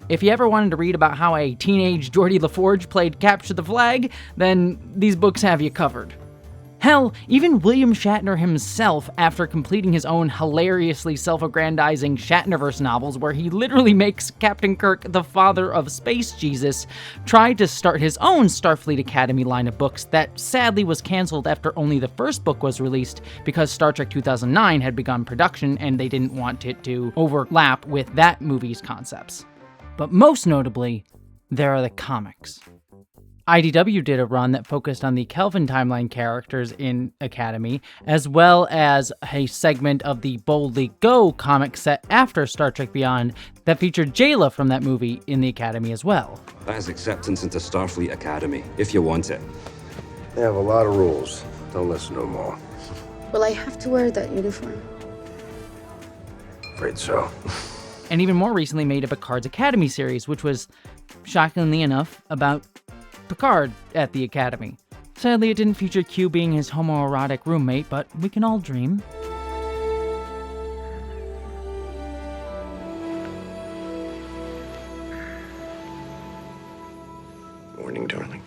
If you ever wanted to read about how a teenage Geordie LaForge played Capture the Flag, then these books have you covered. Hell, even William Shatner himself, after completing his own hilariously self-aggrandizing Shatnerverse novels where he literally makes Captain Kirk the father of Space Jesus, tried to start his own Starfleet Academy line of books that sadly was canceled after only the first book was released because Star Trek 2009 had begun production and they didn't want it to overlap with that movie's concepts. But most notably, there are the comics. IDW did a run that focused on the Kelvin timeline characters in Academy, as well as a segment of the Boldly Go comic set after Star Trek Beyond that featured Jayla from that movie in the Academy as well. That is acceptance into Starfleet Academy, if you want it. They have a lot of rules. Don't listen to them all. Will I have to wear that uniform? Afraid so. And even more recently made a Picard's Academy series, which was, shockingly enough, about Picard at the Academy. Sadly, it didn't feature Q being his homoerotic roommate, but we can all dream. Morning, darling.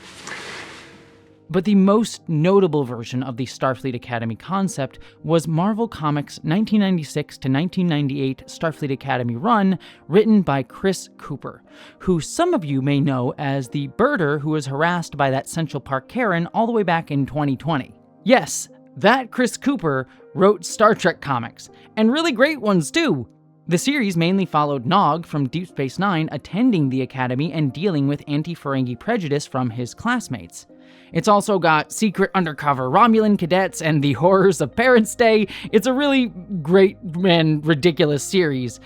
But the most notable version of the Starfleet Academy concept was Marvel Comics' 1996 to 1998 Starfleet Academy run, written by Chris Cooper, who some of you may know as the birder who was harassed by that Central Park Karen all the way back in 2020. Yes, that Chris Cooper wrote Star Trek comics, and really great ones too. The series mainly followed Nog from Deep Space Nine attending the Academy and dealing with anti-Ferengi prejudice from his classmates. It's also got secret undercover Romulan cadets and the horrors of Parents' Day. It's a really great and ridiculous series.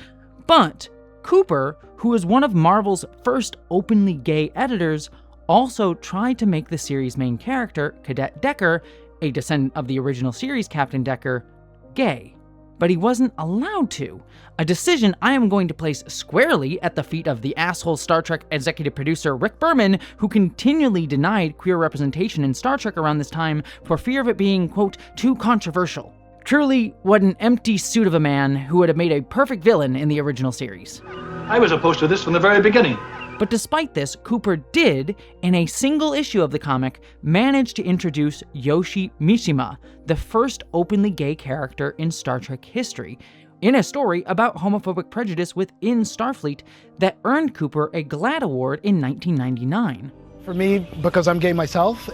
But Cooper, who is one of Marvel's first openly gay editors, also tried to make the series' main character, Cadet Decker, a descendant of the original series Captain Decker, gay. But he wasn't allowed to, a decision I am going to place squarely at the feet of the asshole Star Trek executive producer Rick Berman, who continually denied queer representation in Star Trek around this time for fear of it being, quote, too controversial. Truly, what an empty suit of a man who would have made a perfect villain in the original series. I was opposed to this from the very beginning. But despite this, Cooper did, in a single issue of the comic, manage to introduce Yoshi Mishima, the first openly gay character in Star Trek history, in a story about homophobic prejudice within Starfleet that earned Cooper a GLAAD Award in 1999. For me, because I'm gay myself,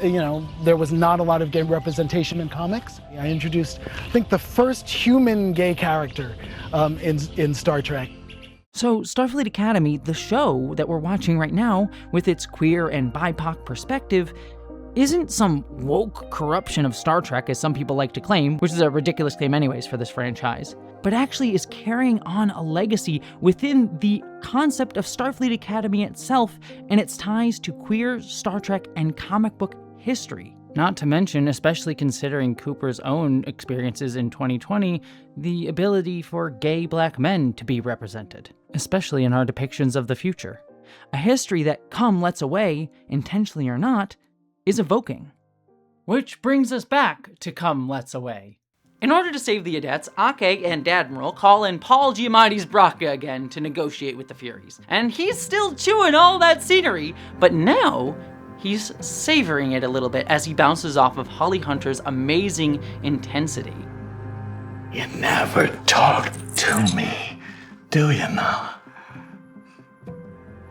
there was not a lot of gay representation in comics. I introduced, I think, the first human gay character in Star Trek. So Starfleet Academy, the show that we're watching right now, with its queer and BIPOC perspective, isn't some woke corruption of Star Trek, as some people like to claim, which is a ridiculous claim anyways for this franchise, but actually is carrying on a legacy within the concept of Starfleet Academy itself and its ties to queer Star Trek and comic book history. Not to mention, especially considering Cooper's own experiences in 2020, the ability for gay black men to be represented, especially in our depictions of the future. A history that Come Let's Away, intentionally or not, is evoking. Which brings us back to Come Let's Away. In order to save the Adepts, Ake and Admiral call in Paul Giamatti's Braca again to negotiate with the Furies. And he's still chewing all that scenery, but now he's savoring it a little bit as he bounces off of Holly Hunter's amazing intensity. You never talk to me, do you now?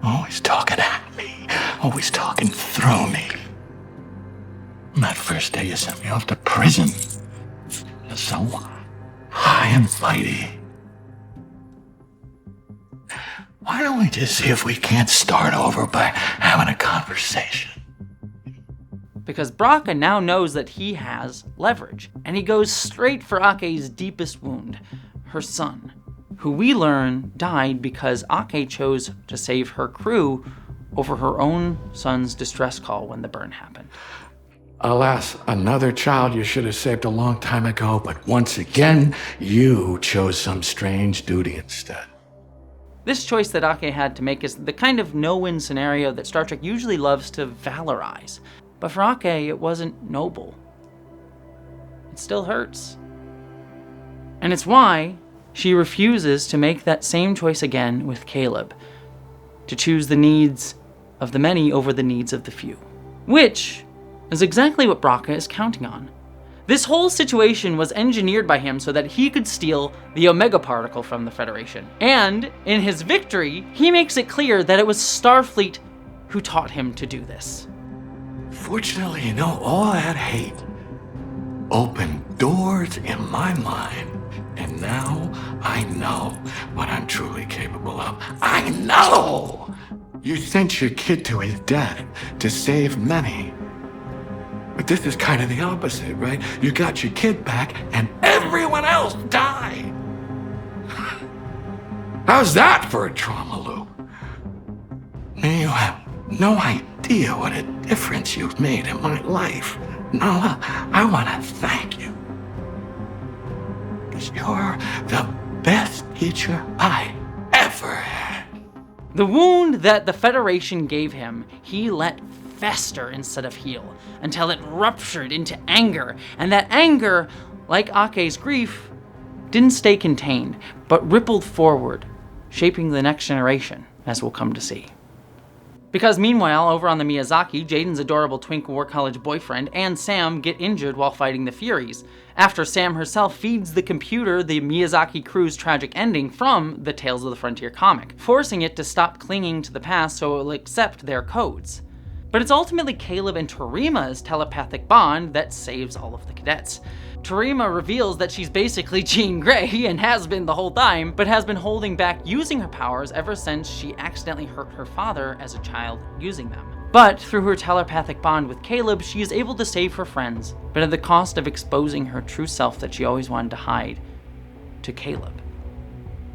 Always talking at me, always talking through me. That first day you sent me off to prison, you're so high and mighty. Why don't we just see if we can't start over by having a conversation? Because Braca now knows that he has leverage, and he goes straight for Ake's deepest wound, her son, who we learn died because Ake chose to save her crew over her own son's distress call when the burn happened. Alas, another child you should have saved a long time ago, but once again, you chose some strange duty instead. This choice that Ake had to make is the kind of no-win scenario that Star Trek usually loves to valorize. But for Ake, it wasn't noble. It still hurts. And it's why she refuses to make that same choice again with Caleb, to choose the needs of the many over the needs of the few. Which is exactly what Braca is counting on. This whole situation was engineered by him so that he could steal the Omega particle from the Federation. And in his victory, he makes it clear that it was Starfleet who taught him to do this. Fortunately, all that hate opened doors in my mind, and now I know what I'm truly capable of. I know! You sent your kid to his death to save many. But this is kind of the opposite, right? You got your kid back and everyone else died. How's that for a trauma loop? You have no idea what a difference you've made in my life. Nala, I want to thank you. Because you're the best teacher I ever had. The wound that the Federation gave him, he let fester instead of heal, until it ruptured into anger, and that anger, like Ake's grief, didn't stay contained, but rippled forward, shaping the next generation, as we'll come to see. Because meanwhile, over on the Miyazaki, Jaden's adorable twink war college boyfriend and Sam get injured while fighting the Furies, after Sam herself feeds the computer the Miyazaki crew's tragic ending from the Tales of the Frontier comic, forcing it to stop clinging to the past so it will accept their codes. But it's ultimately Caleb and Torima's telepathic bond that saves all of the cadets. Torima reveals that she's basically Jean Grey and has been the whole time, but has been holding back using her powers ever since she accidentally hurt her father as a child using them. But through her telepathic bond with Caleb, she is able to save her friends, but at the cost of exposing her true self that she always wanted to hide to Caleb,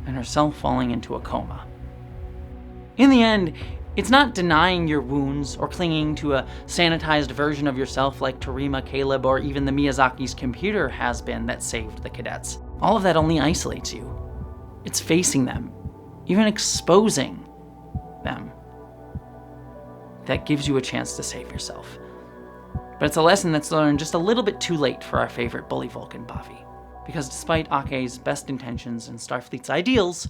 and herself falling into a coma. In the end, it's not denying your wounds or clinging to a sanitized version of yourself like Torima, Caleb, or even the Miyazaki's computer has been that saved the cadets. All of that only isolates you. It's facing them, even exposing them, that gives you a chance to save yourself. But it's a lesson that's learned just a little bit too late for our favorite bully Vulcan, Bavi. Because despite Ake's best intentions and Starfleet's ideals,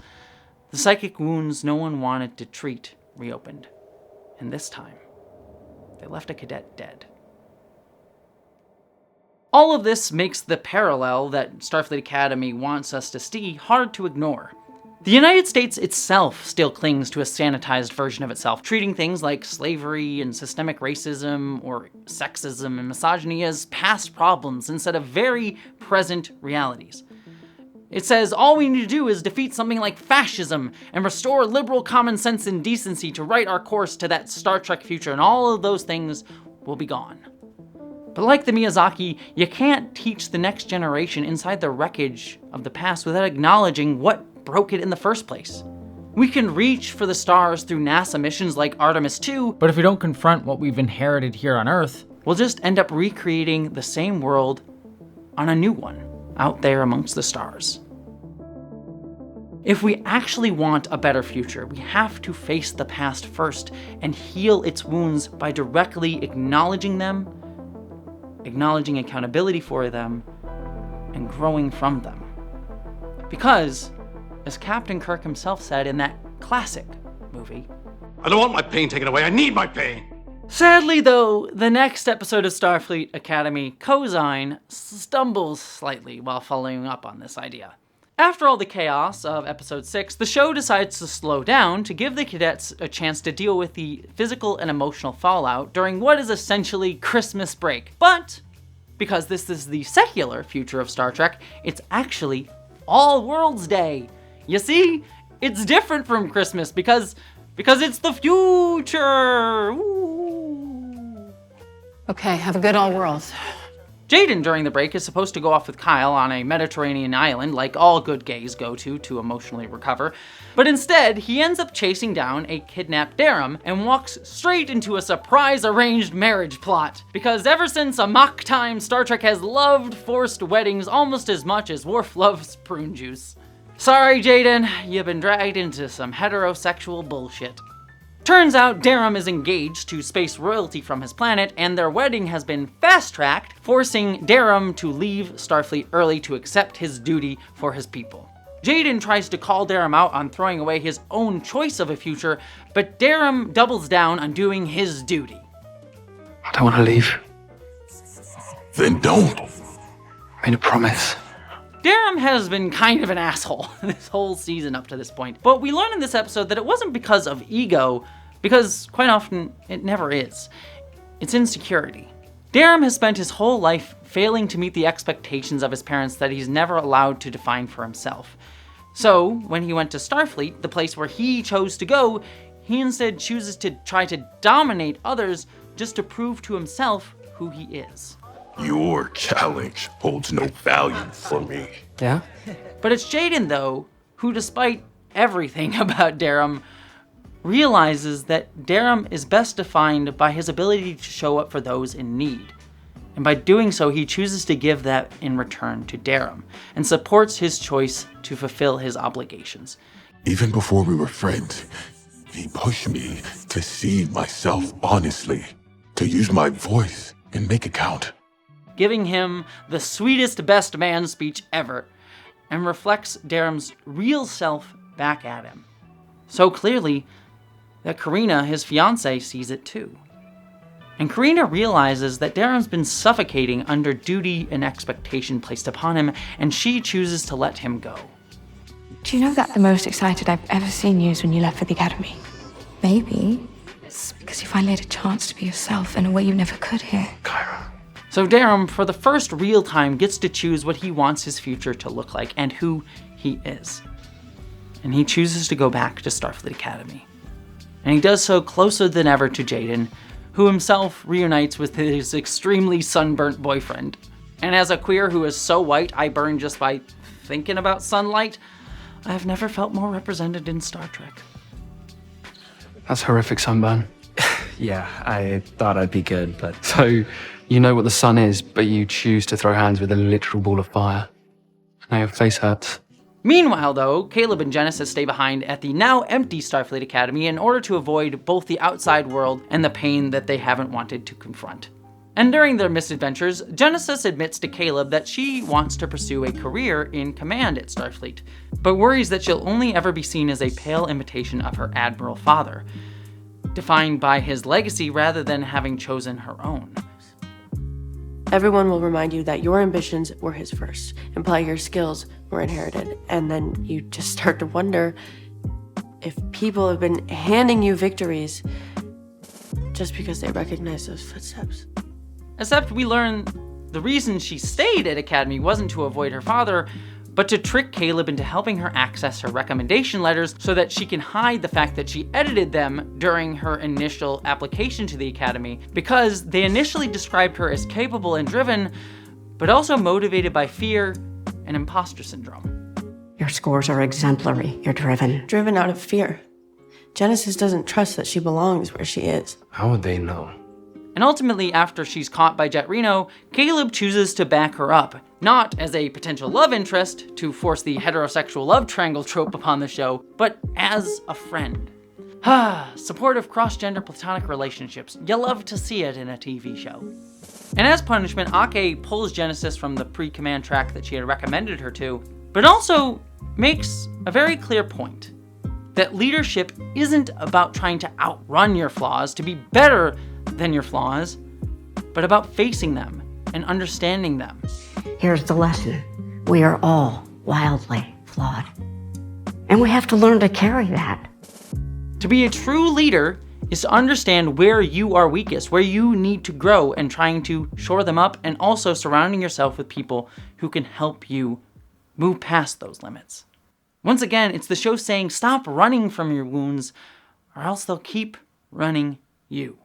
the psychic wounds no one wanted to treat reopened. And this time, they left a cadet dead. All of this makes the parallel that Starfleet Academy wants us to see hard to ignore. The United States itself still clings to a sanitized version of itself, treating things like slavery and systemic racism or sexism and misogyny as past problems instead of very present realities. It says all we need to do is defeat something like fascism and restore liberal common sense and decency to write our course to that Star Trek future, and all of those things will be gone. But like the Miyazaki, you can't teach the next generation inside the wreckage of the past without acknowledging what broke it in the first place. We can reach for the stars through NASA missions like Artemis II, but if we don't confront what we've inherited here on Earth, we'll just end up recreating the same world on a new one, out there amongst the stars. If we actually want a better future, we have to face the past first and heal its wounds by directly acknowledging them, acknowledging accountability for them, and growing from them. Because, as Captain Kirk himself said in that classic movie, I don't want my pain taken away, I need my pain! Sadly though, the next episode of Starfleet Academy, Cosine, stumbles slightly while following up on this idea. After all the chaos of episode 6, the show decides to slow down to give the cadets a chance to deal with the physical and emotional fallout during what is essentially Christmas break. But, because this is the secular future of Star Trek, it's actually All Worlds Day. You see, it's different from Christmas because it's the future. Ooh. Okay, have a good All Worlds. Jaden, during the break, is supposed to go off with Kyle on a Mediterranean island like all good gays go to emotionally recover, but instead, he ends up chasing down a kidnapped Darum and walks straight into a surprise arranged marriage plot. Because ever since Amok time, Star Trek has loved forced weddings almost as much as Worf loves prune juice. Sorry, Jaden, you've been dragged into some heterosexual bullshit. Turns out Darum is engaged to space royalty from his planet, and their wedding has been fast-tracked, forcing Darum to leave Starfleet early to accept his duty for his people. Jaden tries to call Darum out on throwing away his own choice of a future, but Darum doubles down on doing his duty. I don't want to leave. Then don't. I made a promise. Darum has been kind of an asshole this whole season up to this point, but we learn in this episode that it wasn't because of ego, because quite often it never is. It's insecurity. Darum has spent his whole life failing to meet the expectations of his parents that he's never allowed to define for himself. So, when he went to Starfleet, the place where he chose to go, he instead chooses to try to dominate others just to prove to himself who he is. Your challenge holds no value for me. Yeah? But it's Jaden, though, who, despite everything about Darum, realizes that Darum is best defined by his ability to show up for those in need. And by doing so, he chooses to give that in return to Darum, and supports his choice to fulfill his obligations. Even before we were friends, he pushed me to see myself honestly, to use my voice and make it count. Giving him the sweetest best man speech ever, and reflects Darum's real self back at him. So clearly that Karina, his fiancée, sees it too. And Karina realizes that Darum's been suffocating under duty and expectation placed upon him, and she chooses to let him go. Do you know that the most excited I've ever seen you is when you left for the academy? Maybe it's because you finally had a chance to be yourself in a way you never could here. So Darum, for the first real time, gets to choose what he wants his future to look like and who he is. And he chooses to go back to Starfleet Academy. And he does so closer than ever to Jaden, who himself reunites with his extremely sunburnt boyfriend. And as a queer who is so white I burn just by thinking about sunlight, I have never felt more represented in Star Trek. That's horrific sunburn. Yeah, I thought I'd be good, but... So, you know what the sun is, but you choose to throw hands with a literal ball of fire. Now your face hurts. Meanwhile, though, Caleb and Genesis stay behind at the now empty Starfleet Academy in order to avoid both the outside world and the pain that they haven't wanted to confront. And during their misadventures, Genesis admits to Caleb that she wants to pursue a career in command at Starfleet, but worries that she'll only ever be seen as a pale imitation of her Admiral father, defined by his legacy rather than having chosen her own. Everyone will remind you that your ambitions were his first, imply your skills were inherited, and then you just start to wonder if people have been handing you victories just because they recognize those footsteps. Except we learn the reason she stayed at Academy wasn't to avoid her father, but to trick Caleb into helping her access her recommendation letters so that she can hide the fact that she edited them during her initial application to the Academy, because they initially described her as capable and driven, but also motivated by fear and imposter syndrome. Your scores are exemplary. You're driven. Driven out of fear. Genesis doesn't trust that she belongs where she is. How would they know? And ultimately, after she's caught by Jet Reno, Caleb chooses to back her up, not as a potential love interest to force the heterosexual love triangle trope upon the show, but as a friend. Supportive cross-gender platonic relationships. You love to see it in a TV show. And as punishment, Ake pulls Genesis from the pre-command track that she had recommended her to, but also makes a very clear point that leadership isn't about trying to outrun your flaws to be better than your flaws, but about facing them and understanding them. Here's the lesson. We are all wildly flawed. And we have to learn to carry that. To be a true leader is to understand where you are weakest, where you need to grow, and trying to shore them up, and also surrounding yourself with people who can help you move past those limits. Once again, it's the show saying stop running from your wounds, or else they'll keep running you.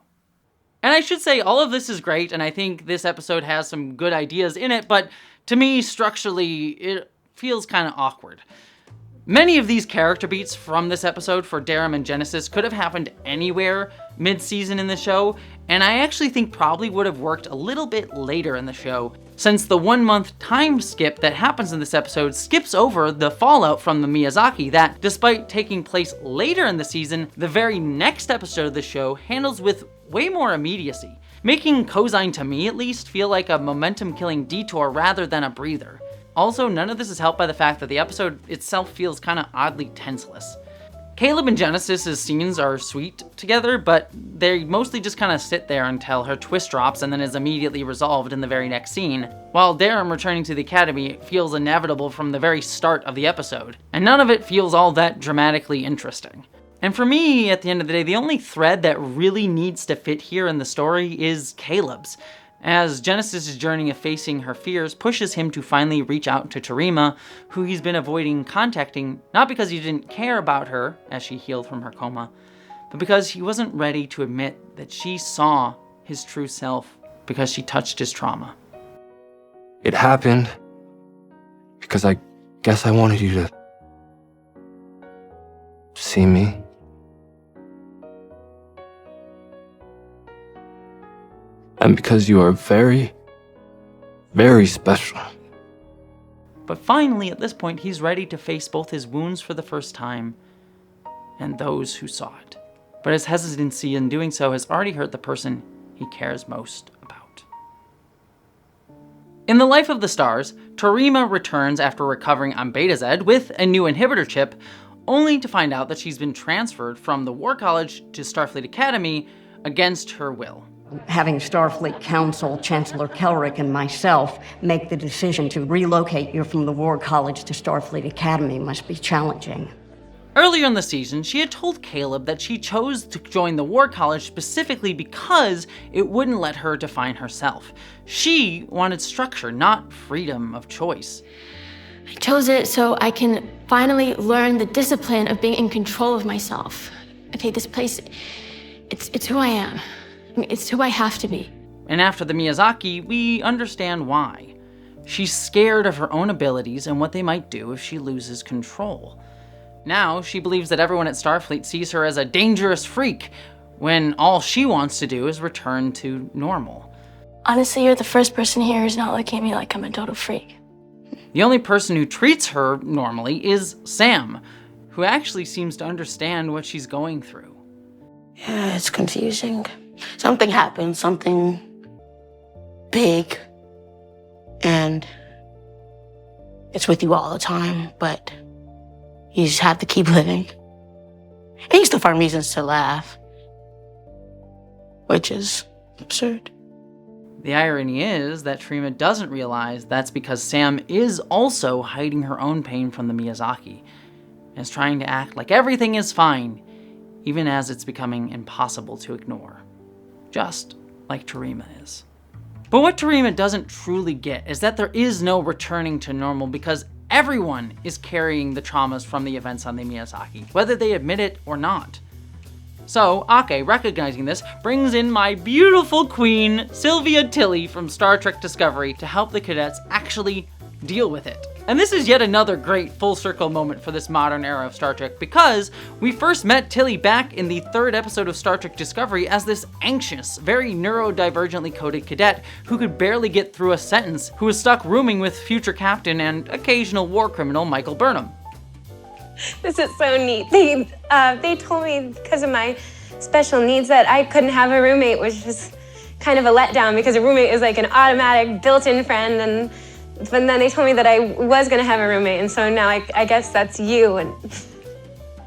And I should say all of this is great, and I think this episode has some good ideas in it, but to me, structurally, it feels kind of awkward. Many of these character beats from this episode for Darum and Genesis could have happened anywhere mid-season in the show, and I actually think probably would have worked a little bit later in the show, since the 1 month time skip that happens in this episode skips over the fallout from the Miyazaki that, despite taking place later in the season, the very next episode of the show handles with way more immediacy, making Cosine, to me at least, feel like a momentum-killing detour rather than a breather. Also, none of this is helped by the fact that the episode itself feels kind of oddly tenseless. Caleb and Genesis' scenes are sweet together, but they mostly just kind of sit there until her twist drops and then is immediately resolved in the very next scene, while Darum returning to the Academy feels inevitable from the very start of the episode, and none of it feels all that dramatically interesting. And for me, at the end of the day, the only thread that really needs to fit here in the story is Caleb's, as Genesis' journey of facing her fears pushes him to finally reach out to Tarima, who he's been avoiding contacting, not because he didn't care about her as she healed from her coma, but because he wasn't ready to admit that she saw his true self because she touched his trauma. It happened because I guess I wanted you to see me. And because you are very, very special. But finally, at this point, he's ready to face both his wounds for the first time and those who saw it. But his hesitancy in doing so has already hurt the person he cares most about. In the Life of the Stars, Tarima returns after recovering on IDENTITAZE with a new inhibitor chip, only to find out that she's been transferred from the War College to Starfleet Academy against her will. Having Starfleet Council, Chancellor Kelrick, and myself make the decision to relocate you from the War College to Starfleet Academy must be challenging. Earlier in the season, she had told Caleb that she chose to join the War College specifically because it wouldn't let her define herself. She wanted structure, not freedom of choice. I chose it so I can finally learn the discipline of being in control of myself. Okay, this place, it's who I am. I mean, it's who I have to be. And after the Miyazaki, we understand why. She's scared of her own abilities and what they might do if she loses control. Now, she believes that everyone at Starfleet sees her as a dangerous freak, when all she wants to do is return to normal. Honestly, you're the first person here who's not looking at me like I'm a total freak. The only person who treats her normally is Sam, who actually seems to understand what she's going through. Yeah, it's confusing. Something happened, something big, and it's with you all the time, but you just have to keep living. And you still find reasons to laugh, which is absurd. The irony is that Terima doesn't realize that's because Sam is also hiding her own pain from the Miyazaki, and is trying to act like everything is fine, even as it's becoming impossible to ignore. Just like Terima is. But what Terima doesn't truly get is that there is no returning to normal because everyone is carrying the traumas from the events on the Miyazaki, whether they admit it or not. So, Ake, recognizing this, brings in my beautiful queen, Sylvia Tilly from Star Trek Discovery, to help the cadets actually deal with it. And this is yet another great full circle moment for this modern era of Star Trek, because we first met Tilly back in the 3rd episode of Star Trek Discovery as this anxious, very neurodivergently coded cadet who could barely get through a sentence, who was stuck rooming with future captain and occasional war criminal Michael Burnham. This is so neat. They told me because of my special needs that I couldn't have a roommate, which was kind of a letdown because a roommate is like an automatic built-in friend, but then they told me that I was gonna have a roommate, and so now I guess that's you.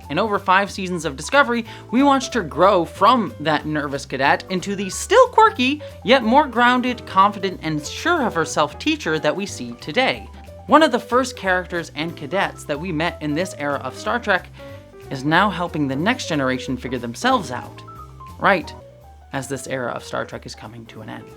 In over 5 seasons of Discovery, we watched her grow from that nervous cadet into the still quirky, yet more grounded, confident, and sure of herself teacher that we see today. One of the first characters and cadets that we met in this era of Star Trek is now helping the next generation figure themselves out, right as this era of Star Trek is coming to an end.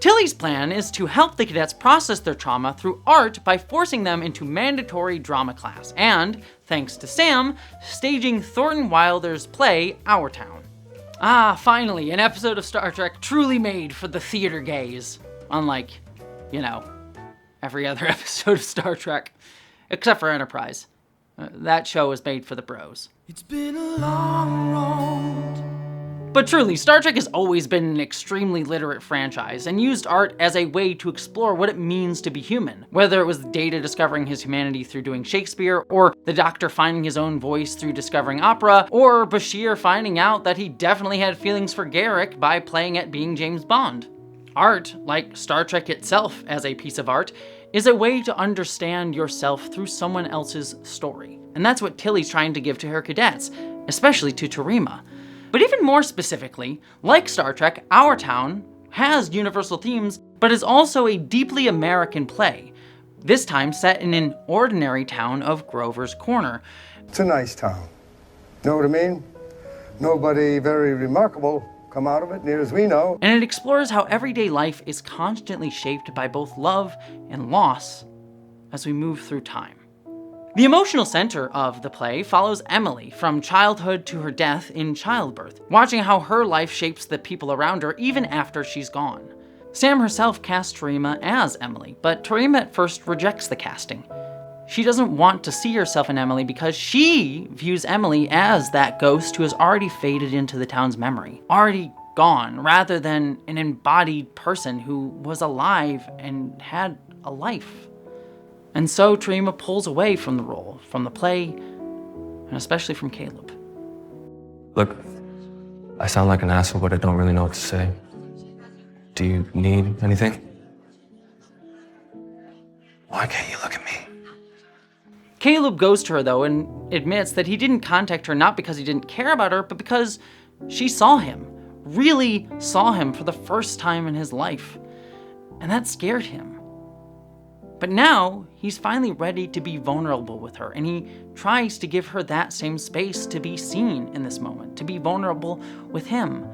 Tilly's plan is to help the cadets process their trauma through art by forcing them into mandatory drama class, and, thanks to Sam, staging Thornton Wilder's play, Our Town. Ah, finally, an episode of Star Trek truly made for the theater gaze. Unlike, every other episode of Star Trek, except for Enterprise. That show was made for the bros. It's been a long road. But truly, Star Trek has always been an extremely literate franchise and used art as a way to explore what it means to be human. Whether it was Data discovering his humanity through doing Shakespeare, or the Doctor finding his own voice through discovering opera, or Bashir finding out that he definitely had feelings for Garak by playing at being James Bond. Art, like Star Trek itself as a piece of art, is a way to understand yourself through someone else's story. And that's what Tilly's trying to give to her cadets, especially to Terima. But even more specifically, like Star Trek, Our Town has universal themes, but is also a deeply American play, this time set in an ordinary town of Grover's Corner. It's a nice town. Know what I mean? Nobody very remarkable come out of it, near as we know. And it explores how everyday life is constantly shaped by both love and loss as we move through time. The emotional center of the play follows Emily from childhood to her death in childbirth, watching how her life shapes the people around her even after she's gone. Sam herself cast Terima as Emily, but Terima at first rejects the casting. She doesn't want to see herself in Emily because she views Emily as that ghost who has already faded into the town's memory, already gone, rather than an embodied person who was alive and had a life. And so Terima pulls away from the role, from the play, and especially from Caleb. Look, I sound like an asshole, but I don't really know what to say. Do you need anything? Why can't you look at me? Caleb goes to her though and admits that he didn't contact her not because he didn't care about her, but because she saw him, really saw him for the first time in his life. And that scared him. But now he's finally ready to be vulnerable with her, and he tries to give her that same space to be seen in this moment, to be vulnerable with him.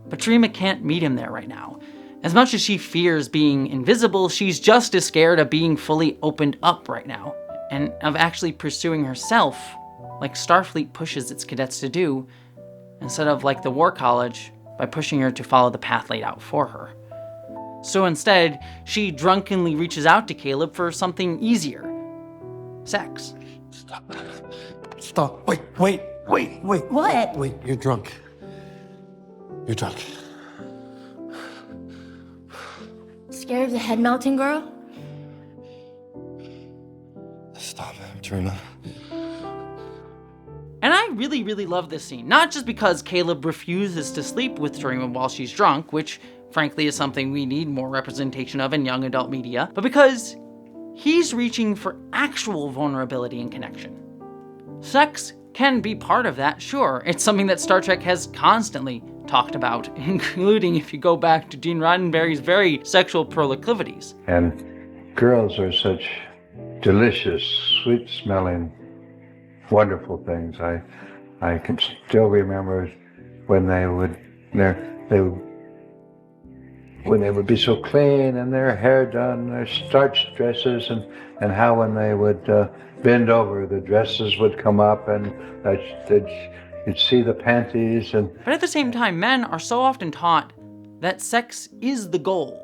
But Tareema can't meet him there right now. As much as she fears being invisible, she's just as scared of being fully opened up right now, and of actually pursuing herself, like Starfleet pushes its cadets to do, instead of like the War College, by pushing her to follow the path laid out for her. So instead, she drunkenly reaches out to Caleb for something easier. Sex. Stop. Wait. What? Wait, you're drunk. You're drunk. Scared of the head melting girl? Stop, Tareema. And I really, really love this scene. Not just because Caleb refuses to sleep with Tareema while she's drunk, which frankly is something we need more representation of in young adult media, but because he's reaching for actual vulnerability and connection. Sex can be part of that, sure. It's something that Star Trek has constantly talked about, including if you go back to Gene Roddenberry's very sexual proclivities. And girls are such delicious, sweet-smelling, wonderful things. I can still remember when they would be so clean and their hair done, their starched dresses, and how when they would bend over, the dresses would come up and you'd see the panties. But at the same time, men are so often taught that sex is the goal,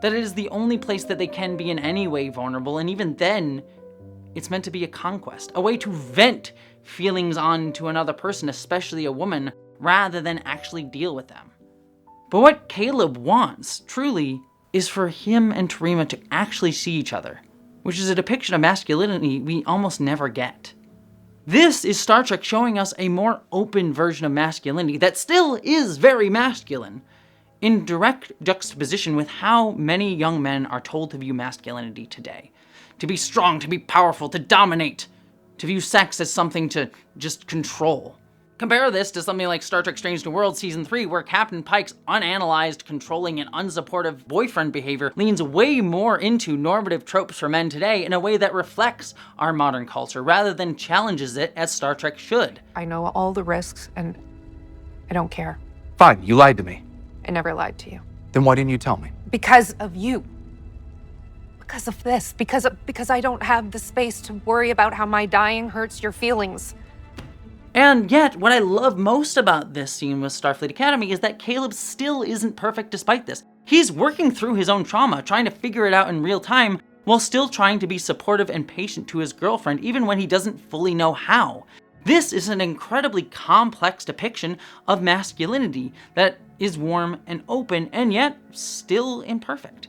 that it is the only place that they can be in any way vulnerable, and even then, it's meant to be a conquest, a way to vent feelings onto another person, especially a woman, rather than actually deal with them. But what Caleb wants, truly, is for him and Tareema to actually see each other, which is a depiction of masculinity we almost never get. This is Star Trek showing us a more open version of masculinity that still is very masculine, in direct juxtaposition with how many young men are told to view masculinity today. To be strong, to be powerful, to dominate, to view sex as something to just control. Compare this to something like Star Trek Strange New Worlds Season 3, where Captain Pike's unanalyzed, controlling, and unsupportive boyfriend behavior leans way more into normative tropes for men today in a way that reflects our modern culture, rather than challenges it as Star Trek should. I know all the risks, and I don't care. Fine, you lied to me. I never lied to you. Then why didn't you tell me? Because of you. Because of this. Because I don't have the space to worry about how my dying hurts your feelings. And yet, what I love most about this scene with Starfleet Academy is that Caleb still isn't perfect despite this. He's working through his own trauma, trying to figure it out in real time, while still trying to be supportive and patient to his girlfriend, even when he doesn't fully know how. This is an incredibly complex depiction of masculinity that is warm and open, and yet still imperfect.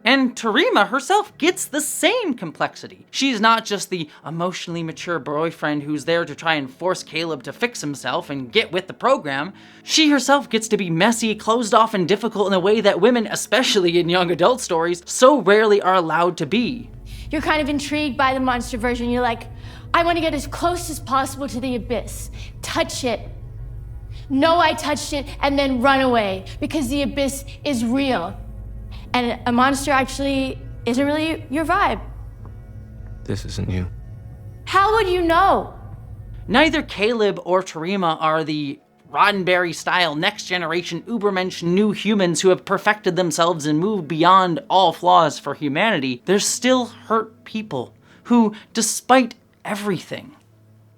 And Tareema herself gets the same complexity. She's not just the emotionally mature boyfriend who's there to try and force Caleb to fix himself and get with the program. She herself gets to be messy, closed off, and difficult in a way that women, especially in young adult stories, so rarely are allowed to be. You're kind of intrigued by the monster version. You're like, I want to get as close as possible to the abyss. Touch it. Know I touched it, and then run away, because the abyss is real. And a monster actually isn't really your vibe. This isn't you. How would you know? Neither Caleb or Tareema are the Roddenberry-style next-generation Ubermensch new humans who have perfected themselves and moved beyond all flaws for humanity. They're still hurt people who, despite everything,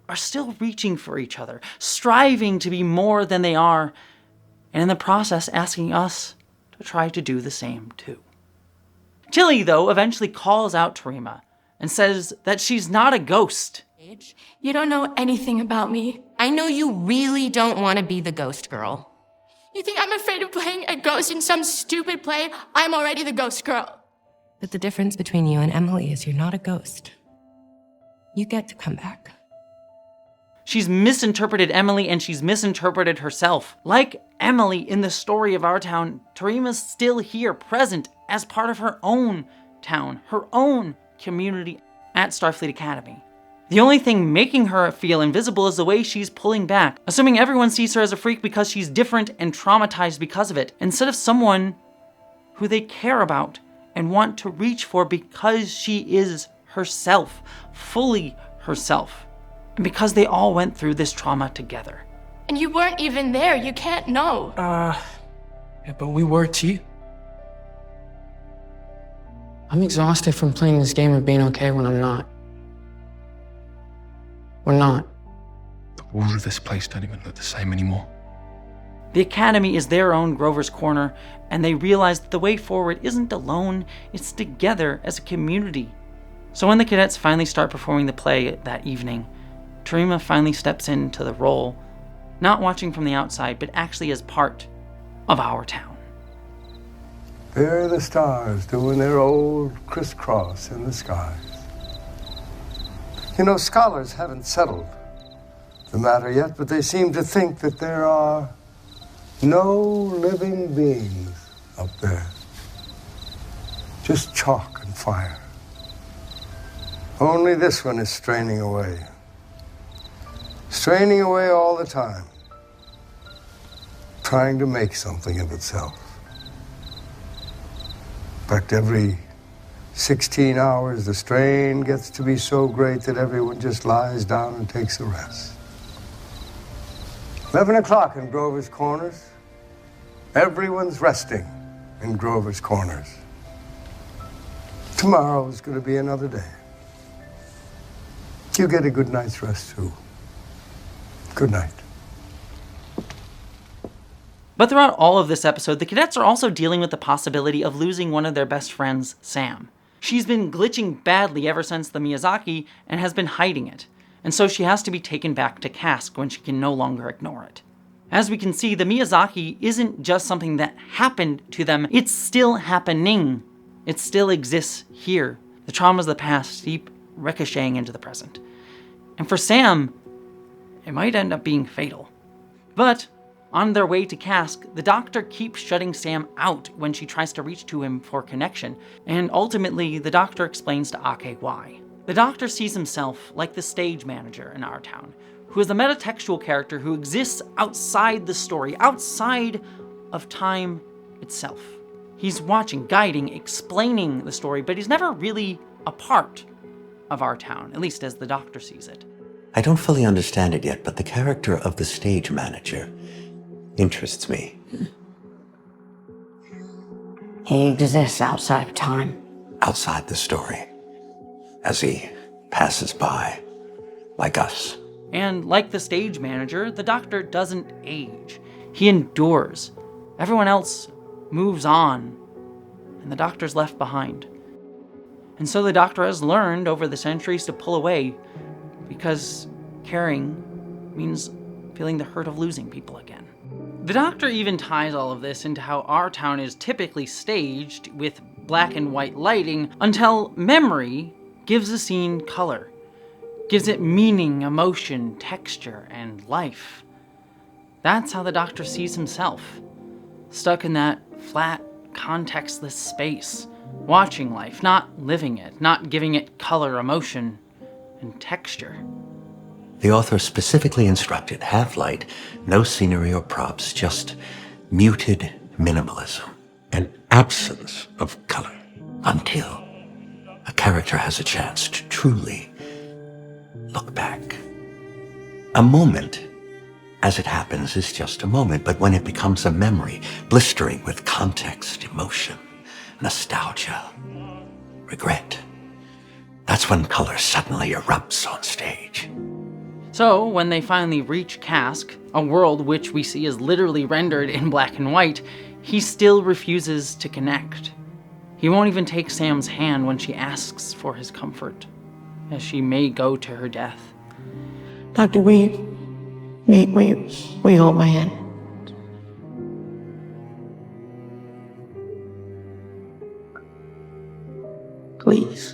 are still reaching for each other, striving to be more than they are, and in the process asking us to try to do the same too. Tilly, though, eventually calls out Tareema and says that she's not a ghost. You don't know anything about me. I know you really don't want to be the ghost girl. You think I'm afraid of playing a ghost in some stupid play? I'm already the ghost girl. But the difference between you and Emily is you're not a ghost. You get to come back. She's misinterpreted Emily, and she's misinterpreted herself. Like Emily in the story of our town, Tareema's still here, present as part of her own town, her own community, at Starfleet Academy. The only thing making her feel invisible is the way she's pulling back, assuming everyone sees her as a freak because she's different and traumatized because of it, instead of someone who they care about and want to reach for because she is herself, fully herself, and because they all went through this trauma together. And you weren't even there. You can't know. Yeah, but we were too. I'm exhausted from playing this game of being okay when I'm not. We're not. The walls of this place don't even look the same anymore. The Academy is their own Grover's Corner, and they realize that the way forward isn't alone, it's together as a community. So when the cadets finally start performing the play that evening, Tarima finally steps into the role, not watching from the outside, but actually as part of our town. There are the stars doing their old crisscross in the skies. You know, scholars haven't settled the matter yet, but they seem to think that there are no living beings up there. Just chalk and fire. Only this one is straining away. Straining away all the time. Trying to make something of itself. In fact, every 16 hours, the strain gets to be so great that everyone just lies down and takes a rest. 11 o'clock in Grover's Corners. Everyone's resting in Grover's Corners. Tomorrow is going to be another day. You get a good night's rest, too. Good night. But throughout all of this episode, the cadets are also dealing with the possibility of losing one of their best friends, Sam. She's been glitching badly ever since the Miyazaki and has been hiding it, and so she has to be taken back to Cask when she can no longer ignore it. As we can see, the Miyazaki isn't just something that happened to them, it's still happening. It still exists here. The traumas of the past keep ricocheting into the present. And for Sam, it might end up being fatal. But on their way to Cask, the Doctor keeps shutting Sam out when she tries to reach to him for connection, and ultimately the Doctor explains to Ake why. The Doctor sees himself like the stage manager in our town, who is a metatextual character who exists outside the story, outside of time itself. He's watching, guiding, explaining the story, but he's never really a part of our town, at least as the Doctor sees it. I don't fully understand it yet, but the character of the stage manager interests me. He exists outside of time. Outside the story. As he passes by, like us. And like the stage manager, the Doctor doesn't age. He endures. Everyone else moves on, and the Doctor's left behind. And so the Doctor has learned over the centuries to pull away, because caring means feeling the hurt of losing people again. The Doctor even ties all of this into how our town is typically staged with black and white lighting until memory gives a scene color, gives it meaning, emotion, texture, and life. That's how the Doctor sees himself, stuck in that flat, contextless space, watching life, not living it, not giving it color, emotion, and texture. The author specifically instructed, have light, no scenery or props, just muted minimalism, an absence of color, until a character has a chance to truly look back. A moment, as it happens, is just a moment, but when it becomes a memory, blistering with context, emotion, nostalgia, regret, that's when color suddenly erupts on stage. So, when they finally reach Cask, a world which we see is literally rendered in black and white, he still refuses to connect. He won't even take Sam's hand when she asks for his comfort, as she may go to her death. Doctor, will you hold my hand? Please.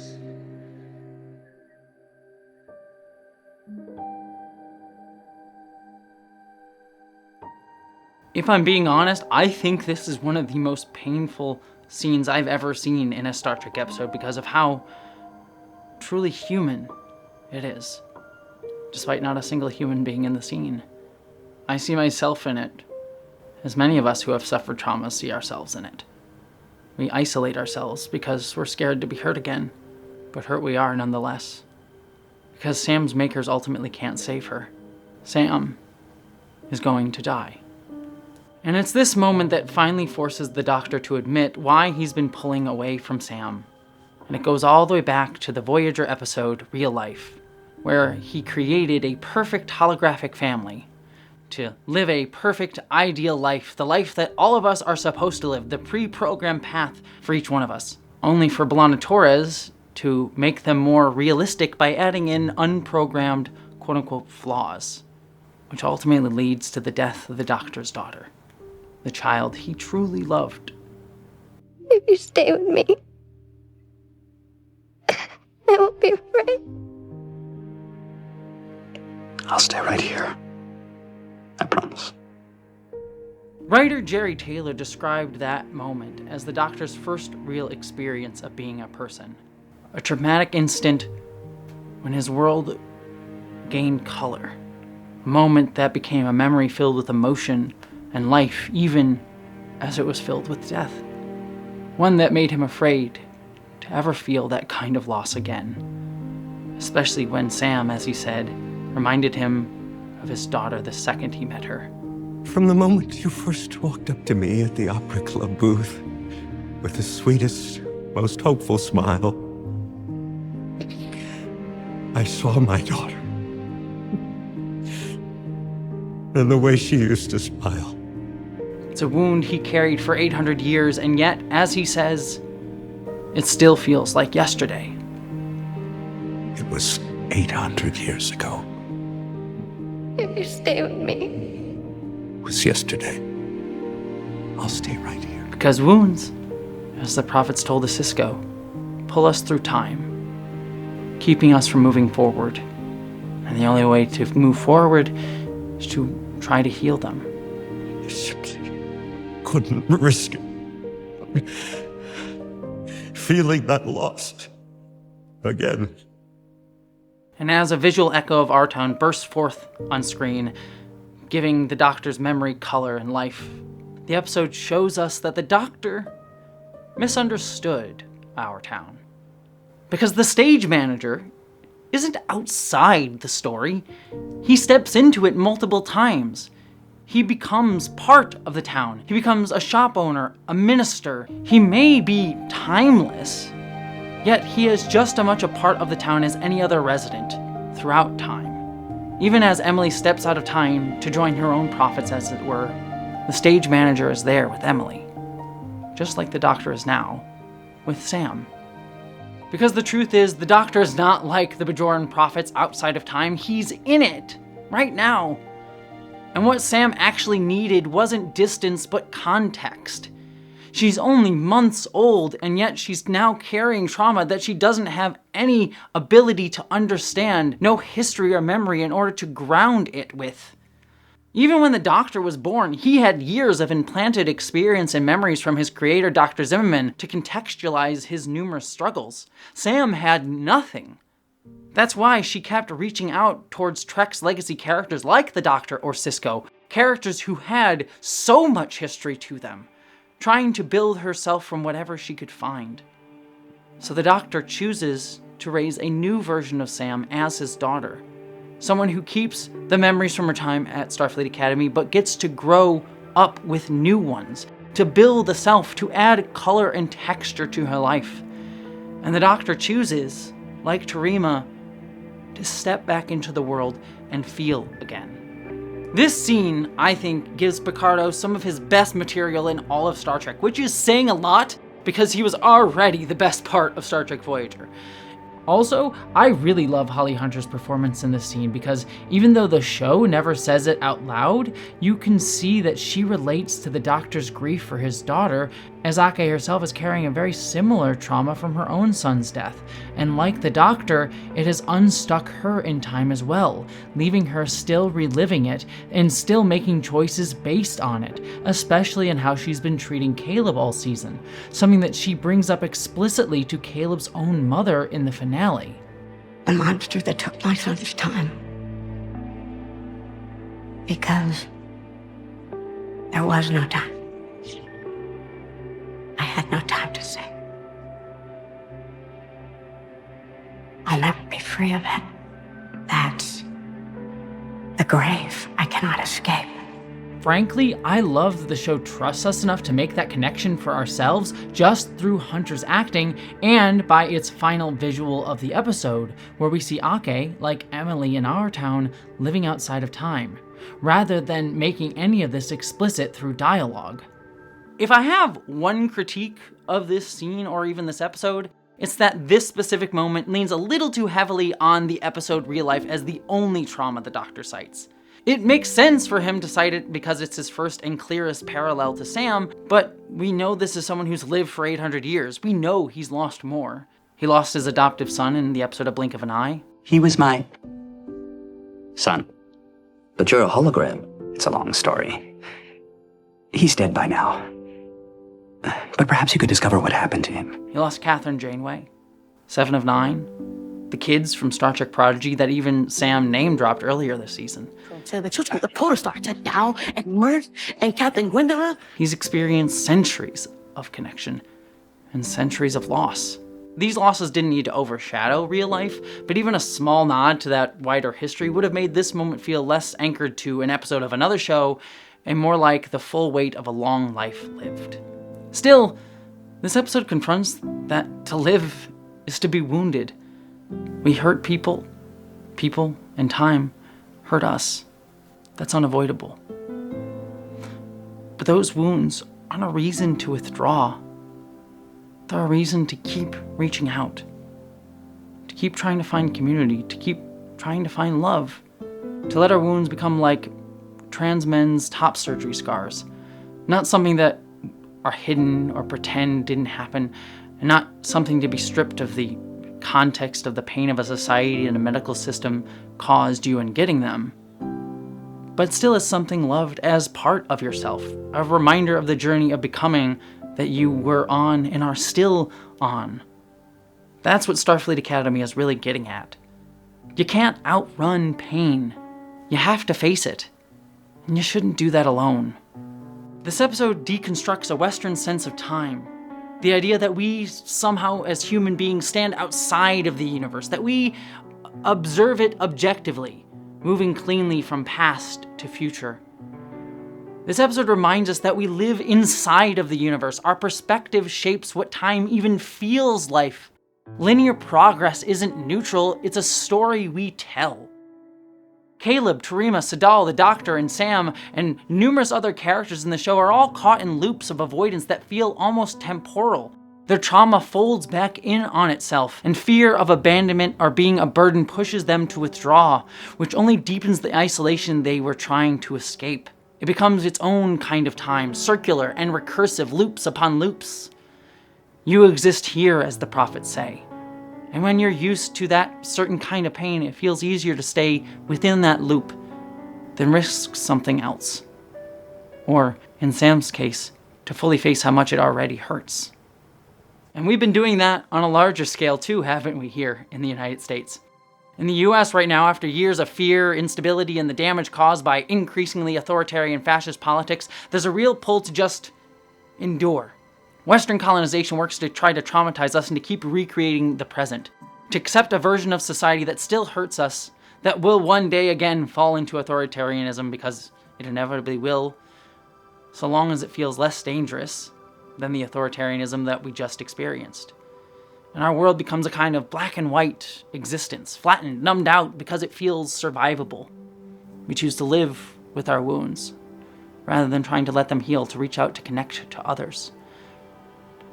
If I'm being honest, I think this is one of the most painful scenes I've ever seen in a Star Trek episode because of how truly human it is, despite not a single human being in the scene. I see myself in it, as many of us who have suffered trauma see ourselves in it. We isolate ourselves because we're scared to be hurt again, but hurt we are nonetheless. Because Sam's makers ultimately can't save her. Sam is going to die. And it's this moment that finally forces the Doctor to admit why he's been pulling away from Sam. And it goes all the way back to the Voyager episode, Real Life, where he created a perfect holographic family to live a perfect, ideal life, the life that all of us are supposed to live, the pre-programmed path for each one of us. Only for B'Elanna Torres to make them more realistic by adding in unprogrammed, quote-unquote, flaws, which ultimately leads to the death of the Doctor's daughter, the child he truly loved. If you stay with me, I won't be afraid. I'll stay right here. I promise. Writer Jerry Taylor described that moment as the Doctor's first real experience of being a person. A traumatic instant when his world gained color. A moment that became a memory filled with emotion and life, even as it was filled with death. One that made him afraid to ever feel that kind of loss again. Especially when Sam, as he said, reminded him of his daughter the second he met her. From the moment you first walked up to me at the Opera Club booth, with the sweetest, most hopeful smile, I saw my daughter. And the way she used to smile. It's a wound he carried for 800 years, and yet, as he says, it still feels like yesterday. It was 800 years ago. If you stay with me. It was yesterday. I'll stay right here. Because wounds, as the prophets told the Cisco, pull us through time, keeping us from moving forward. And the only way to move forward is to try to heal them. I simply couldn't risk it. Feeling that lost again. And as a visual echo of our town bursts forth on screen, giving the Doctor's memory color and life, the episode shows us that the Doctor misunderstood our town. Because the stage manager isn't outside the story. He steps into it multiple times. He becomes part of the town. He becomes a shop owner, a minister. He may be timeless, yet he is just as much a part of the town as any other resident throughout time. Even as Emily steps out of time to join her own prophets, as it were, the stage manager is there with Emily, just like the Doctor is now with Sam. Because the truth is, the Doctor is not like the Bajoran prophets outside of time. He's in it right now. And what Sam actually needed wasn't distance, but context. She's only months old, and yet she's now carrying trauma that she doesn't have any ability to understand, no history or memory in order to ground it with. Even when the Doctor was born, he had years of implanted experience and memories from his creator, Dr. Zimmerman, to contextualize his numerous struggles. Sam had nothing. That's why she kept reaching out towards Trek's legacy characters like the Doctor or Cisco, characters who had so much history to them, trying to build herself from whatever she could find. So the Doctor chooses to raise a new version of Sam as his daughter, someone who keeps the memories from her time at Starfleet Academy, but gets to grow up with new ones, to build a self, to add color and texture to her life. And the Doctor chooses, like Terima, to step back into the world and feel again. This scene, I think, gives Picardo some of his best material in all of Star Trek, which is saying a lot because he was already the best part of Star Trek Voyager. Also, I really love Holly Hunter's performance in this scene because even though the show never says it out loud, you can see that she relates to the Doctor's grief for his daughter, as Ake herself is carrying a very similar trauma from her own son's death. And like the Doctor, it has unstuck her in time as well, leaving her still reliving it and still making choices based on it, especially in how she's been treating Caleb all season, something that she brings up explicitly to Caleb's own mother in the finale. The monster that took my son's time. Because there was no time. I had no time to sing. I'll never be free of it. That's the grave I cannot escape. Frankly, I love that the show trusts us enough to make that connection for ourselves just through Hunter's acting and by its final visual of the episode, where we see Ake, like Emily in our town, living outside of time, rather than making any of this explicit through dialogue. If I have one critique of this scene or even this episode, it's that this specific moment leans a little too heavily on the episode real life as the only trauma the Doctor cites. It makes sense for him to cite it because it's his first and clearest parallel to Sam, but we know this is someone who's lived for 800 years. We know he's lost more. He lost his adoptive son in the episode A Blink of an Eye. He was my son. But you're a hologram. It's a long story. He's dead by now. But perhaps you could discover what happened to him. He lost Catherine Janeway, 7 of 9, the kids from Star Trek Prodigy that even Sam name-dropped earlier this season. So the children of the Polar Star, Ted Dow and Mert and Captain Gwendolyn. He's experienced centuries of connection and centuries of loss. These losses didn't need to overshadow real life, but even a small nod to that wider history would have made this moment feel less anchored to an episode of another show and more like the full weight of a long life lived. Still, this episode confronts that to live is to be wounded. We hurt people and time hurt us. That's unavoidable. But those wounds aren't a reason to withdraw. They're a reason to keep reaching out, to keep trying to find community, to keep trying to find love, to let our wounds become like trans men's top surgery scars, not something that are hidden or pretend didn't happen, and not something to be stripped of the context of the pain of a society and a medical system caused you in getting them, but still as something loved as part of yourself, a reminder of the journey of becoming that you were on and are still on. That's what Starfleet Academy is really getting at. You can't outrun pain. You have to face it, and you shouldn't do that alone. This episode deconstructs a Western sense of time. The idea that we somehow as human beings stand outside of the universe, that we observe it objectively, moving cleanly from past to future. This episode reminds us that we live inside of the universe. Our perspective shapes what time even feels like. Linear progress isn't neutral, it's a story we tell. Caleb, Tarima, Sadal, the Doctor, and Sam, and numerous other characters in the show are all caught in loops of avoidance that feel almost temporal. Their trauma folds back in on itself, and fear of abandonment or being a burden pushes them to withdraw, which only deepens the isolation they were trying to escape. It becomes its own kind of time, circular and recursive, loops upon loops. You exist here, as the prophets say. And when you're used to that certain kind of pain, it feels easier to stay within that loop than risk something else. Or, in Sam's case, to fully face how much it already hurts. And we've been doing that on a larger scale too, haven't we, here in the United States? In the US right now, after years of fear, instability, and the damage caused by increasingly authoritarian fascist politics, there's a real pull to just endure. Western colonization works to try to traumatize us and to keep recreating the present, to accept a version of society that still hurts us, that will one day again fall into authoritarianism because it inevitably will, so long as it feels less dangerous than the authoritarianism that we just experienced. And our world becomes a kind of black and white existence, flattened, numbed out because it feels survivable. We choose to live with our wounds, rather than trying to let them heal, to reach out to connect to others.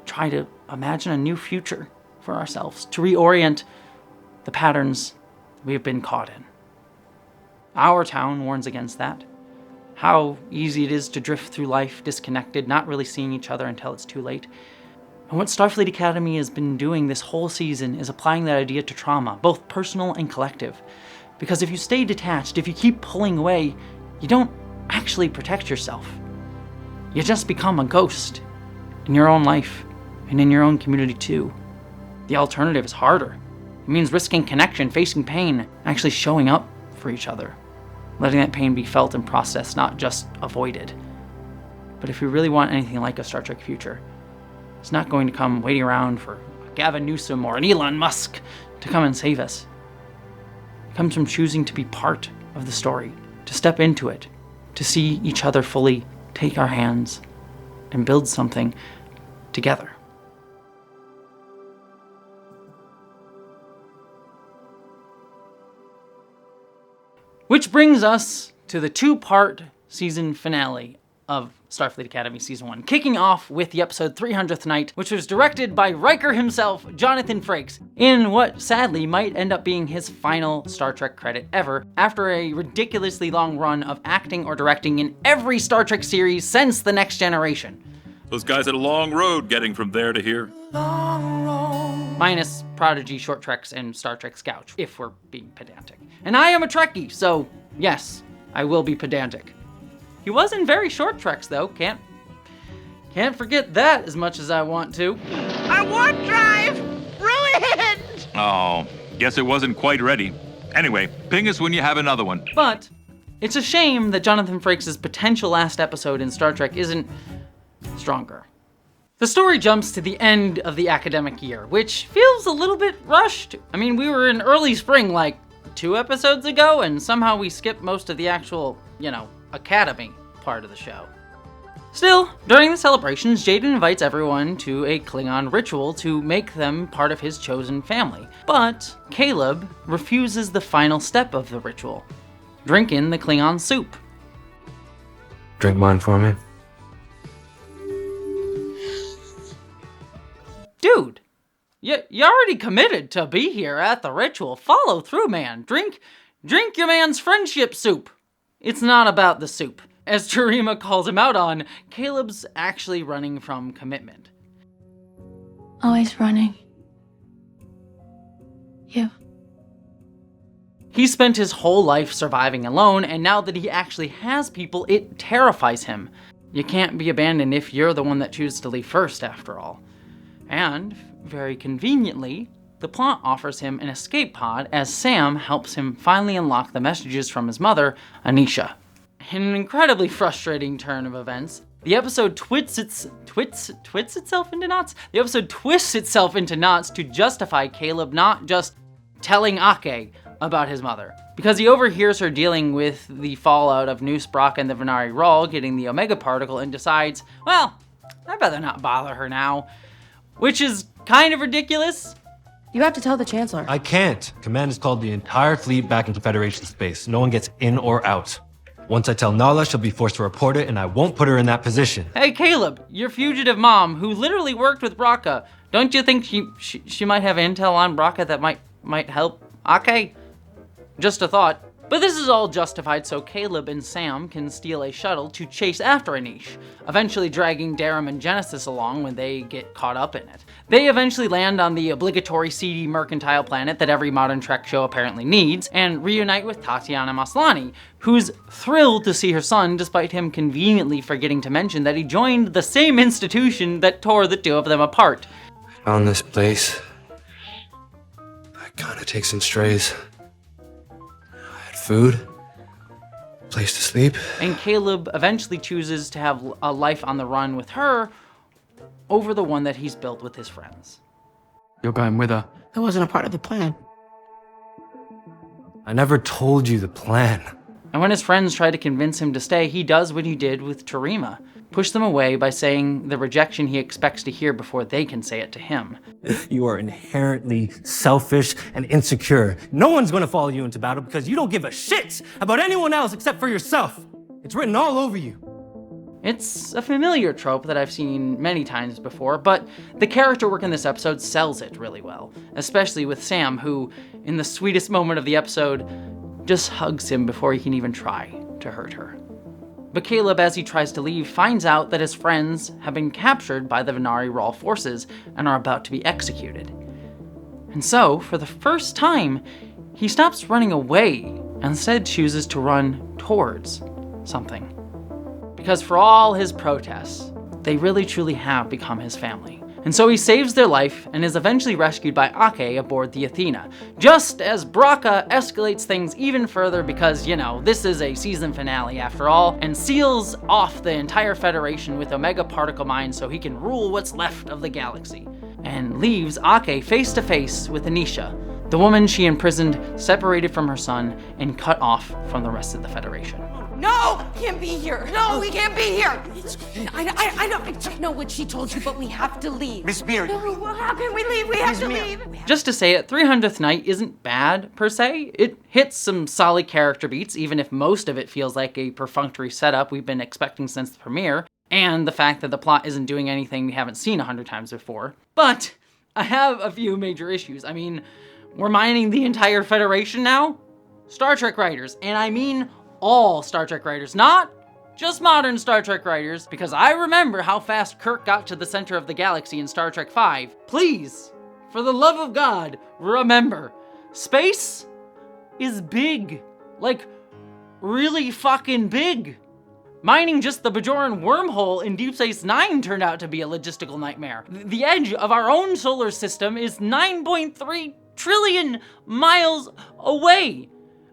Try to imagine a new future for ourselves, to reorient the patterns we have been caught in. Our town warns against that. How easy it is to drift through life disconnected, not really seeing each other until it's too late. And what Starfleet Academy has been doing this whole season is applying that idea to trauma, both personal and collective. Because if you stay detached, if you keep pulling away, you don't actually protect yourself. You just become a ghost in your own life and in your own community too. The alternative is harder, It means risking connection, facing pain, actually showing up for each other. Letting that pain be felt and processed, not just avoided. But if we really want anything like a Star Trek future, it's not going to come waiting around for Gavin Newsom or an Elon Musk to come and save us. It comes from choosing to be part of the story, to step into it, to see each other fully, take our hands, and build something together. Which brings us to the two-part season finale of Starfleet Academy Season 1, kicking off with the episode 300th Night, which was directed by Riker himself, Jonathan Frakes, in what sadly might end up being his final Star Trek credit ever, after a ridiculously long run of acting or directing in every Star Trek series since The Next Generation. Those guys had a long road getting from there to here. Minus Prodigy, Short Treks, and Star Trek Scout, if we're being pedantic. And I am a Trekkie, so yes, I will be pedantic. He was in very short Treks, though. Can't forget that as much as I want to. Our warp drive ruined! Oh, guess it wasn't quite ready. Anyway, ping us when you have another one. But it's a shame that Jonathan Frakes' potential last episode in Star Trek isn't stronger. The story jumps to the end of the academic year, which feels a little bit rushed. I mean, we were in early spring like 2 episodes ago, and somehow we skipped most of the actual, Academy part of the show. Still, during the celebrations, Jaden invites everyone to a Klingon ritual to make them part of his chosen family. But Caleb refuses the final step of the ritual, drinking the Klingon soup. Drink mine for me. Dude, you already committed to be here at the ritual. Follow through, man. Drink your man's friendship soup. It's not about the soup. As Tarima calls him out on, Caleb's actually running from commitment. Always running. You. He spent his whole life surviving alone, and now that he actually has people, it terrifies him. You can't be abandoned if you're the one that chooses to leave first, after all. And, very conveniently, the plot offers him an escape pod as Sam helps him finally unlock the messages from his mother, Anisha. In an incredibly frustrating turn of events, the episode twists itself into knots? The episode twists itself into knots to justify Caleb not just telling Ake about his mother, because he overhears her dealing with the fallout of Noose Brock and the Venari Rawl getting the Omega particle and decides, well, I'd better not bother her now. Which is kind of ridiculous. You have to tell the Chancellor. I can't. Command has called the entire fleet back into Federation space. No one gets in or out. Once I tell Nala, she'll be forced to report it, and I won't put her in that position. Hey, Caleb, your fugitive mom, who literally worked with Braca, don't you think she might have intel on Braca that might help Ake? Just a thought. But this is all justified so Caleb and Sam can steal a shuttle to chase after Anish, eventually dragging Darum and Genesis along when they get caught up in it. They eventually land on the obligatory seedy mercantile planet that every modern Trek show apparently needs, and reunite with Tatiana Maslany, who's thrilled to see her son despite him conveniently forgetting to mention that he joined the same institution that tore the two of them apart. Found this place. I kinda take some strays. Food, place to sleep. And Caleb eventually chooses to have a life on the run with her over the one that he's built with his friends. You're going with her. That wasn't a part of the plan. I never told you the plan. And when his friends try to convince him to stay, he does what he did with Tarima. Push them away by saying the rejection he expects to hear before they can say it to him. You are inherently selfish and insecure. No one's gonna follow you into battle because you don't give a shit about anyone else except for yourself. It's written all over you. It's a familiar trope that I've seen many times before, but the character work in this episode sells it really well, especially with Sam, who, in the sweetest moment of the episode, just hugs him before he can even try to hurt her. But Caleb, as he tries to leave, finds out that his friends have been captured by the Venari Rawl forces and are about to be executed. And so, for the first time, he stops running away and instead chooses to run towards something. Because for all his protests, they really truly have become his family. And so he saves their life and is eventually rescued by Ake aboard the Athena, just as Braca escalates things even further because, you know, this is a season finale after all, and seals off the entire Federation with Omega particle mines so he can rule what's left of the galaxy, and leaves Ake face to face with Anisha, the woman she imprisoned, separated from her son, and cut off from the rest of the Federation. No, can't be here. No, we can't be here. I don't know what she told you, but we have to leave. Miss Beard. No, how can we leave? We have to leave. Just to say it, 300th Night isn't bad per se. It hits some solid character beats, even if most of it feels like a perfunctory setup we've been expecting since the premiere, and the fact that the plot isn't doing anything we haven't seen 100 times before. But I have a few major issues. I mean, we're mining the entire Federation now? Star Trek writers, and I mean all Star Trek writers, not just modern Star Trek writers, because I remember how fast Kirk got to the center of the galaxy in Star Trek V. Please, for the love of God, remember, space is big. Like, really fucking big. Mining just the Bajoran wormhole in Deep Space Nine turned out to be a logistical nightmare. The edge of our own solar system is 9.3 trillion miles away.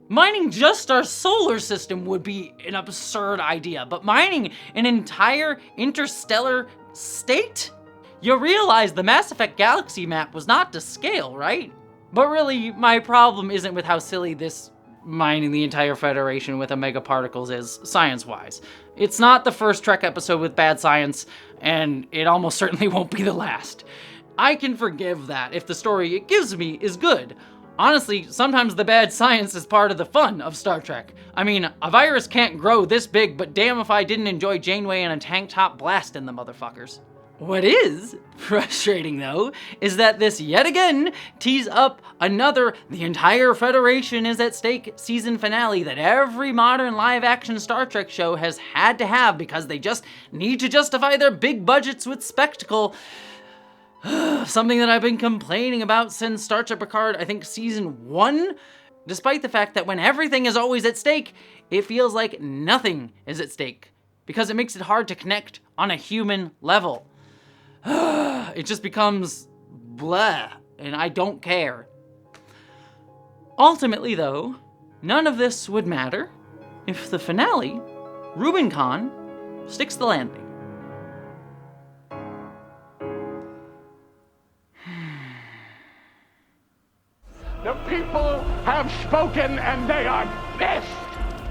Mining just our solar system would be an absurd idea, but mining an entire interstellar state? You realize the Mass Effect galaxy map was not to scale, right? But really, my problem isn't with how silly this mining the entire Federation with Omega particles is, science-wise. It's not the first Trek episode with bad science, and it almost certainly won't be the last. I can forgive that if the story it gives me is good. Honestly, sometimes the bad science is part of the fun of Star Trek. I mean, a virus can't grow this big, but damn if I didn't enjoy Janeway and a tank top blasting the motherfuckers. What is frustrating, though, is that this yet again tees up another the entire Federation is at stake season finale that every modern live-action Star Trek show has had to have because they just need to justify their big budgets with spectacle. Something that I've been complaining about since Star Trek Picard, I think season 1, despite the fact that when everything is always at stake, it feels like nothing is at stake, because it makes it hard to connect on a human level. It just becomes blah, and I don't care. Ultimately, though, none of this would matter if the finale, Rubincon, sticks the landing. The people have spoken and they are pissed.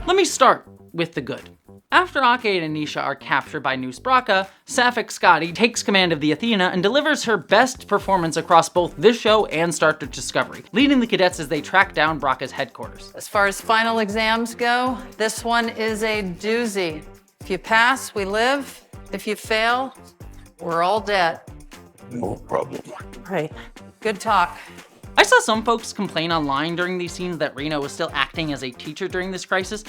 Let me start with the good. After Ake and Anisha are captured by Noose Braca, Sapphic Scotty takes command of the Athena and delivers her best performance across both this show and Star Trek Discovery, leading the cadets as they track down Braca's headquarters. As far as final exams go, this one is a doozy. If you pass, we live. If you fail, we're all dead. No problem. Right. Good talk. I saw some folks complain online during these scenes that Reno was still acting as a teacher during this crisis,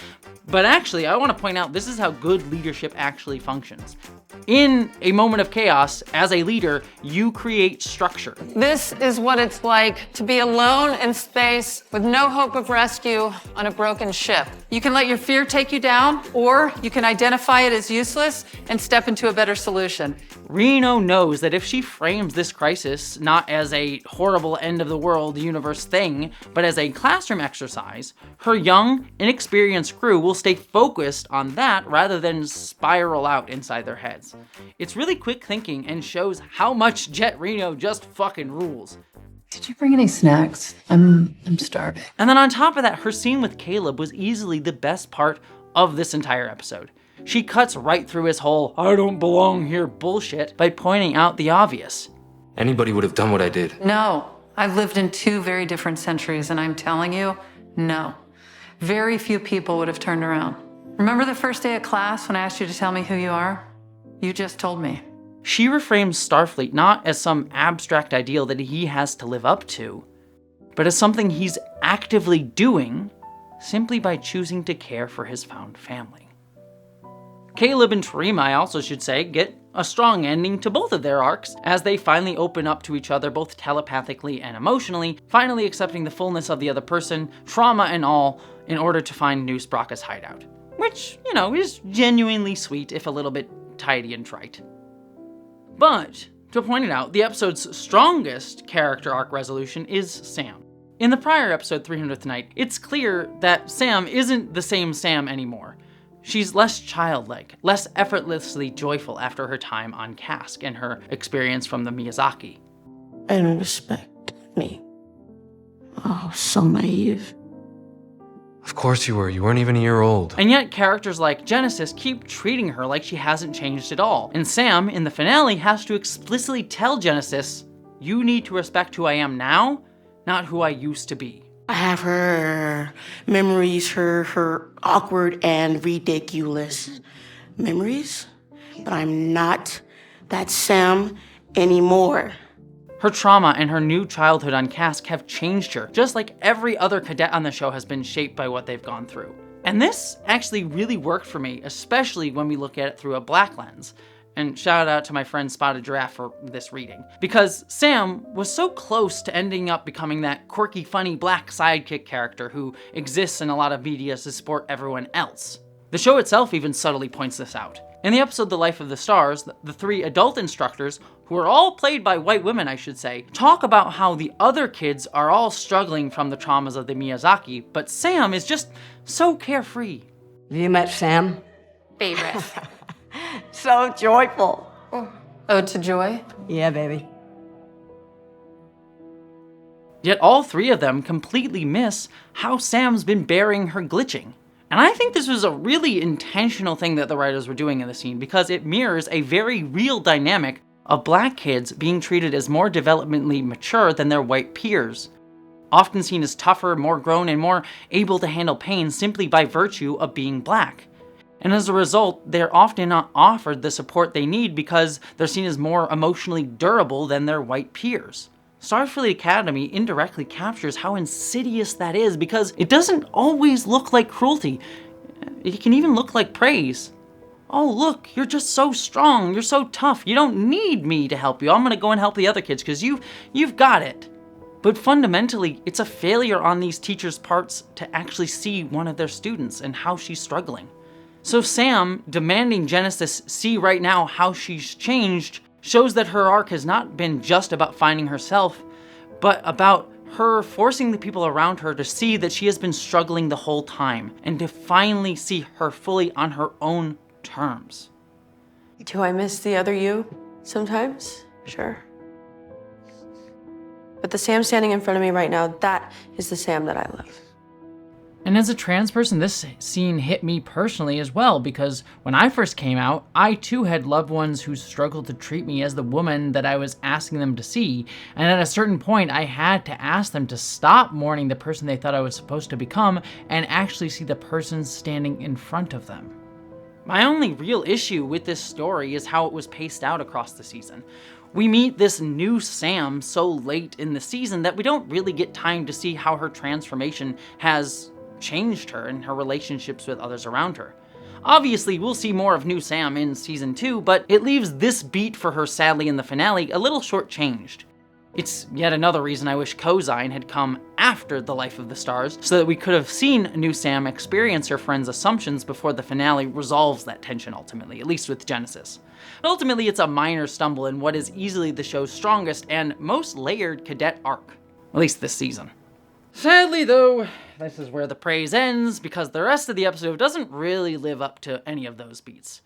but actually I want to point out this is how good leadership actually functions. In a moment of chaos, as a leader, you create structure. This is what it's like to be alone in space with no hope of rescue on a broken ship. You can let your fear take you down, or you can identify it as useless and step into a better solution. Reno knows that if she frames this crisis not as a horrible end of the world universe thing, but as a classroom exercise, her young, inexperienced crew will stay focused on that rather than spiral out inside their heads. It's really quick thinking and shows how much Jet Reno just fucking rules. Did you bring any snacks? I'm starving. And then on top of that, her scene with Caleb was easily the best part of this entire episode. She cuts right through his whole "I don't belong here" bullshit by pointing out the obvious. Anybody would have done what I did. No, I've lived in 2 very different centuries, and I'm telling you, no. Very few people would have turned around. Remember the first day of class when I asked you to tell me who you are? You just told me. She reframes Starfleet not as some abstract ideal that he has to live up to, but as something he's actively doing simply by choosing to care for his found family. Caleb and Tarima, I also should say, get a strong ending to both of their arcs as they finally open up to each other both telepathically and emotionally, finally accepting the fullness of the other person, trauma and all, in order to find Noose Braca's hideout. Which, you know, is genuinely sweet if a little bit tidy and trite. But To point it out, the episode's strongest character arc resolution is Sam. In the prior episode, 300th Night, it's clear that Sam isn't the same Sam anymore. She's less childlike, less effortlessly joyful after her time on Cask and her experience from the Miyazaki. And respect me. Oh, so naive. Of course you were. You weren't even a year old. And yet characters like Genesis keep treating her like she hasn't changed at all. And Sam, in the finale, has to explicitly tell Genesis, you need to respect who I am now, not who I used to be. I have her memories, her awkward and ridiculous memories, but I'm not that Sam anymore. Her trauma and her new childhood on Cask have changed her, just like every other cadet on the show has been shaped by what they've gone through. And this actually really worked for me, especially when we look at it through a black lens. And shout out to my friend Spotted Giraffe for this reading. Because Sam was so close to ending up becoming that quirky, funny black sidekick character who exists in a lot of media to support everyone else. The show itself even subtly points this out. In the episode The Life of the Stars, the three adult instructors, who are all played by white women I should say, talk about how the other kids are all struggling from the traumas of the Miyazaki, but Sam is just so carefree. Have you met Sam? Favorite. So joyful. Ode to Joy? Yeah, baby. Yet all three of them completely miss how Sam's been bearing her glitching. And I think this was a really intentional thing that the writers were doing in the scene because it mirrors a very real dynamic of black kids being treated as more developmentally mature than their white peers. Often seen as tougher, more grown, and more able to handle pain simply by virtue of being black. And as a result, they're often not offered the support they need because they're seen as more emotionally durable than their white peers. Starfleet Academy indirectly captures how insidious that is because it doesn't always look like cruelty. It can even look like praise. Oh, look, you're just so strong, you're so tough, you don't need me to help you. I'm gonna go and help the other kids because you've got it. But fundamentally, it's a failure on these teachers' parts to actually see one of their students and how she's struggling. So Sam demanding Genesis see right now how she's changed shows that her arc has not been just about finding herself, but about her forcing the people around her to see that she has been struggling the whole time and to finally see her fully on her own terms. Do I miss the other you sometimes? Sure. But the Sam standing in front of me right now, that is the Sam that I love. And as a trans person, this scene hit me personally as well, because when I first came out, I too had loved ones who struggled to treat me as the woman that I was asking them to see, and at a certain point, I had to ask them to stop mourning the person they thought I was supposed to become and actually see the person standing in front of them. My only real issue with this story is how it was paced out across the season. We meet this new Sam so late in the season that we don't really get time to see how her transformation has changed her and her relationships with others around her. Obviously, we'll see more of new Sam in season 2, but it leaves this beat for her sadly in the finale a little shortchanged. It's yet another reason I wish Cosine had come after The Life of the Stars, so that we could have seen new Sam experience her friend's assumptions before the finale resolves that tension ultimately, at least with Genesis. But ultimately, it's a minor stumble in what is easily the show's strongest and most layered cadet arc, at least this season. Sadly though, this is where the praise ends because the rest of the episode doesn't really live up to any of those beats.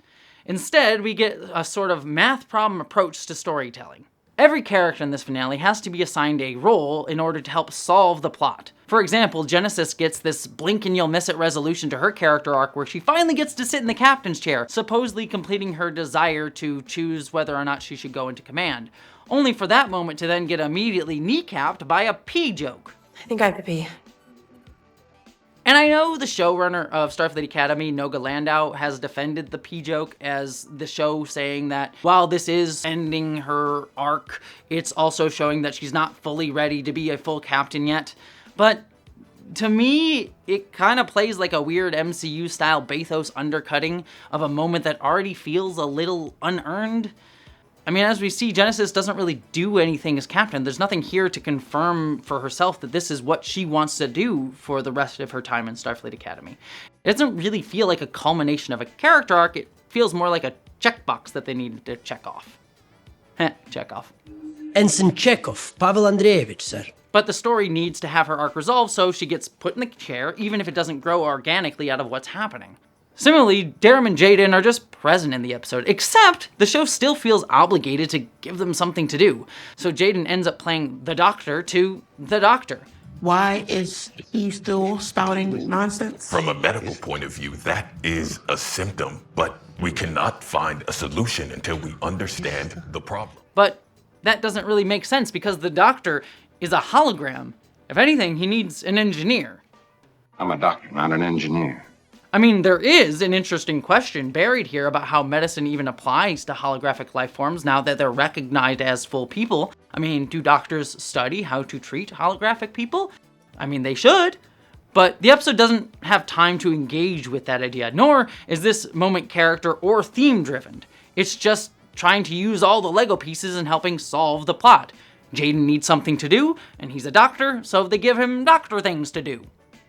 Instead, we get a sort of math problem approach to storytelling. Every character in this finale has to be assigned a role in order to help solve the plot. For example, Genesis gets this blink and you'll miss it resolution to her character arc where she finally gets to sit in the captain's chair, supposedly completing her desire to choose whether or not she should go into command, only for that moment to then get immediately kneecapped by a pee joke. I think I have to pee. And I know the showrunner of Starfleet Academy, Noga Landau, has defended the pee joke as the show saying that while this is ending her arc, it's also showing that she's not fully ready to be a full captain yet. But to me, it kind of plays like a weird MCU-style bathos undercutting of a moment that already feels a little unearned. I mean, as we see, Genesis doesn't really do anything as captain. There's nothing here to confirm for herself that this is what she wants to do for the rest of her time in Starfleet Academy. It doesn't really feel like a culmination of a character arc. It feels more like a checkbox that they needed to check off. Chekhov. Ensign Chekhov, Pavel Andreevich, sir. But the story needs to have her arc resolved, so she gets put in the chair, even if it doesn't grow organically out of what's happening. Similarly, Darum and Jaden are just present in the episode, except the show still feels obligated to give them something to do. So Jaden ends up playing the Doctor to the Doctor. Why is he still spouting nonsense? From a medical point of view, that is a symptom, but we cannot find a solution until we understand the problem. But that doesn't really make sense because the Doctor is a hologram. If anything, he needs an engineer. I'm a doctor, not an engineer. I mean, there is an interesting question buried here about how medicine even applies to holographic life forms now that they're recognized as full people. I mean, do doctors study how to treat holographic people? I mean, they should. But the episode doesn't have time to engage with that idea, nor is this moment character or theme driven. It's just trying to use all the Lego pieces and helping solve the plot. Jaden needs something to do, and he's a doctor, so they give him doctor things to do,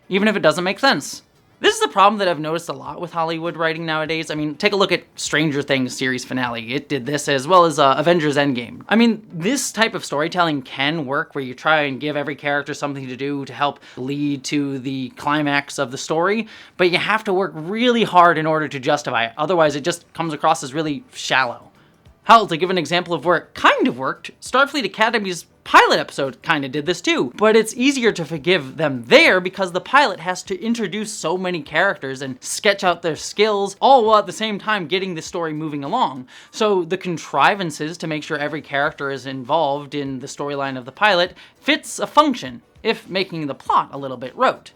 even if it doesn't make sense. This is a problem that I've noticed a lot with Hollywood writing nowadays. I mean, take a look at Stranger Things series finale. It did this, as well as Avengers Endgame. I mean, this type of storytelling can work where you try and give every character something to do to help lead to the climax of the story, but you have to work really hard in order to justify it. Otherwise, it just comes across as really shallow. Hell, to give an example of where it kind of worked, Starfleet Academy's pilot episode kind of did this too, but it's easier to forgive them there because the pilot has to introduce so many characters and sketch out their skills, all while at the same time getting the story moving along. So the contrivances to make sure every character is involved in the storyline of the pilot fits a function, if making the plot a little bit rote.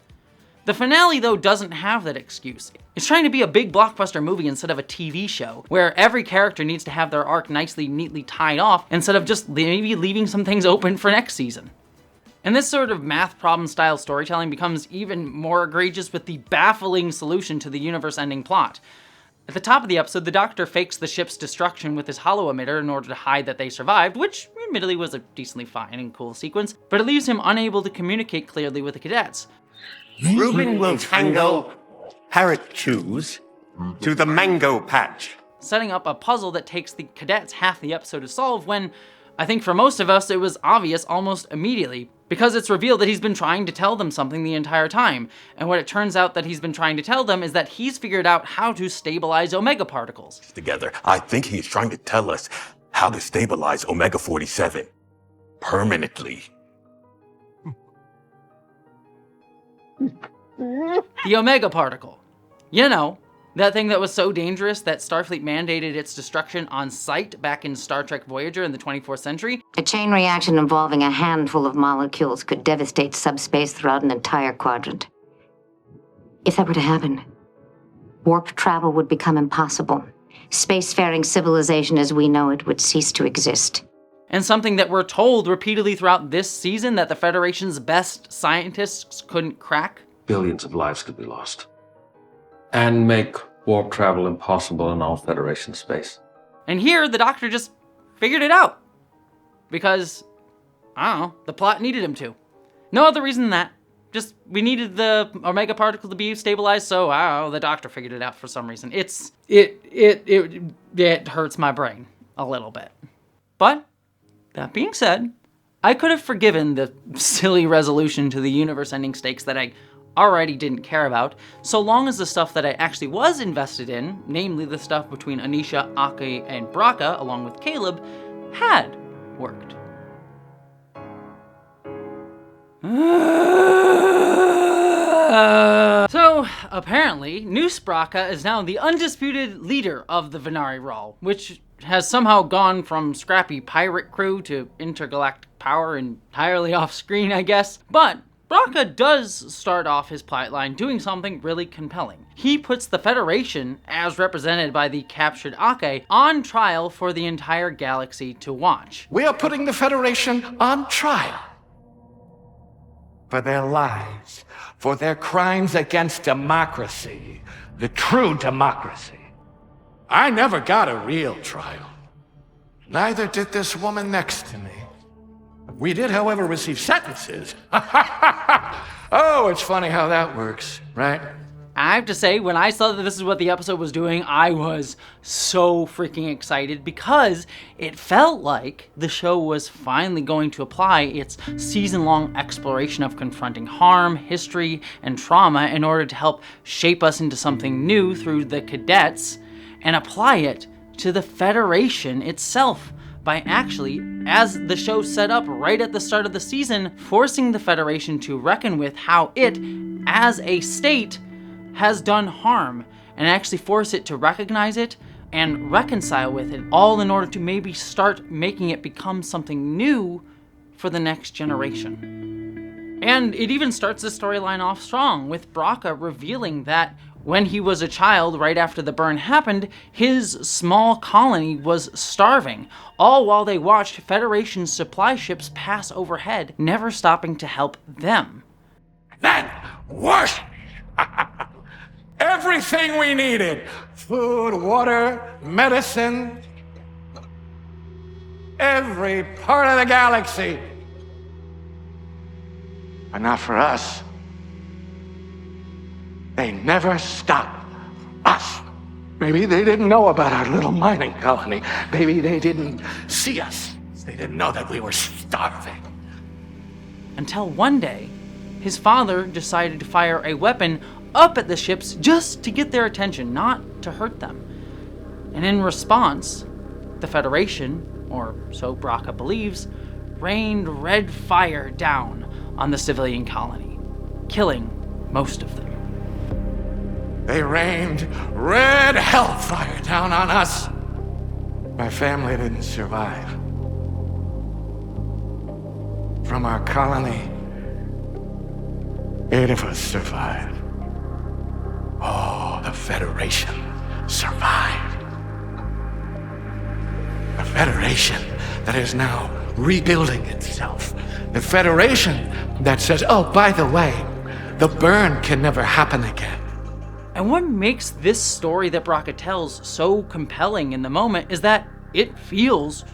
The finale, though, doesn't have that excuse. It's trying to be a big blockbuster movie instead of a TV show, where every character needs to have their arc nicely, neatly tied off, instead of just maybe leaving some things open for next season. And this sort of math problem style storytelling becomes even more egregious with the baffling solution to the universe-ending plot. At the top of the episode, the Doctor fakes the ship's destruction with his holo emitter in order to hide that they survived, which admittedly was a decently fine and cool sequence, but it leaves him unable to communicate clearly with the cadets. Reuben will tango, parrot choose, to the mango patch. Setting up a puzzle that takes the cadets half the episode to solve when, I think for most of us, it was obvious almost immediately, because it's revealed that he's been trying to tell them something the entire time. And what it turns out that he's been trying to tell them is that he's figured out how to stabilize omega particles. Together, I think he's trying to tell us how to stabilize omega-47 permanently. The omega particle. You know, that thing that was so dangerous that Starfleet mandated its destruction on sight back in Star Trek Voyager in the 24th century? A chain reaction involving a handful of molecules could devastate subspace throughout an entire quadrant. If that were to happen, warp travel would become impossible. Spacefaring civilization as we know it would cease to exist. And something that we're told repeatedly throughout this season that the Federation's best scientists couldn't crack? Billions of lives could be lost. And make warp travel impossible in all Federation space. And here, the Doctor just figured it out. Because, I don't know, the plot needed him to. No other reason than that. Just, we needed the omega particle to be stabilized, so, I don't know, the Doctor figured it out for some reason. It hurts my brain a little bit. But, that being said, I could have forgiven the silly resolution to the universe-ending stakes that I already didn't care about, so long as the stuff that I actually was invested in, namely the stuff between Anisha, Ake, and Braca, along with Caleb, had worked. So, apparently, Noose Braca is now the undisputed leader of the Venari Rawl, which has somehow gone from scrappy pirate crew to intergalactic power entirely off screen, I guess. But Braca does start off his plotline doing something really compelling. He puts the Federation, as represented by the captured Ake, on trial for the entire galaxy to watch. We are putting the Federation on trial for their lies, for their crimes against democracy, the true democracy. I never got a real trial. Neither did this woman next to me. We did, however, receive sentences. Oh, it's funny how that works, right? I have to say, when I saw that this is what the episode was doing, I was so freaking excited because it felt like the show was finally going to apply its season-long exploration of confronting harm, history, and trauma in order to help shape us into something new through the cadets and apply it to the Federation itself by actually, as the show set up right at the start of the season, forcing the Federation to reckon with how it, as a state, has done harm, and actually force it to recognize it and reconcile with it, all in order to maybe start making it become something new for the next generation. And it even starts the storyline off strong, with Braca revealing that when he was a child, right after the burn happened, his small colony was starving, all while they watched Federation supply ships pass overhead, never stopping to help them. Then, worse! Everything we needed. Food, water, medicine. Every part of the galaxy. But not for us. They never stopped us. Maybe they didn't know about our little mining colony. Maybe they didn't see us. They didn't know that we were starving. Until one day, his father decided to fire a weapon up at the ships just to get their attention, not to hurt them. And in response, the Federation, or so Braca believes, rained red fire down on the civilian colony, killing most of them. They rained red hellfire down on us. My family didn't survive. From our colony, 8 of us survived. Oh, the Federation survived. A Federation that is now rebuilding itself. The Federation that says, oh, by the way, the burn can never happen again. And what makes this story that Braca tells so compelling in the moment is that it feels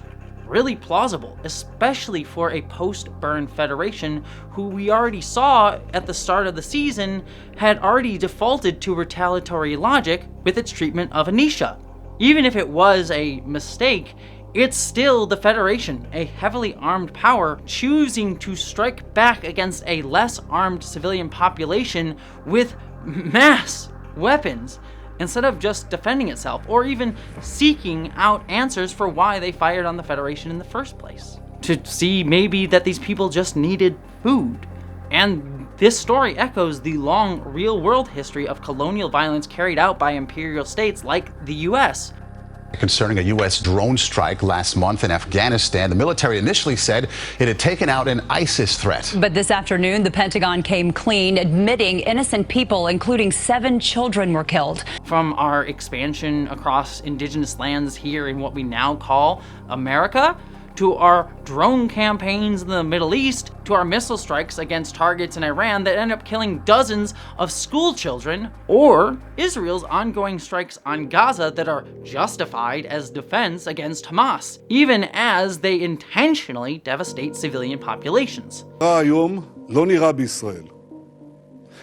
really plausible, especially for a post-burn Federation who we already saw at the start of the season had already defaulted to retaliatory logic with its treatment of Anisha. Even if it was a mistake, it's still the Federation, a heavily armed power, choosing to strike back against a less armed civilian population with mass weapons, instead of just defending itself, or even seeking out answers for why they fired on the Federation in the first place. To see maybe that these people just needed food. And this story echoes the long, real-world history of colonial violence carried out by imperial states like the US. Concerning a U.S. drone strike last month in Afghanistan, the military initially said it had taken out an ISIS threat. But this afternoon, the Pentagon came clean, admitting innocent people, including 7 children, were killed. From our expansion across indigenous lands here in what we now call America, to our drone campaigns in the Middle East, to our missile strikes against targets in Iran that end up killing dozens of school children, or Israel's ongoing strikes on Gaza that are justified as defense against Hamas, even as they intentionally devastate civilian populations. היום לא נראה בישראל,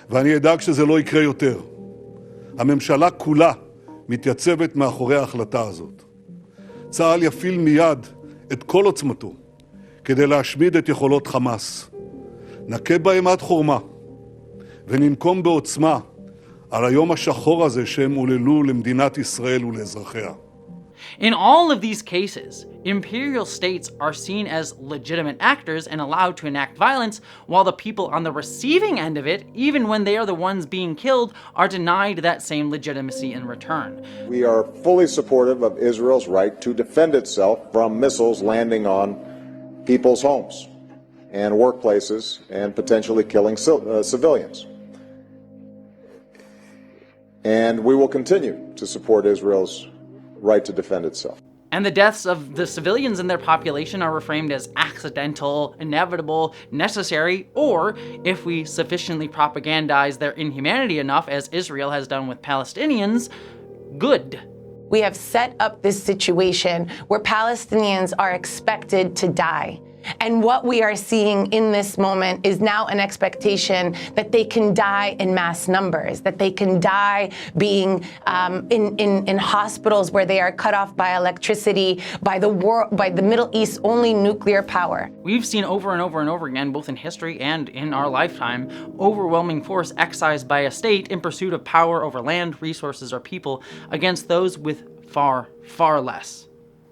ואני אדאג שזה לא יקרה יותר. הממשלה כולה מתייצבת מאחורי ההחלטה הזאת. צה"ל יפעיל מיד את כל עוצמתו כדי להשמיד את יכולות חמאס. נכה בהם עד חורמה וננקום בעוצמה על היום השחור הזה שהם עוללו למדינת ישראל ולאזרחיה. In all of these cases, imperial states are seen as legitimate actors and allowed to enact violence, while the people on the receiving end of it, even when they are the ones being killed, are denied that same legitimacy in return. We are fully supportive of Israel's right to defend itself from missiles landing on people's homes and workplaces and potentially killing civilians. And we will continue to support Israel's right to defend itself. And the deaths of the civilians in their population are reframed as accidental, inevitable, necessary, or, if we sufficiently propagandize their inhumanity enough, as Israel has done with Palestinians, good. We have set up this situation where Palestinians are expected to die. And what we are seeing in this moment is now an expectation that they can die in mass numbers, that they can die being in hospitals where they are cut off by electricity, by the Middle East's only nuclear power. We've seen over and over and over again, both in history and in our lifetime, overwhelming force exercised by a state in pursuit of power over land, resources, or people against those with far, far less,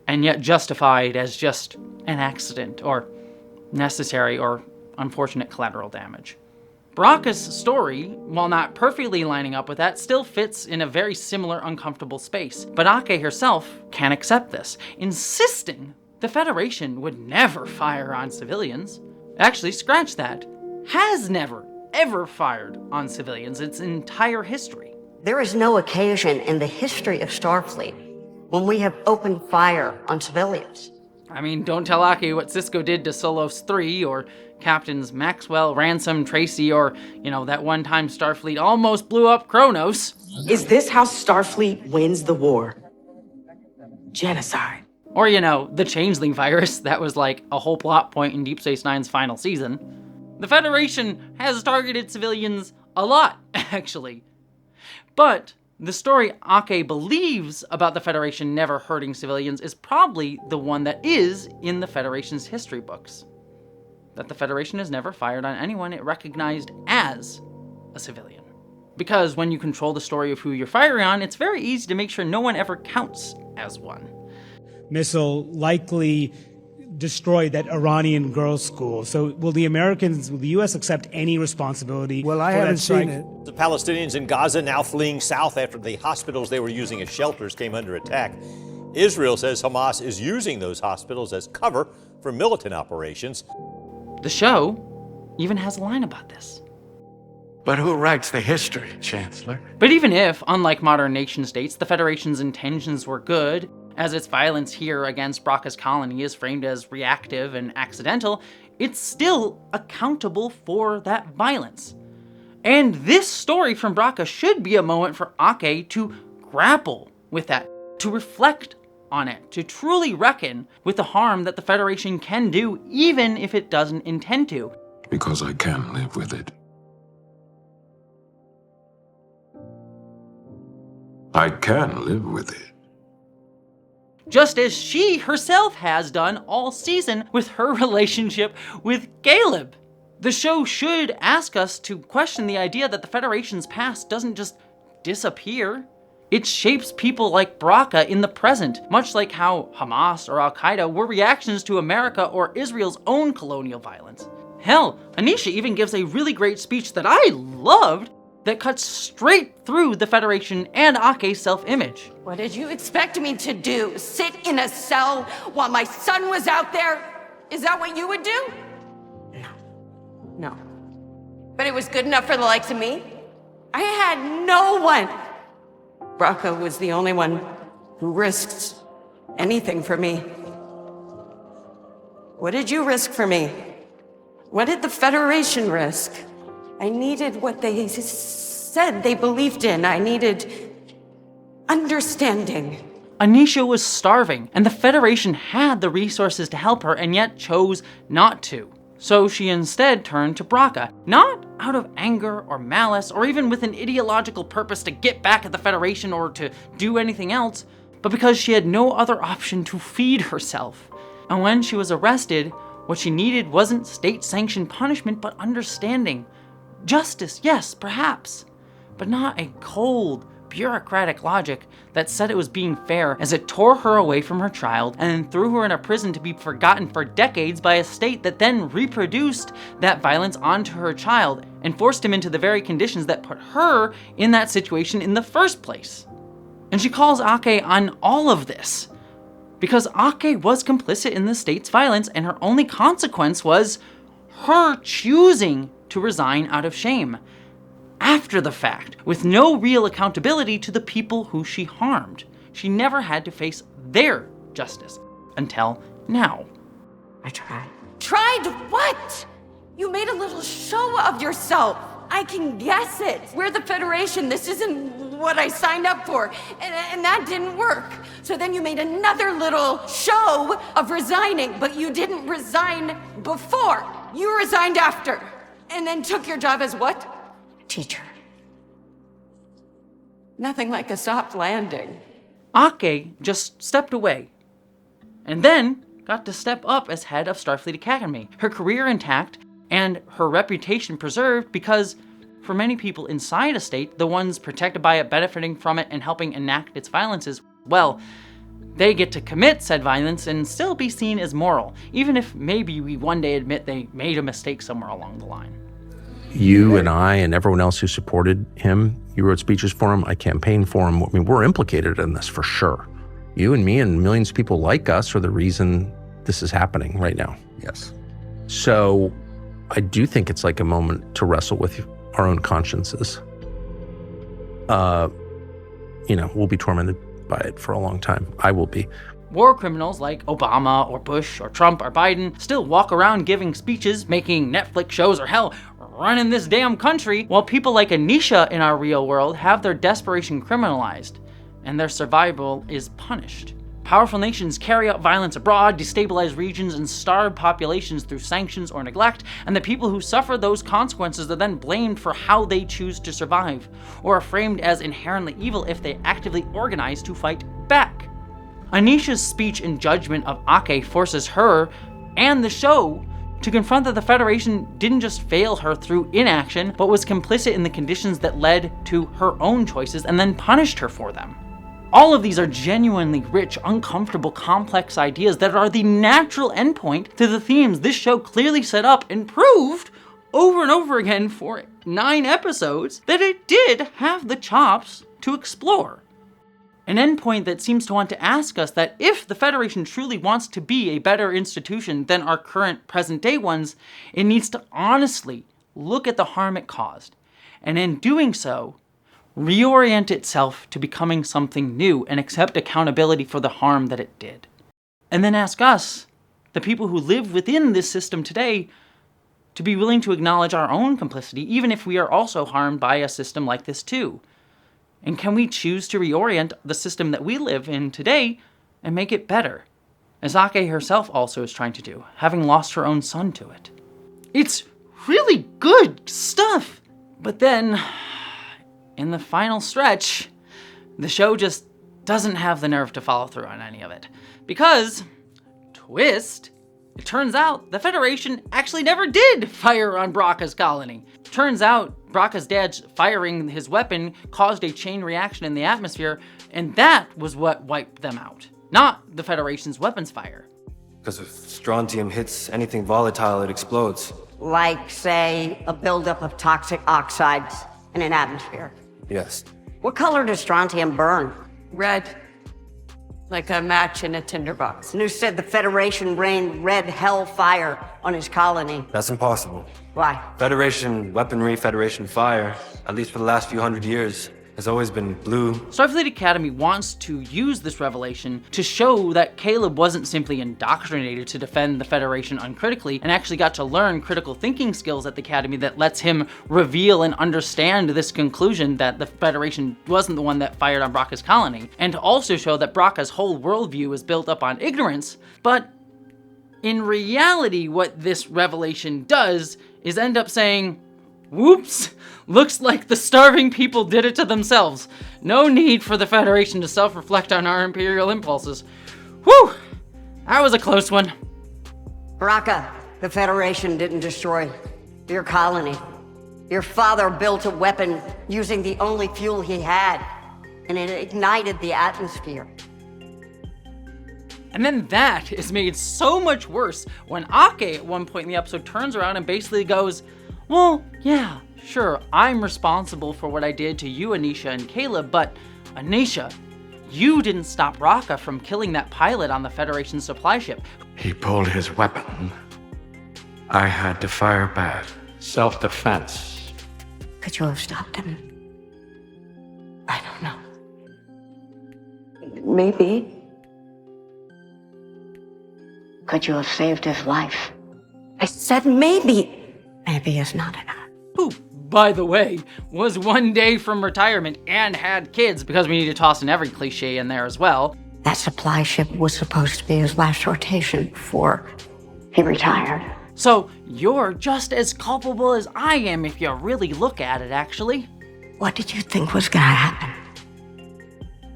and yet justified as just an accident or necessary or unfortunate collateral damage. Baraka's story, while not perfectly lining up with that, still fits in a very similar uncomfortable space. But Ake herself can't accept this, insisting the Federation would never fire on civilians. Actually, scratch that. Has never, ever fired on civilians its entire history. There is no occasion in the history of Starfleet when we have opened fire on civilians. I mean, don't tell Ake what Sisko did to Solos 3, or Captains Maxwell, Ransom, Tracy, or, that one time Starfleet almost blew up Kronos. Is this how Starfleet wins the war? Genocide. Or, the Changeling virus. That was like a whole plot point in Deep Space Nine's final season. The Federation has targeted civilians a lot, actually. But the story Ake believes about the Federation never hurting civilians is probably the one that is in the Federation's history books. That the Federation has never fired on anyone it recognized as a civilian. Because when you control the story of who you're firing on, it's very easy to make sure no one ever counts as one. Missile likely destroyed that Iranian girls' school. So will the U.S. accept any responsibility for that strike? The Palestinians in Gaza now fleeing south after the hospitals they were using as shelters came under attack. Israel says Hamas is using those hospitals as cover for militant operations. The show even has a line about this. But who writes the history, Chancellor? But even if, unlike modern nation states, the Federation's intentions were good, as its violence here against Baraka's colony is framed as reactive and accidental, it's still accountable for that violence. And this story from Baraka should be a moment for Ake to grapple with that, to reflect on it, to truly reckon with the harm that the Federation can do, even if it doesn't intend to. Because I can live with it. I can live with it. Just as she herself has done all season with her relationship with Caleb. The show should ask us to question the idea that the Federation's past doesn't just disappear. It shapes people like Baraka in the present, much like how Hamas or Al-Qaeda were reactions to America or Israel's own colonial violence. Hell, Anisha even gives a really great speech that I loved that cuts straight through the Federation and Ake's self-image. What did you expect me to do? Sit in a cell while my son was out there? Is that what you would do? No. But it was good enough for the likes of me? I had no one. Baraka was the only one who risked anything for me. What did you risk for me? What did the Federation risk? I needed what they said they believed in. I needed understanding. Anisha was starving, and the Federation had the resources to help her, and yet chose not to. So she instead turned to Baraka, not out of anger or malice, or even with an ideological purpose to get back at the Federation or to do anything else, but because she had no other option to feed herself. And when she was arrested, what she needed wasn't state-sanctioned punishment, but understanding. Justice, yes, perhaps, but not a cold, bureaucratic logic that said it was being fair as it tore her away from her child and then threw her in a prison to be forgotten for decades by a state that then reproduced that violence onto her child and forced him into the very conditions that put her in that situation in the first place. And she calls Ake on all of this because Ake was complicit in the state's violence, and her only consequence was her choosing to resign out of shame, after the fact, with no real accountability to the people who she harmed. She never had to face their justice until now. I tried. Tried what? You made a little show of yourself. I can guess it. We're the Federation. This isn't what I signed up for. And that didn't work. So then you made another little show of resigning, but you didn't resign before. You resigned after. And then took your job as what? Teacher. Nothing like a soft landing. Ake just stepped away. And then got to step up as head of Starfleet Academy. Her career intact and her reputation preserved because for many people inside a state, the ones protected by it, benefiting from it, and helping enact its violences, well, they get to commit said violence and still be seen as moral, even if maybe we one day admit they made a mistake somewhere along the line. You and I and everyone else who supported him, you wrote speeches for him, I campaigned for him. I mean, we're implicated in this for sure. You and me and millions of people like us are the reason this is happening right now. Yes. So I do think it's like a moment to wrestle with our own consciences. We'll be tormented by it for a long time. I will be. War criminals like Obama or Bush or Trump or Biden still walk around giving speeches, making Netflix shows, or hell, running this damn country, while people like Anisha in our real world have their desperation criminalized and their survival is punished. Powerful nations carry out violence abroad, destabilize regions, and starve populations through sanctions or neglect, and the people who suffer those consequences are then blamed for how they choose to survive, or are framed as inherently evil if they actively organize to fight back. Anisha's speech and judgment of Ake forces her and the show to confront that the Federation didn't just fail her through inaction, but was complicit in the conditions that led to her own choices and then punished her for them. All of these are genuinely rich, uncomfortable, complex ideas that are the natural endpoint to the themes this show clearly set up and proved over and over again for 9 episodes that it did have the chops to explore. An endpoint that seems to want to ask us that if the Federation truly wants to be a better institution than our current present-day ones, it needs to honestly look at the harm it caused, and in doing so, reorient itself to becoming something new and accept accountability for the harm that it did. And then ask us, the people who live within this system today, to be willing to acknowledge our own complicity, even if we are also harmed by a system like this too. And can we choose to reorient the system that we live in today and make it better, as Ake herself also is trying to do, having lost her own son to it. It's really good stuff! But then, in the final stretch, the show just doesn't have the nerve to follow through on any of it. Because, twist, it turns out the Federation actually never did fire on Bracca's colony. Turns out Bracca's dad firing his weapon caused a chain reaction in the atmosphere, and that was what wiped them out, not the Federation's weapons fire. Because if strontium hits anything volatile, it explodes. Like, say, a buildup of toxic oxides in an atmosphere. Yes. What color does strontium burn? Red. Like a match in a tinderbox. And who said the Federation rained red hellfire on his colony? That's impossible. Why? Federation weaponry, Federation fire, at least for the last few hundred years, has always been blue. Starfleet Academy wants to use this revelation to show that Caleb wasn't simply indoctrinated to defend the Federation uncritically, and actually got to learn critical thinking skills at the Academy that lets him reveal and understand this conclusion that the Federation wasn't the one that fired on Bracca's colony, and to also show that Bracca's whole worldview is built up on ignorance. But in reality, what this revelation does is end up saying, whoops, looks like the starving people did it to themselves. No need for the Federation to self-reflect on our imperial impulses. Whew, that was a close one. Bracca, the Federation didn't destroy your colony. Your father built a weapon using the only fuel he had, and it ignited the atmosphere. And then that is made so much worse when Ake at one point in the episode turns around and basically goes, well, yeah, sure, I'm responsible for what I did to you, Anisha and Caleb, but Anisha, you didn't stop Bracca from killing that pilot on the Federation supply ship. He pulled his weapon. I had to fire back. Self-defense. Could you have stopped him? I don't know. Maybe. Could you have saved his life? I said maybe. Maybe is not enough. Who by the way, was 1 day from retirement and had kids, because we need to toss in every cliche in there as well. That supply ship was supposed to be his last rotation before he retired. So you're just as culpable as I am if you really look at it, actually. What did you think was gonna happen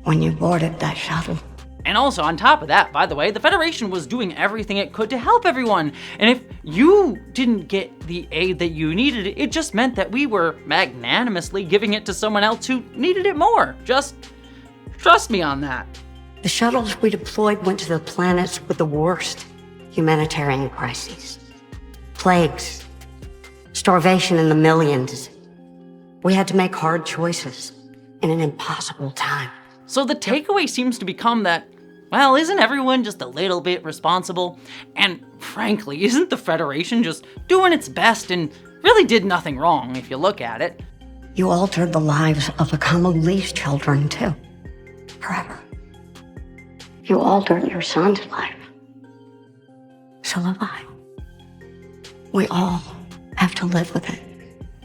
when you boarded that shuttle? And also, on top of that, by the way, the Federation was doing everything it could to help everyone. And if you didn't get the aid that you needed, it just meant that we were magnanimously giving it to someone else who needed it more. Just trust me on that. The shuttles we deployed went to the planets with the worst humanitarian crises. Plagues, starvation in the millions. We had to make hard choices in an impossible time. So the takeaway seems to become that, well, isn't everyone just a little bit responsible? And frankly, isn't the Federation just doing its best and really did nothing wrong if you look at it? You altered the lives of the Congolese children too, forever. You altered your son's life. So have I. We all have to live with it.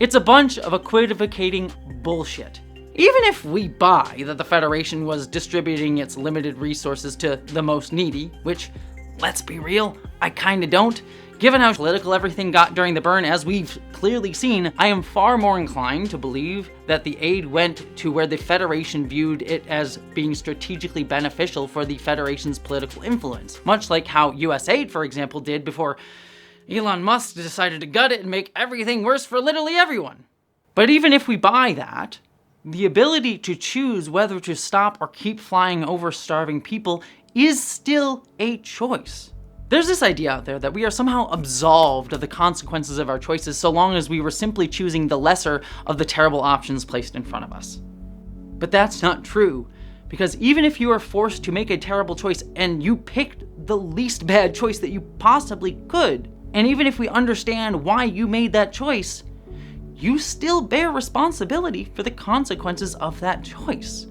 It's a bunch of equivocating bullshit. Even if we buy that the Federation was distributing its limited resources to the most needy, which, let's be real, I kinda don't, given how political everything got during the burn, as we've clearly seen, I am far more inclined to believe that the aid went to where the Federation viewed it as being strategically beneficial for the Federation's political influence. Much like how US aid, for example, did before Elon Musk decided to gut it and make everything worse for literally everyone. But even if we buy that, the ability to choose whether to stop or keep flying over starving people is still a choice. There's this idea out there that we are somehow absolved of the consequences of our choices so long as we were simply choosing the lesser of the terrible options placed in front of us. But that's not true, because even if you are forced to make a terrible choice and you picked the least bad choice that you possibly could, and even if we understand why you made that choice, you still bear responsibility for the consequences of that choice.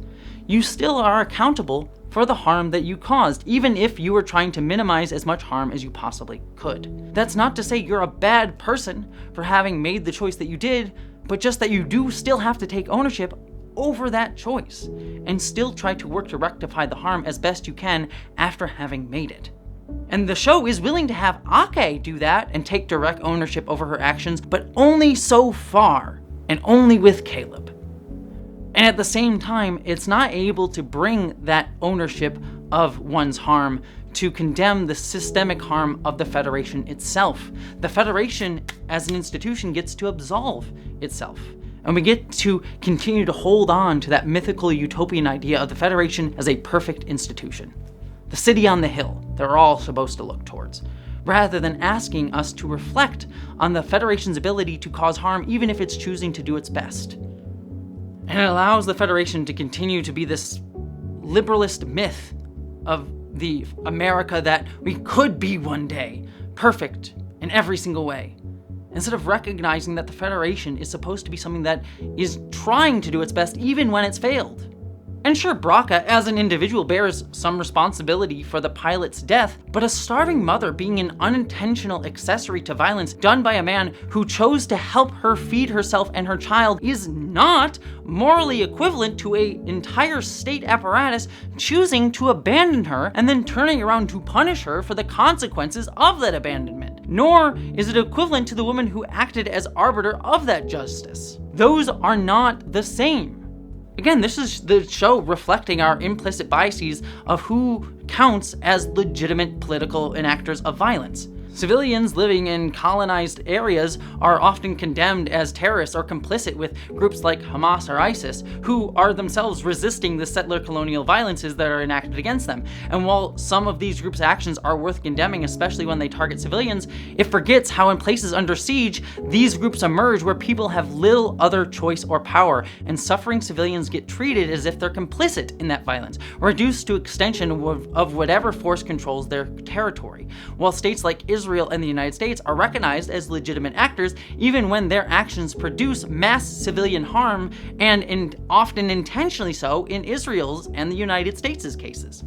You still are accountable for the harm that you caused, even if you were trying to minimize as much harm as you possibly could. That's not to say you're a bad person for having made the choice that you did, but just that you do still have to take ownership over that choice and still try to work to rectify the harm as best you can after having made it. And the show is willing to have Ake do that and take direct ownership over her actions, but only so far, and only with Caleb. And at the same time, it's not able to bring that ownership of one's harm to condemn the systemic harm of the Federation itself. The Federation, as an institution, gets to absolve itself. And we get to continue to hold on to that mythical utopian idea of the Federation as a perfect institution. The city on the hill that we're all supposed to look towards, rather than asking us to reflect on the Federation's ability to cause harm even if it's choosing to do its best. And it allows the Federation to continue to be this liberalist myth of the America that we could be one day, perfect in every single way, instead of recognizing that the Federation is supposed to be something that is trying to do its best even when it's failed. And sure, Braca, as an individual, bears some responsibility for the pilot's death, but a starving mother being an unintentional accessory to violence done by a man who chose to help her feed herself and her child is not morally equivalent to an entire state apparatus choosing to abandon her and then turning around to punish her for the consequences of that abandonment. Nor is it equivalent to the woman who acted as arbiter of that justice. Those are not the same. Again, this is the show reflecting our implicit biases of who counts as legitimate political enactors of violence. Civilians living in colonized areas are often condemned as terrorists or complicit with groups like Hamas or ISIS, who are themselves resisting the settler colonial violences that are enacted against them. And while some of these groups' actions are worth condemning, especially when they target civilians, it forgets how in places under siege, these groups emerge where people have little other choice or power, and suffering civilians get treated as if they're complicit in that violence, reduced to extension of whatever force controls their territory. While states like Israel and the United States are recognized as legitimate actors even when their actions produce mass civilian harm, and often intentionally so in Israel's and the United States' cases.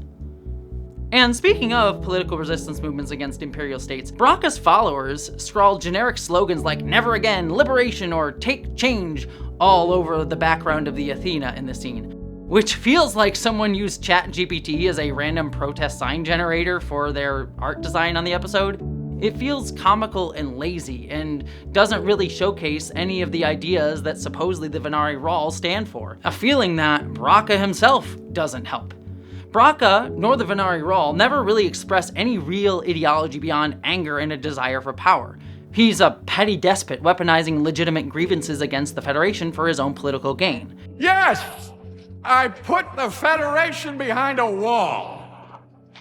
And speaking of political resistance movements against imperial states, Baraka's followers scrawled generic slogans like "Never Again," "Liberation," or "Take Change" all over the background of the Athena in the scene, which feels like someone used ChatGPT as a random protest sign generator for their art design on the episode. It feels comical and lazy, and doesn't really showcase any of the ideas that supposedly the Venari Rawl stand for, a feeling that Baraka himself doesn't help. Baraka, nor the Venari Rawl, never really express any real ideology beyond anger and a desire for power. He's a petty despot weaponizing legitimate grievances against the Federation for his own political gain. Yes! I put the Federation behind a wall.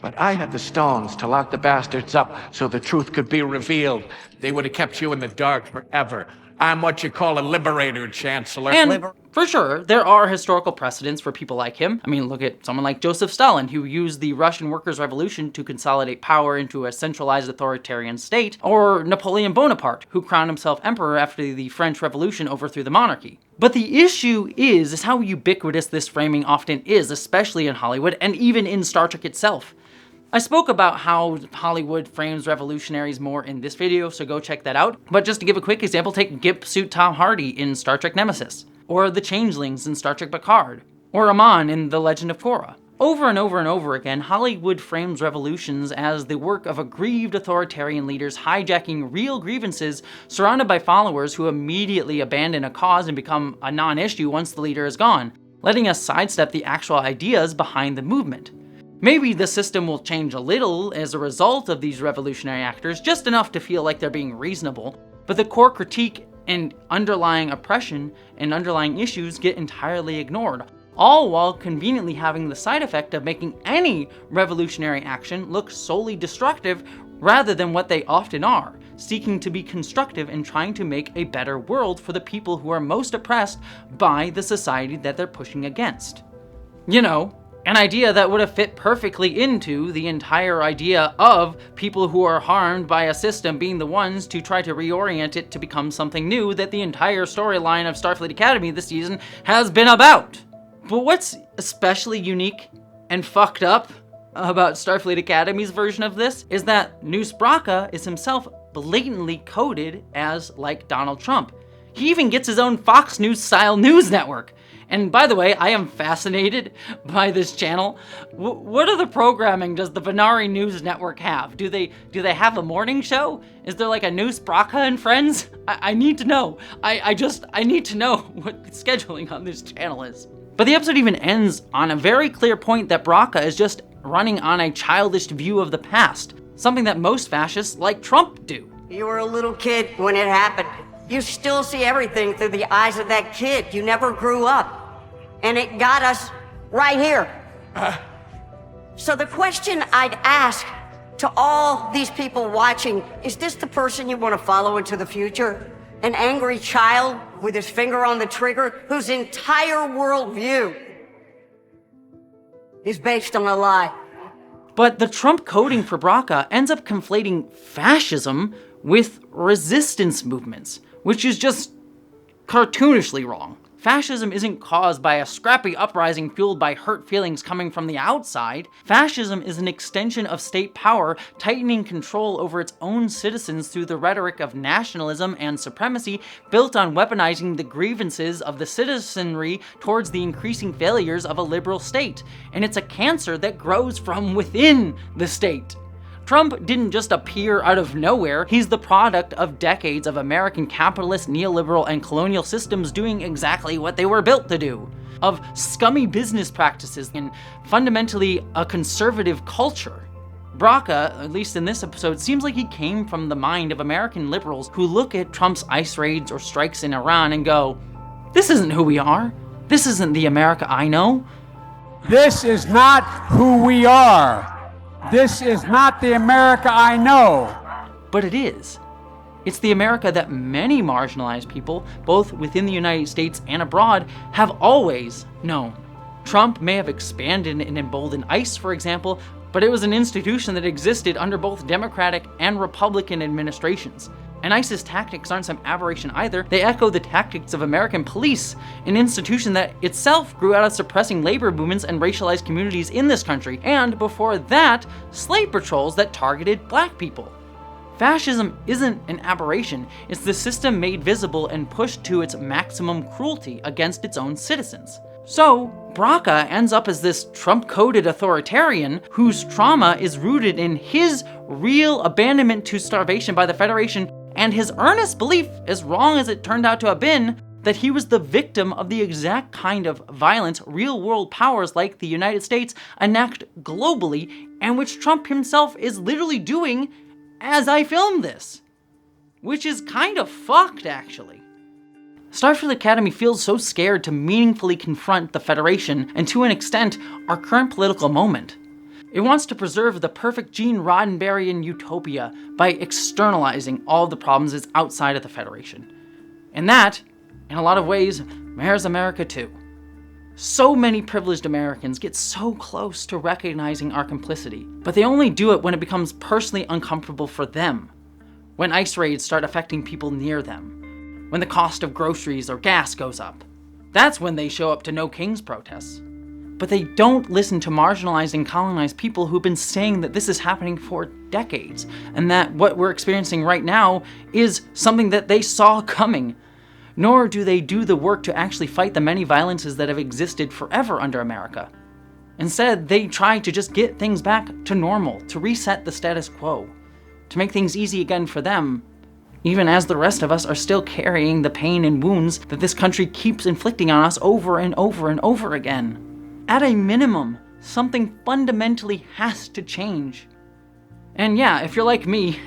But I had the stones to lock the bastards up so the truth could be revealed. They would have kept you in the dark forever. I'm what you call a liberator, Chancellor. And for sure, there are historical precedents for people like him. I mean, look at someone like Joseph Stalin, who used the Russian Workers' Revolution to consolidate power into a centralized authoritarian state, or Napoleon Bonaparte, who crowned himself emperor after the French Revolution overthrew the monarchy. But the issue is how ubiquitous this framing often is, especially in Hollywood, and even in Star Trek itself. I spoke about how Hollywood frames revolutionaries more in this video, so go check that out. But just to give a quick example, take Gimp Suit Tom Hardy in Star Trek Nemesis, or the Changelings in Star Trek Picard, or Amon in The Legend of Korra. Over and over and over again, Hollywood frames revolutions as the work of aggrieved authoritarian leaders hijacking real grievances surrounded by followers who immediately abandon a cause and become a non-issue once the leader is gone, letting us sidestep the actual ideas behind the movement. Maybe the system will change a little as a result of these revolutionary actors, just enough to feel like they're being reasonable, but the core critique and underlying oppression and underlying issues get entirely ignored, all while conveniently having the side effect of making any revolutionary action look solely destructive rather than what they often are, seeking to be constructive and trying to make a better world for the people who are most oppressed by the society that they're pushing against. You know, an idea that would have fit perfectly into the entire idea of people who are harmed by a system being the ones to try to reorient it to become something new that the entire storyline of Starfleet Academy this season has been about. But what's especially unique and fucked up about Starfleet Academy's version of this is that Noose Braka is himself blatantly coded as like Donald Trump. He even gets his own Fox News style news network. And by the way, I am fascinated by this channel. What other programming does the Venari News Network have? Do they have a morning show? Is there like a Noose Braka and Friends? I need to know. I need to know what the scheduling on this channel is. But the episode even ends on a very clear point that Braka is just running on a childish view of the past, something that most fascists like Trump do. You were a little kid when it happened. You still see everything through the eyes of that kid. You never grew up. And it got us right here. So the question I'd ask to all these people watching, is this the person you want to follow into the future? An angry child with his finger on the trigger whose entire worldview is based on a lie? But the Trump coding for Braka ends up conflating fascism with resistance movements, which is just cartoonishly wrong. Fascism isn't caused by a scrappy uprising fueled by hurt feelings coming from the outside. Fascism is an extension of state power tightening control over its own citizens through the rhetoric of nationalism and supremacy built on weaponizing the grievances of the citizenry towards the increasing failures of a liberal state. And it's a cancer that grows from within the state. Trump didn't just appear out of nowhere. He's the product of decades of American capitalist, neoliberal, and colonial systems doing exactly what they were built to do. Of scummy business practices and fundamentally a conservative culture. Braka, at least in this episode, seems like he came from the mind of American liberals who look at Trump's ICE raids or strikes in Iran and go, this isn't who we are. This isn't the America I know. This is not who we are. This is not the America I know. But it is. It's the America that many marginalized people, both within the United States and abroad, have always known. Trump may have expanded and emboldened ICE, for example, but it was an institution that existed under both Democratic and Republican administrations. And ISIS tactics aren't some aberration either. They echo the tactics of American police, an institution that itself grew out of suppressing labor movements and racialized communities in this country, and before that, slave patrols that targeted black people. Fascism isn't an aberration, it's the system made visible and pushed to its maximum cruelty against its own citizens. So, Braca ends up as this Trump-coded authoritarian whose trauma is rooted in his real abandonment to starvation by the Federation and his earnest belief, as wrong as it turned out to have been, that he was the victim of the exact kind of violence real-world powers like the United States enact globally, and which Trump himself is literally doing as I film this. Which is kind of fucked, actually. Starfleet Academy feels so scared to meaningfully confront the Federation, and to an extent, our current political moment. It wants to preserve the perfect Gene Roddenberryan utopia by externalizing all of the problems that's outside of the Federation. And that, in a lot of ways, mirrors America too. So many privileged Americans get so close to recognizing our complicity, but they only do it when it becomes personally uncomfortable for them. When ICE raids start affecting people near them. When the cost of groceries or gas goes up. That's when they show up to No Kings protests. But they don't listen to marginalized and colonized people who've been saying that this is happening for decades, and that what we're experiencing right now is something that they saw coming. Nor do they do the work to actually fight the many violences that have existed forever under America. Instead, they try to just get things back to normal, to reset the status quo, to make things easy again for them, even as the rest of us are still carrying the pain and wounds that this country keeps inflicting on us over and over and over again. At a minimum, something fundamentally has to change. And yeah, if you're like me,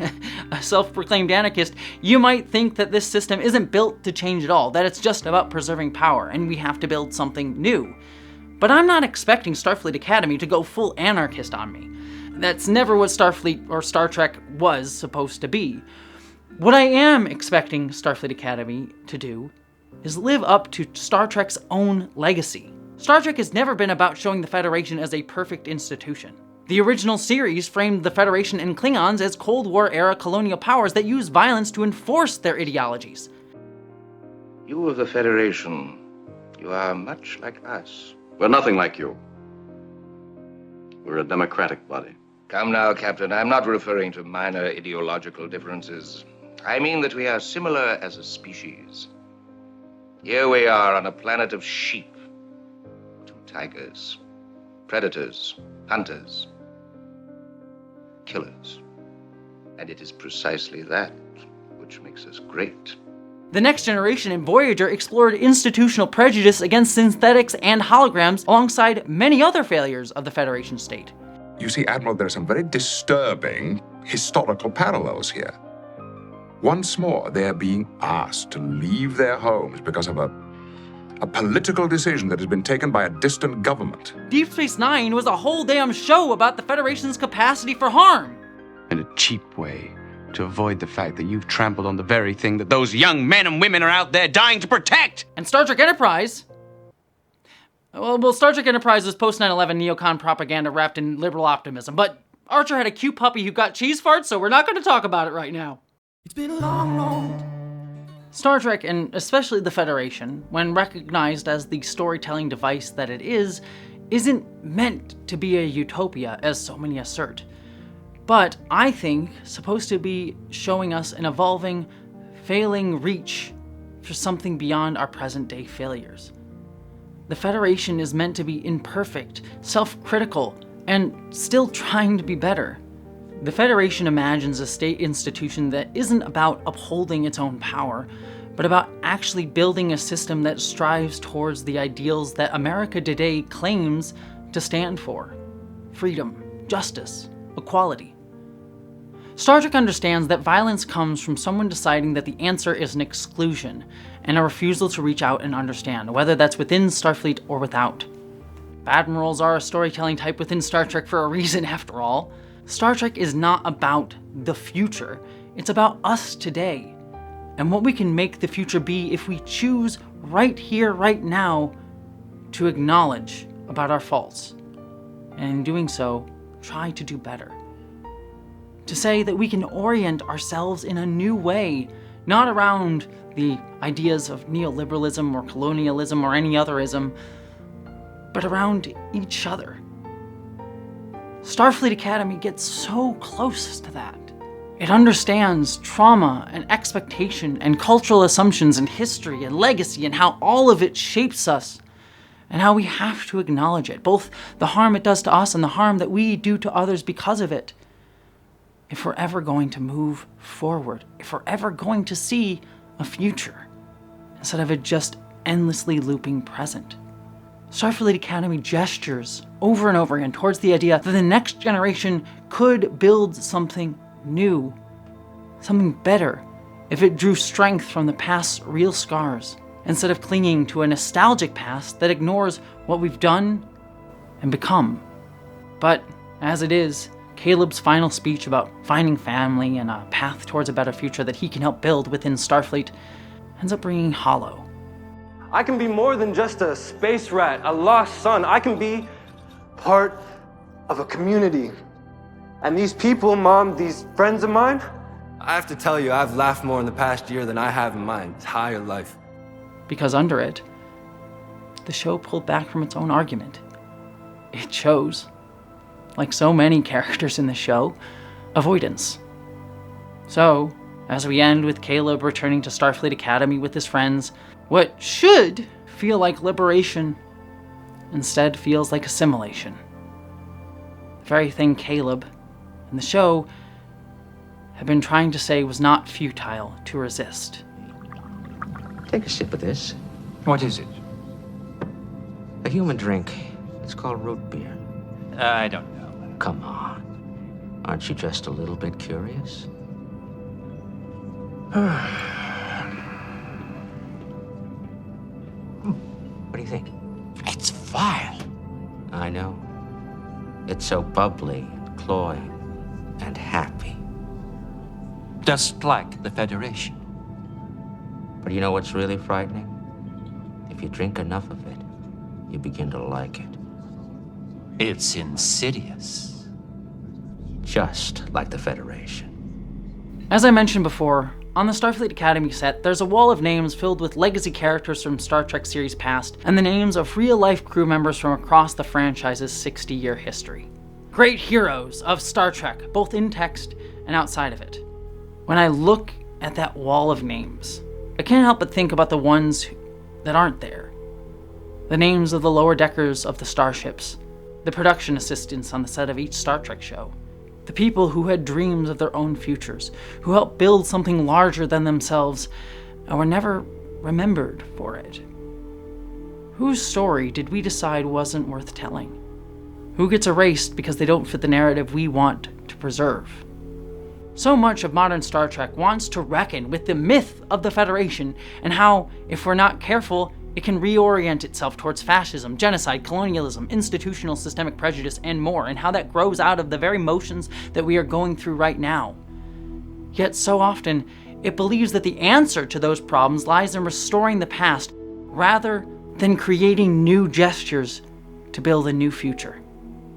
a self-proclaimed anarchist, you might think that this system isn't built to change at all, that it's just about preserving power, and we have to build something new. But I'm not expecting Starfleet Academy to go full anarchist on me. That's never what Starfleet or Star Trek was supposed to be. What I am expecting Starfleet Academy to do is live up to Star Trek's own legacy. Star Trek has never been about showing the Federation as a perfect institution. The original series framed the Federation and Klingons as Cold War-era colonial powers that use violence to enforce their ideologies. You of the Federation, you are much like us. We're nothing like you. We're a democratic body. Come now, Captain, I'm not referring to minor ideological differences. I mean that we are similar as a species. Here we are on a planet of sheep. Tigers, predators, hunters, killers. And it is precisely that which makes us great. The Next Generation in Voyager explored institutional prejudice against synthetics and holograms alongside many other failures of the Federation state. You see, Admiral, there are some very disturbing historical parallels here. Once more, they're being asked to leave their homes because of a political decision that has been taken by a distant government. Deep Space Nine was a whole damn show about the Federation's capacity for harm. In a cheap way to avoid the fact that you've trampled on the very thing that those young men and women are out there dying to protect. And Star Trek Enterprise... Well, Star Trek Enterprise was post-9/11 neocon propaganda wrapped in liberal optimism, but Archer had a cute puppy who got cheese farts, so we're not going to talk about it right now. It's been a long road. Star Trek, and especially the Federation, when recognized as the storytelling device that it is, isn't meant to be a utopia, as so many assert. But, I think, supposed to be showing us an evolving, failing reach for something beyond our present-day failures. The Federation is meant to be imperfect, self-critical, and still trying to be better. The Federation imagines a state institution that isn't about upholding its own power, but about actually building a system that strives towards the ideals that America today claims to stand for: freedom, justice, equality. Star Trek understands that violence comes from someone deciding that the answer is an exclusion and a refusal to reach out and understand, whether that's within Starfleet or without. Admirals are a storytelling type within Star Trek for a reason, after all. Star Trek is not about the future, it's about us today, and what we can make the future be if we choose right here, right now, to acknowledge about our faults, and in doing so, try to do better. to say that we can orient ourselves in a new way, not around the ideas of neoliberalism or colonialism or any otherism, but around each other. Starfleet Academy gets so close to that. It understands trauma and expectation and cultural assumptions and history and legacy and how all of it shapes us and how we have to acknowledge it, both the harm it does to us and the harm that we do to others because of it. If we're ever going to move forward, if we're ever going to see a future, instead of a just endlessly looping present. Starfleet Academy gestures over and over again towards the idea that the next generation could build something new, something better, if it drew strength from the past's real scars, instead of clinging to a nostalgic past that ignores what we've done and become. But as it is, Caleb's final speech about finding family and a path towards a better future that he can help build within Starfleet ends up ringing hollow. I can be more than just a space rat, a lost son. I can be part of a community. And these people, Mom, these friends of mine, I have to tell you, I've laughed more in the past year than I have in my entire life. Because under it, the show pulled back from its own argument. It chose, like so many characters in the show, avoidance. So, as we end with Caleb returning to Starfleet Academy with his friends, what should feel like liberation instead feels like assimilation. The very thing Caleb and the show have been trying to say was not futile to resist. Take a sip of this. What is it? A human drink. It's called root beer. I don't know. Come on. Aren't you just a little bit curious? What do you think? It's vile. I know. It's so bubbly, cloying, and happy. Just like the Federation. But you know what's really frightening? If you drink enough of it, you begin to like it. It's insidious. Just like the Federation. As I mentioned before, on the Starfleet Academy set, there's a wall of names filled with legacy characters from Star Trek series past, and the names of real-life crew members from across the franchise's 60-year history. Great heroes of Star Trek, both in text and outside of it. When I look at that wall of names, I can't help but think about the ones that aren't there. The names of the lower deckers of the starships, the production assistants on the set of each Star Trek show, the people who had dreams of their own futures, who helped build something larger than themselves and were never remembered for it. Whose story did we decide wasn't worth telling? Who gets erased because they don't fit the narrative we want to preserve? So much of modern Star Trek wants to reckon with the myth of the Federation and how, if we're not careful, it can reorient itself towards fascism, genocide, colonialism, institutional systemic prejudice, and more, and how that grows out of the very motions that we are going through right now. Yet so often, it believes that the answer to those problems lies in restoring the past, rather than creating new gestures to build a new future.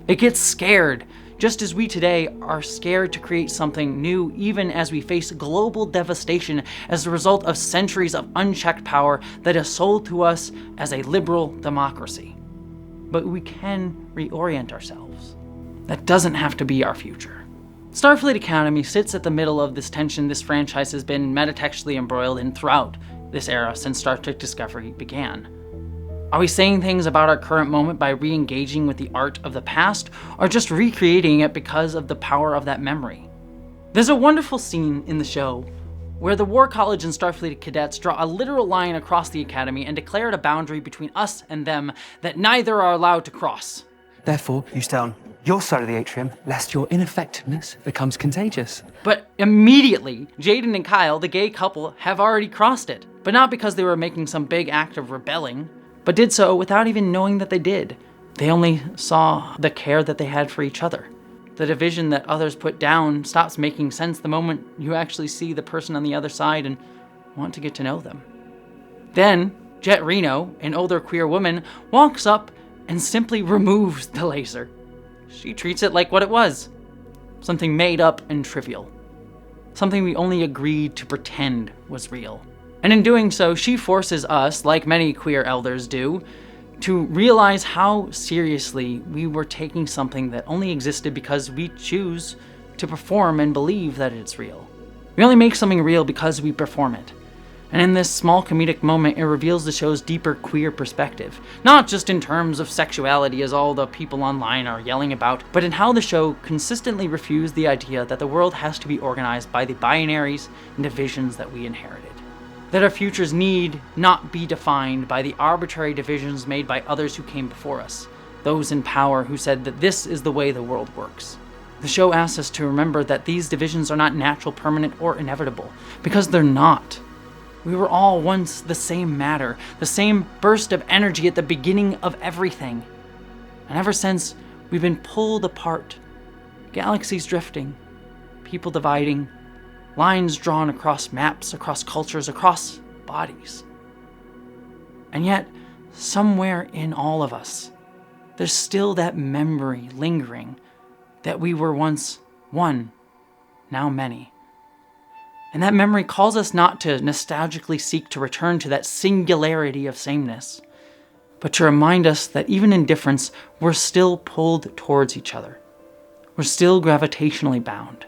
It gets scared, just as we today are scared to create something new, even as we face global devastation as a result of centuries of unchecked power that is sold to us as a liberal democracy. But we can reorient ourselves. That doesn't have to be our future. Starfleet Academy sits at the middle of this tension this franchise has been metatextually embroiled in throughout this era since Star Trek Discovery began. Are we saying things about our current moment by re-engaging with the art of the past, or just recreating it because of the power of that memory? There's a wonderful scene in the show where the War College and Starfleet cadets draw a literal line across the Academy and declare it a boundary between us and them that neither are allowed to cross. Therefore, you stay on your side of the atrium, lest your ineffectiveness becomes contagious. But immediately, Jaden and Kyle, the gay couple, have already crossed it. But not because they were making some big act of rebelling, but did so without even knowing that they did. They only saw the care that they had for each other. The division that others put down stops making sense the moment you actually see the person on the other side and want to get to know them. Then, Jet Reno, an older queer woman, walks up and simply removes the laser. She treats it like what it was, something made up and trivial, something we only agreed to pretend was real. And in doing so, she forces us, like many queer elders do, to realize how seriously we were taking something that only existed because we choose to perform and believe that it's real. We only make something real because we perform it. And in this small comedic moment, it reveals the show's deeper queer perspective, not just in terms of sexuality as all the people online are yelling about, but in how the show consistently refused the idea that the world has to be organized by the binaries and divisions that we inherited. That our futures need not be defined by the arbitrary divisions made by others who came before us, those in power who said that this is the way the world works. The show asks us to remember that these divisions are not natural, permanent, or inevitable, because they're not. We were all once the same matter, the same burst of energy at the beginning of everything. And ever since, we've been pulled apart. Galaxies drifting, people dividing, lines drawn across maps, across cultures, across bodies. And yet, somewhere in all of us, there's still that memory lingering that we were once one, now many. And that memory calls us not to nostalgically seek to return to that singularity of sameness, but to remind us that even in difference, we're still pulled towards each other. We're still gravitationally bound.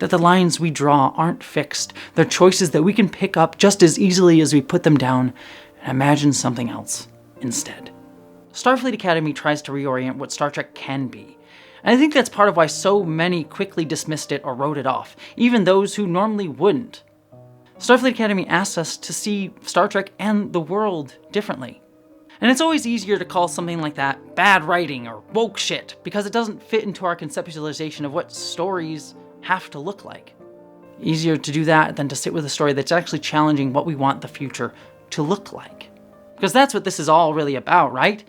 That the lines we draw aren't fixed. They're choices that we can pick up just as easily as we put them down and imagine something else instead. Starfleet Academy tries to reorient what Star Trek can be. And I think that's part of why so many quickly dismissed it or wrote it off, even those who normally wouldn't. Starfleet Academy asks us to see Star Trek and the world differently. And it's always easier to call something like that bad writing or woke shit, because it doesn't fit into our conceptualization of what stories have to look like. Easier to do that than to sit with a story that's actually challenging what we want the future to look like. Because that's what this is all really about, right?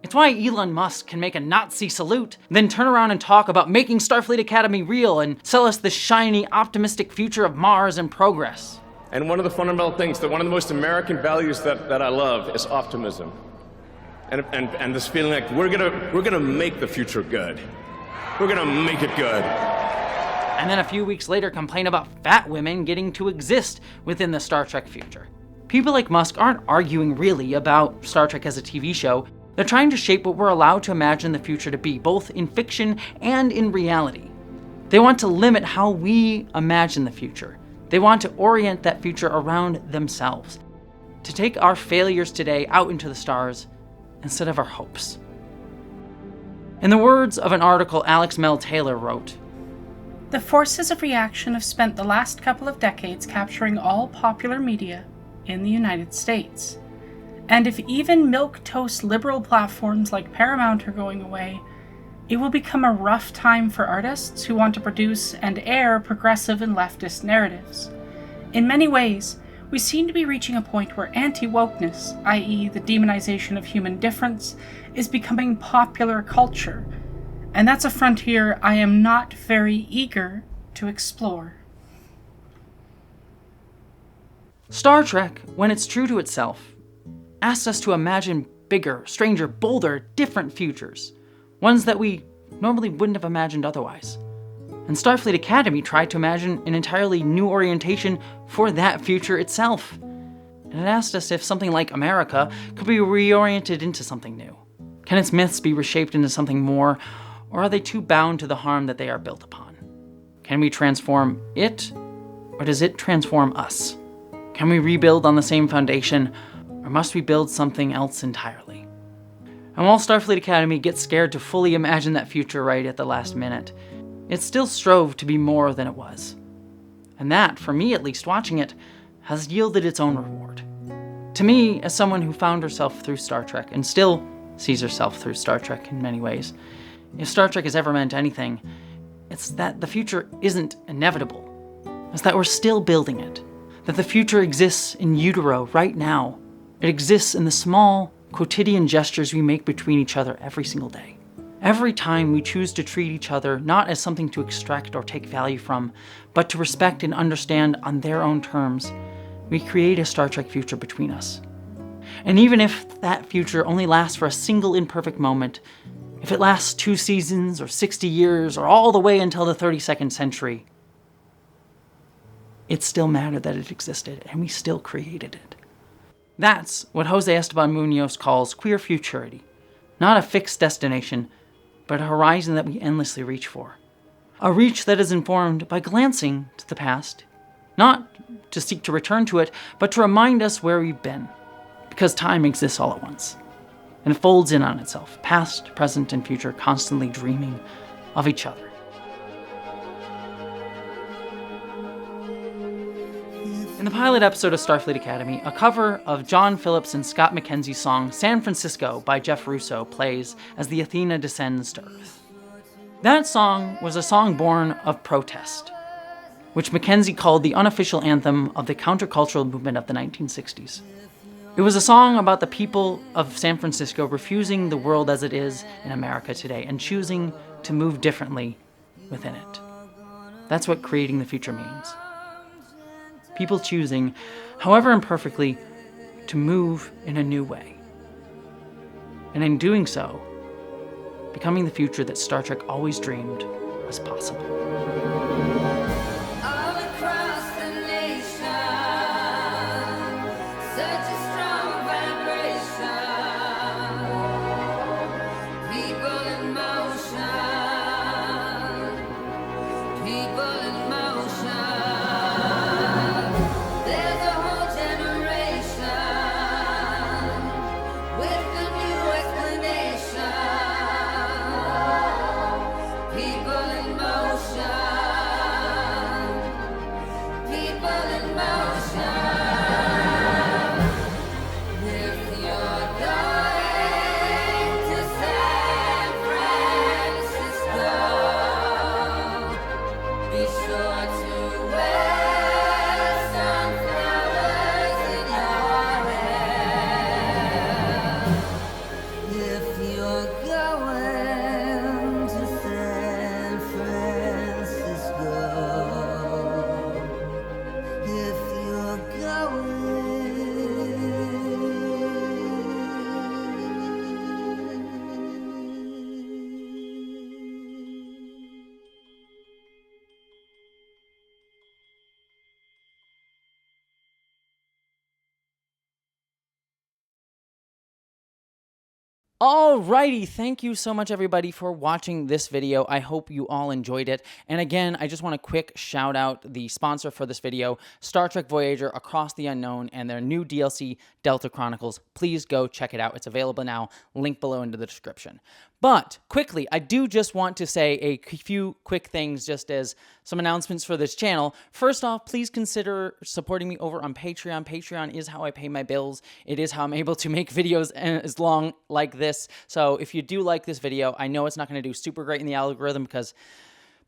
It's why Elon Musk can make a Nazi salute, then turn around and talk about making Starfleet Academy real and sell us the shiny, optimistic future of Mars and progress. And one of the fundamental things, one of the most American values that I love is optimism. And this feeling like we're gonna make the future good. We're gonna make it good. And then a few weeks later complain about fat women getting to exist within the Star Trek future. People like Musk aren't arguing really about Star Trek as a TV show. They're trying to shape what we're allowed to imagine the future to be, both in fiction and in reality. They want to limit how we imagine the future. They want to orient that future around themselves, to take our failures today out into the stars instead of our hopes. In the words of an article Alex Mel Taylor wrote, "The forces of reaction have spent the last couple of decades capturing all popular media in the United States. And if even milquetoast liberal platforms like Paramount are going away, it will become a rough time for artists who want to produce and air progressive and leftist narratives. In many ways, we seem to be reaching a point where anti-wokeness, i.e. the demonization of human difference, is becoming popular culture. And that's a frontier I am not very eager to explore." Star Trek, when it's true to itself, asks us to imagine bigger, stranger, bolder, different futures, ones that we normally wouldn't have imagined otherwise. And Starfleet Academy tried to imagine an entirely new orientation for that future itself. And it asked us if something like America could be reoriented into something new. Can its myths be reshaped into something more, or are they too bound to the harm that they are built upon? Can we transform it, or does it transform us? Can we rebuild on the same foundation, or must we build something else entirely? And while Starfleet Academy gets scared to fully imagine that future right at the last minute, it still strove to be more than it was. And that, for me at least, watching it, has yielded its own reward. To me, as someone who found herself through Star Trek, and still sees herself through Star Trek in many ways, if Star Trek has ever meant anything, it's that the future isn't inevitable. It's that we're still building it. That the future exists in utero right now. It exists in the small, quotidian gestures we make between each other every single day. Every time we choose to treat each other not as something to extract or take value from, but to respect and understand on their own terms, we create a Star Trek future between us. And even if that future only lasts for a single imperfect moment, If it lasts 2 seasons or 60 years or all the way until the 32nd century, it still mattered that it existed, and we still created it. That's what Jose Esteban Munoz calls queer futurity. Not a fixed destination, but a horizon that we endlessly reach for. A reach that is informed by glancing to the past, not to seek to return to it, but to remind us where we've been. Because time exists all at once, and it folds in on itself, past, present, and future, constantly dreaming of each other. In the pilot episode of Starfleet Academy, a cover of John Phillips and Scott McKenzie's song San Francisco by Jeff Russo plays as the Athena descends to Earth. That song was a song born of protest, which McKenzie called the unofficial anthem of the countercultural movement of the 1960s. It was a song about the people of San Francisco refusing the world as it is in America today and choosing to move differently within it. That's what creating the future means. People choosing, however imperfectly, to move in a new way. And in doing so, becoming the future that Star Trek always dreamed was possible. Alrighty, thank you so much everybody for watching this video. I hope you all enjoyed it. And again, I just want to quick shout out the sponsor for this video, Star Trek Voyager Across the Unknown and their new DLC, Delta Chronicles. Please go check it out. It's available now. Link below into the description. But quickly, I do just want to say a few quick things just as some announcements for this channel. First off, please consider supporting me over on Patreon. Patreon is how I pay my bills. It is how I'm able to make videos as long like this. So if you do like this video, I know it's not going to do super great in the algorithm because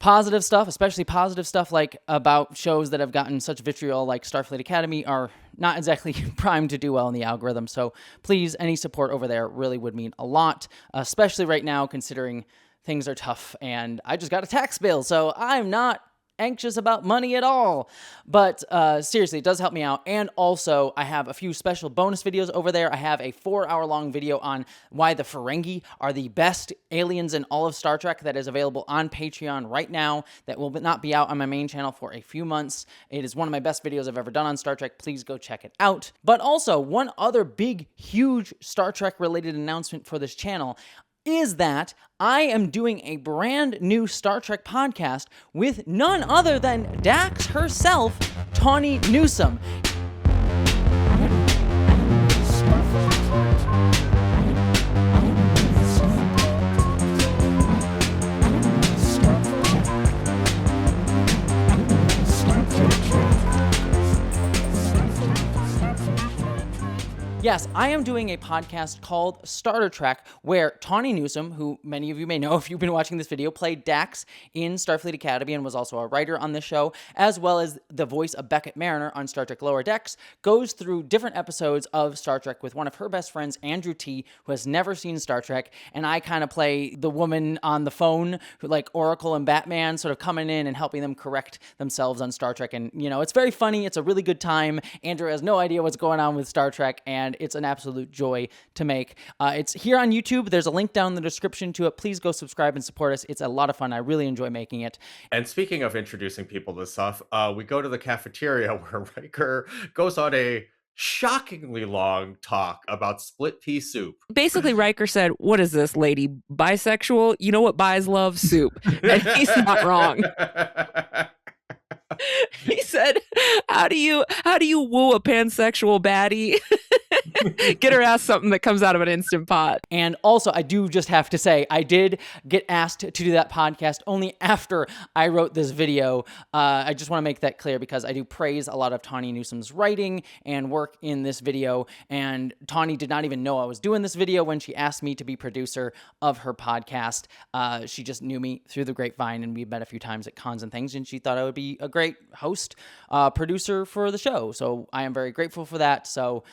positive stuff, especially positive stuff like about shows that have gotten such vitriol like Starfleet Academy, are not exactly primed to do well in the algorithm. So please, any support over there really would mean a lot, especially right now considering things are tough and I just got a tax bill, so I'm not anxious about money at all. But seriously, it does help me out. And also, I have a few special bonus videos over there. I have a 4-hour-long video on why the Ferengi are the best aliens in all of Star Trek that is available on Patreon right now that will not be out on my main channel for a few months. It is one of my best videos I've ever done on Star Trek. Please go check it out. But also, one other big, huge Star Trek-related announcement for this channel is that I am doing a brand new Star Trek podcast with none other than Dax herself, Tawny Newsome. Yes, I am doing a podcast called Starter Trek, where Tawny Newsome, who many of you may know if you've been watching this video, played Dax in Starfleet Academy and was also a writer on this show, as well as the voice of Beckett Mariner on Star Trek Lower Decks, goes through different episodes of Star Trek with one of her best friends, Andrew T., who has never seen Star Trek, and I kind of play the woman on the phone, who like Oracle and Batman, sort of coming in and helping them correct themselves on Star Trek, and you know, it's very funny, it's a really good time. Andrew has no idea what's going on with Star Trek, and and it's an absolute joy to make. It's here on YouTube. There's a link down in the description to it. Please go subscribe and support us. It's a lot of fun. I really enjoy making it. And speaking of introducing people to stuff, we go to the cafeteria where Riker goes on a shockingly long talk about split pea soup. Basically, Riker said, "What is this, lady? Bisexual? You know what bis love? Soup." And he's not wrong. He said, how do you woo a pansexual baddie? Get her ass something that comes out of an Instant Pot. And also, I do just have to say, I did get asked to do that podcast only after I wrote this video. I just want to make that clear because I do praise a lot of Tawny Newsom's writing and work in this video. And Tawny did not even know I was doing this video when she asked me to be producer of her podcast. She just knew me through the grapevine, and we met a few times at cons and things, and she thought I would be a great host, producer for the show. So I am very grateful for that. So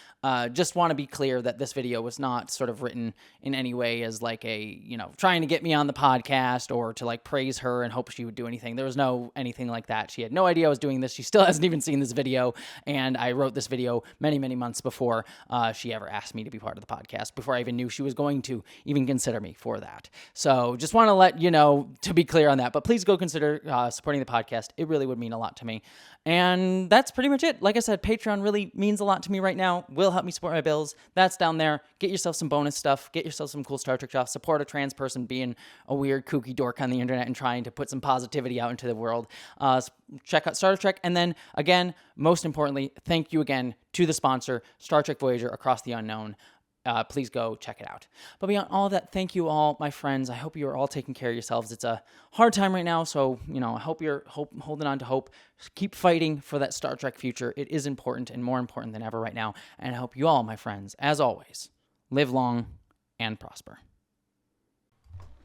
just want to be clear that this video was not sort of written in any way as like a, trying to get me on the podcast or to like praise her and hope she would do anything. There was no anything like that. She had no idea I was doing this. She still hasn't even seen this video. And I wrote this video many, many months before she ever asked me to be part of the podcast, before I even knew she was going to even consider me for that. So just want to let you know, to be clear on that, but please go consider supporting the podcast. It really would mean a lot to me. And that's pretty much it. Like I said, Patreon really means a lot to me right now. Will help me support my bills. That's down there. Get yourself some bonus stuff. Get yourself some cool Star Trek stuff. Support a trans person being a weird, kooky dork on the internet and trying to put some positivity out into the world. Check out Star Trek. And then, again, most importantly, thank you again to the sponsor, Star Trek Voyager Across the Unknown. Please go check it out. But beyond all of that, thank you all, my friends. I hope you are all taking care of yourselves. It's a hard time right now, so, I hope you're holding on to hope. Keep fighting for that Star Trek future. It is important and more important than ever right now. And I hope you all, my friends, as always, live long and prosper.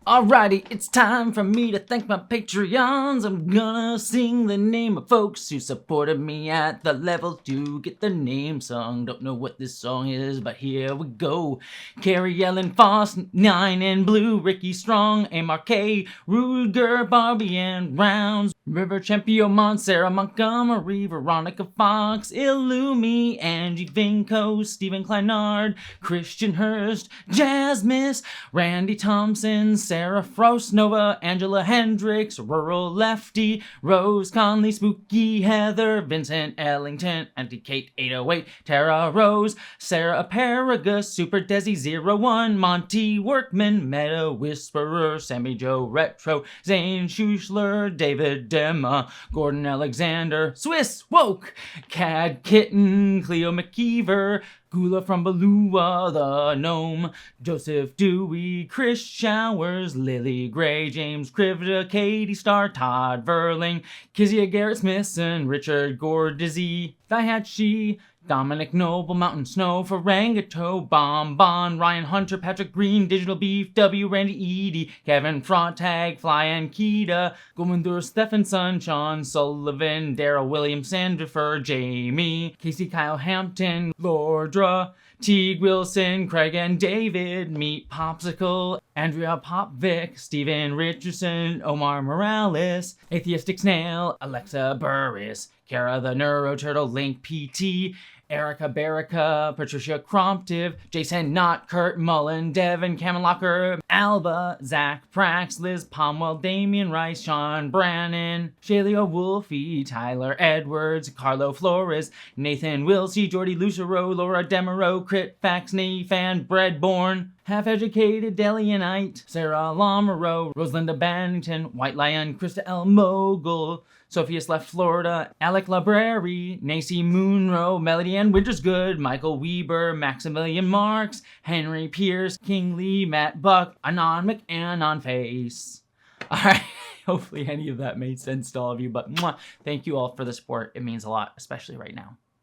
Alrighty, it's time for me to thank my Patreons. I'm gonna sing the name of folks who supported me at the level to get the name sung. Don't know what this song is, but here we go. Carrie Ellen Foss, 9 and Blue, Ricky Strong, A.M.R.K., Rudiger, Barbie and Rounds, River Champion, Sarah Montgomery, Veronica Fox, Illumi, Angie Vinco, Stephen Kleinard, Christian Hurst, Jasmine, Randy Thompson, Sarah Frost, Nova, Angela Hendricks, Rural Lefty, Rose Conley, Spooky Heather, Vincent Ellington, Auntie Kate 808, Tara Rose, Sarah Apparagus, Super Desi 01, Monty Workman, Meta Whisperer, Sammy Joe Retro, Zane Schuschler, David Demma, Gordon Alexander, Swiss Woke, Cad Kitten, Cleo McKeever, Gula from Balua, the Gnome, Joseph Dewey, Chris Showers, Lily Gray, James Krivda, Katie Starr, Todd Verling, Kizia Garrett Smithson, Richard Gordizzi, Daihatchi, Dominic Noble, Mountain Snow, Ferangato, Bon Bon, Ryan Hunter, Patrick Green, Digital Beef, W, Randy Edie, Kevin Frontag, Fly and Keita, Govindur Stephenson, Sean Sullivan, Daryl Williams, Sandifer, Jamie, Casey Kyle Hampton, Lordra, Teague Wilson, Craig and David, Meet Popsicle, Andrea Popvik, Steven Richardson, Omar Morales, Atheistic Snail, Alexa Burris, Kara the Neuroturtle, Link PT, Erica Barrica, Patricia Cromptive, Jason Knott, Kurt Mullen, Devin Kamenlocker, Alba, Zach Prax, Liz Palmwell, Damian Rice, Sean Brannon, Shalia Wolfie, Tyler Edwards, Carlo Flores, Nathan Wilsey, Jordy Lucero, Laura Demereau, Crit Fax, Fan, Breadborn, Half-Educated, Delianite, Sarah Lamoureux, Rosalinda Bannington, White Lion, Krista L. Mogul, Sophia's Left Florida, Alec Library, Nacy Moonrow, Melody Ann Wintersgood, Michael Weber, Maximilian Marks, Henry Pierce, King Lee, Matt Buck, Anon McAnon Face. Alright, hopefully any of that made sense to all of you, but thank you all for the support. It means a lot, especially right now.